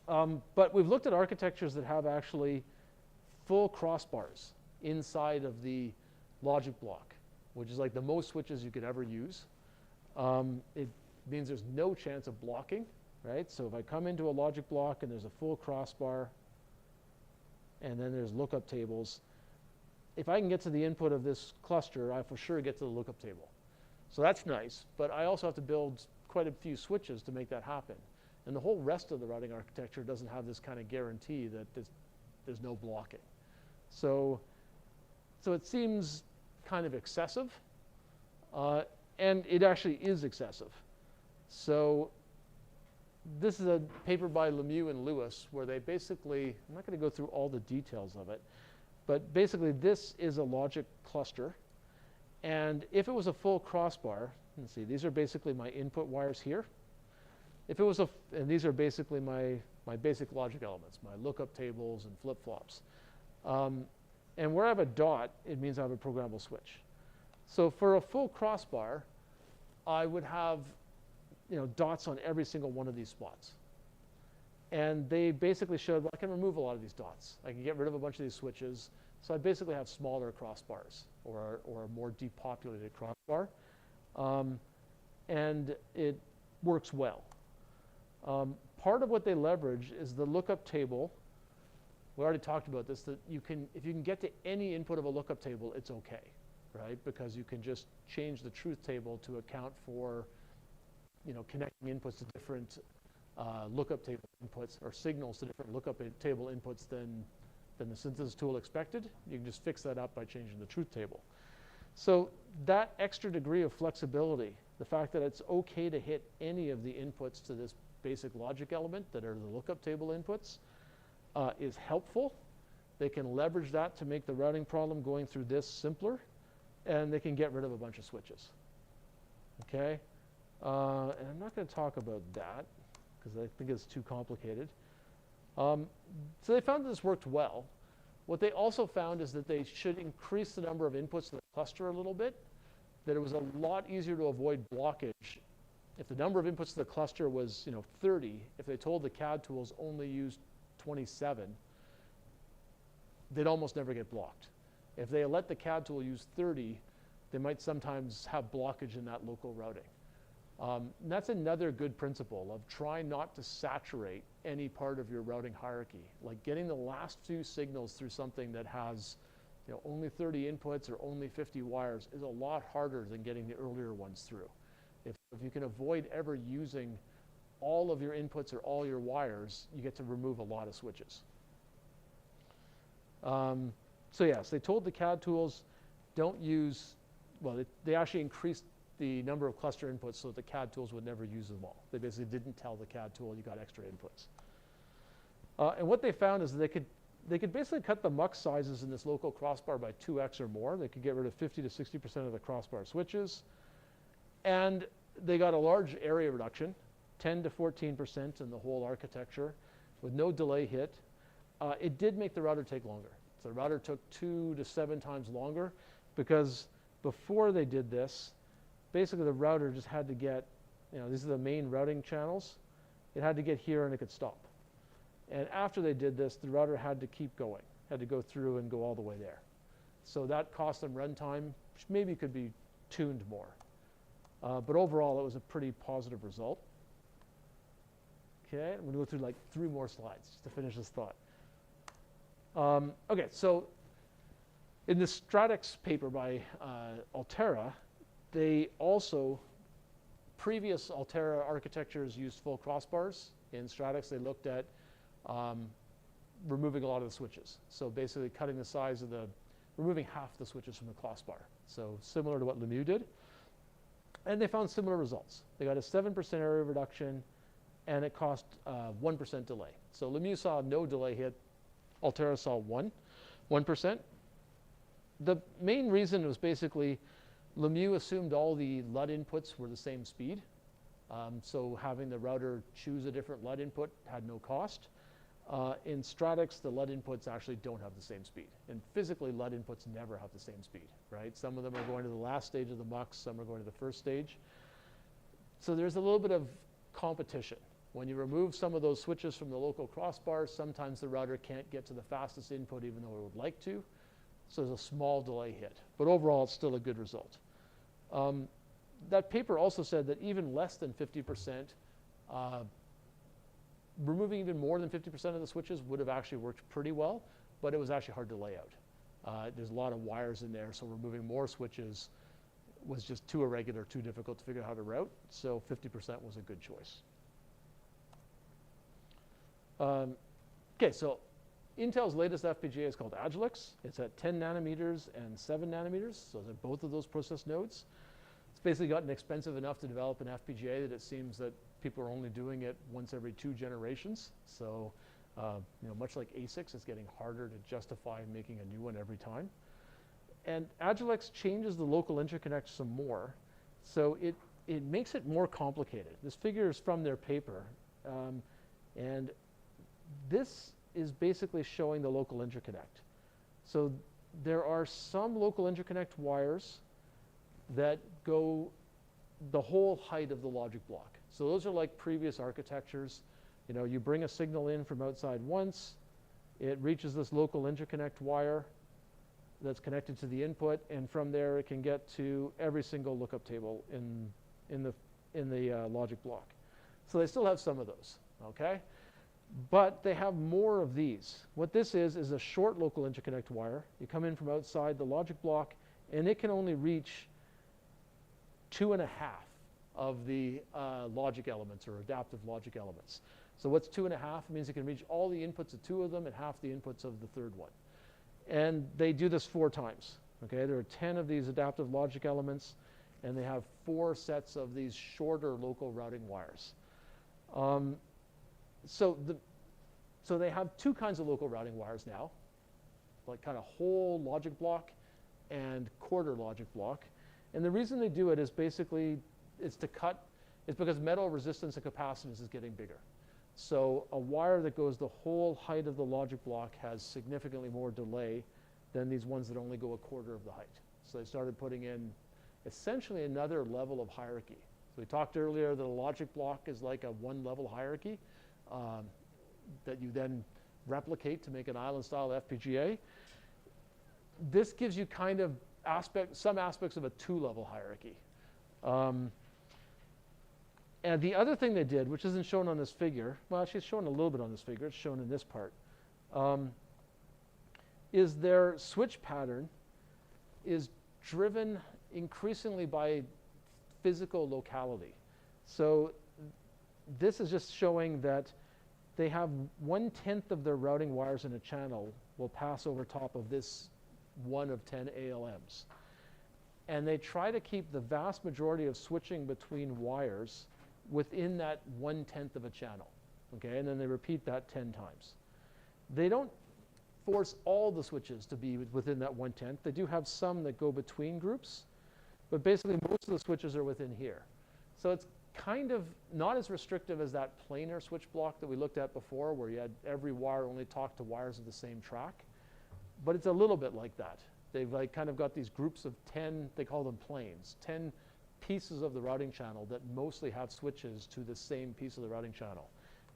But we've looked at architectures that have actually full crossbars inside of the logic block, which is like the most switches you could ever use. It means there's no chance of blocking, right? So if I come into a logic block and there's a full crossbar, and then there's lookup tables, if I can get to the input of this cluster, I for sure get to the lookup table. So that's nice, but I also have to build quite a few switches to make that happen. And the whole rest of the routing architecture doesn't have this kind of guarantee that there's no blocking. So it seems kind of excessive, and it actually is excessive. So this is a paper by Lemieux and Lewis where they basically, I'm not going to go through all the details of it, but basically this is a logic cluster. And if it was a full crossbar, let's see, these are basically my input wires here. If it was and these are basically my basic logic elements, my lookup tables and flip-flops. And where I have a dot, it means I have a programmable switch. So for a full crossbar, I would have dots on every single one of these spots. And they basically showed, well, I can remove a lot of these dots. I can get rid of a bunch of these switches. So I basically have smaller crossbars or a more depopulated crossbar. And it works well. Part of what they leverage is the lookup table. We already talked about this, that if you can get to any input of a lookup table, it's okay, right? Because you can just change the truth table to account for connecting inputs to different lookup table inputs or signals to different lookup table inputs than the synthesis tool expected. You can just fix that up by changing the truth table. So that extra degree of flexibility, the fact that it's okay to hit any of the inputs to this basic logic element that are the lookup table inputs, is helpful. They can leverage that to make the routing problem going through this simpler, and they can get rid of a bunch of switches. Okay? And I'm not going to talk about that because I think it's too complicated. So they found that this worked well. What they also found is that they should increase the number of inputs to the cluster a little bit, that it was a lot easier to avoid blockage. If the number of inputs to the cluster was 30, if they told the CAD tools only use 27, they'd almost never get blocked. If they let the CAD tool use 30, they might sometimes have blockage in that local routing. And that's another good principle of try not to saturate any part of your routing hierarchy. Like getting the last few signals through something that has only 30 inputs or only 50 wires is a lot harder than getting the earlier ones through. If If you can avoid ever using all of your inputs or all your wires, you get to remove a lot of switches. So yes, they told the CAD tools don't use, well, they actually increased the number of cluster inputs so that the CAD tools would never use them all. They basically didn't tell the CAD tool you got extra inputs. And what they found is that they could basically cut the mux sizes in this local crossbar by 2x or more. They could get rid of 50 to 60% of the crossbar switches. And they got a large area reduction, 10 to 14% in the whole architecture with no delay hit. It did make the router take longer. So the router took 2 to 7 times longer because before they did this, basically the router just had to get, these are the main routing channels. It had to get here and it could stop. And after they did this, the router had to keep going, had to go through and go all the way there. So that cost them runtime, which maybe could be tuned more. But overall, it was a pretty positive result. Okay, I'm going to go through like 3 more slides just to finish this thought. Okay, so in the Stratix paper by Altera, they also, previous Altera architectures used full crossbars. In Stratix, they looked at removing a lot of the switches. So basically cutting the size of removing half the switches from the crossbar. So similar to what Lemieux did. And they found similar results. They got a 7% area reduction, and it cost 1% delay. So Lemieux saw no delay hit. Altera saw 1%. The main reason was basically Lemieux assumed all the LUT inputs were the same speed. So having the router choose a different LUT input had no cost. In Stratix, the LUT inputs actually don't have the same speed. And physically, LUT inputs never have the same speed, right? Some of them are going to the last stage of the mux, some are going to the first stage. So there's a little bit of competition. When you remove some of those switches from the local crossbar, sometimes the router can't get to the fastest input even though it would like to. So there's a small delay hit. But overall, it's still a good result. That paper also said that even less than 50%, removing even more than 50% of the switches would have actually worked pretty well, but it was actually hard to lay out. There's a lot of wires in there, so removing more switches was just too irregular, too difficult to figure out how to route, so 50% was a good choice. Okay, so Intel's latest FPGA is called Agilex. It's at 10 nanometers and 7 nanometers, so they're both of those process nodes. It's basically gotten expensive enough to develop an FPGA that it seems that people are only doing it once every 2 generations. So, much like ASICs, it's getting harder to justify making a new one every time. And Agilex changes the local interconnect some more. So it makes it more complicated. This figure is from their paper. And this is basically showing the local interconnect. So there are some local interconnect wires that go the whole height of the logic block. So those are like previous architectures. You bring a signal in from outside once, it reaches this local interconnect wire that's connected to the input, and from there it can get to every single lookup table in the logic block. So they still have some of those, okay? But they have more of these. What this is a short local interconnect wire. You come in from outside the logic block, and it can only reach 2.5 of the logic elements or adaptive logic elements. So what's 2.5? It means it can reach all the inputs of 2 of them and half the inputs of the third one. And they do this 4 times. Okay, there are 10 of these adaptive logic elements, and they have 4 sets of these shorter local routing wires. So they have 2 kinds of local routing wires now, like kind of whole logic block and quarter logic block. And the reason they do it is basically it's because metal resistance and capacitance is getting bigger. So a wire that goes the whole height of the logic block has significantly more delay than these ones that only go a quarter of the height. So they started putting in essentially another level of hierarchy. So we talked earlier that a logic block is like a 1-level hierarchy that you then replicate to make an island-style FPGA. This gives you kind of some aspects of a 2-level hierarchy. And the other thing they did, which isn't shown on this figure, well, actually it's shown a little bit on this figure, it's shown in this part, is their switch pattern is driven increasingly by physical locality. So this is just showing that they have 1/10 of their routing wires in a channel will pass over top of this one of 10 ALMs. And they try to keep the vast majority of switching between wires within that 1/10 of a channel. Okay, and then they repeat that 10 times. They don't force all the switches to be within that 1/10. They do have some that go between groups, but basically most of the switches are within here. So it's kind of not as restrictive as that planar switch block that we looked at before, where you had every wire only talk to wires of the same track, but it's a little bit like that. They've like kind of got these groups of 10, they call them planes, 10 pieces of the routing channel that mostly have switches to the same piece of the routing channel.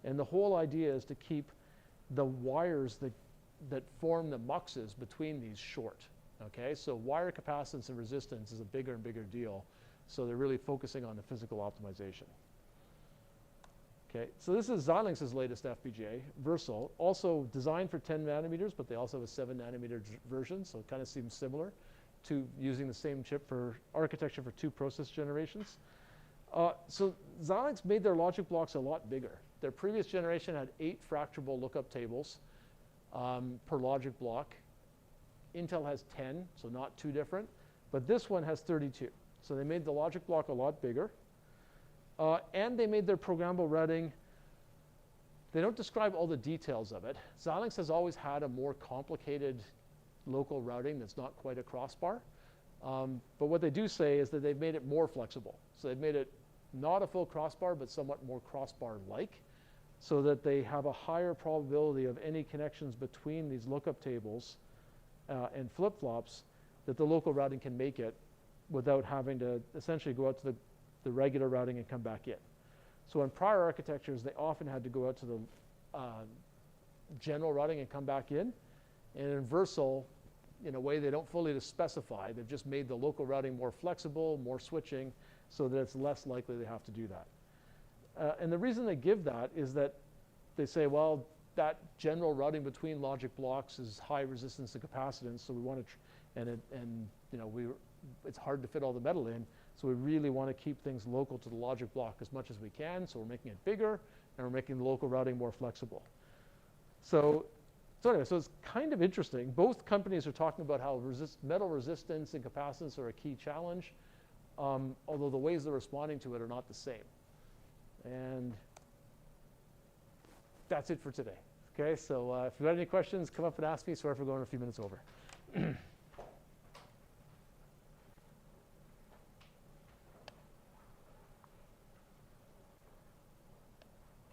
And the whole idea is to keep the wires that form the muxes between these short. Okay, so wire capacitance and resistance is a bigger and bigger deal. So they're really focusing on the physical optimization. Okay, so this is Xilinx's latest FPGA, Versal, also designed for 10 nanometers, but they also have a 7 nanometer version, so it kind of seems similar to using the same chip for architecture for 2 process generations. So Xilinx made their logic blocks a lot bigger. Their previous generation had 8 fracturable lookup tables per logic block. Intel has 10, so not too different, but this one has 32. So they made the logic block a lot bigger. And they made their programmable routing. They don't describe all the details of it. Xilinx has always had a more complicated local routing that's not quite a crossbar. But what they do say is that they've made it more flexible. So they've made it not a full crossbar, but somewhat more crossbar-like, so that they have a higher probability of any connections between these lookup tables and flip-flops that the local routing can make it without having to essentially go out to the regular routing and come back in. So in prior architectures, they often had to go out to the general routing and come back in. And in Versal, in a way they don't fully specify, they've just made the local routing more flexible, more switching, so that it's less likely they have to do that. And the reason they give that is that they say, well, that general routing between logic blocks is high resistance and capacitance, so we want to, it's hard to fit all the metal in, so we really want to keep things local to the logic block as much as we can, so we're making it bigger, and we're making the local routing more flexible. So anyway, so it's kind of interesting. Both companies are talking about how metal resistance and capacitance are a key challenge, although the ways they're responding to it are not the same. And that's it for today. Okay, so if you've got any questions, come up and ask me. Sorry for going a few minutes over.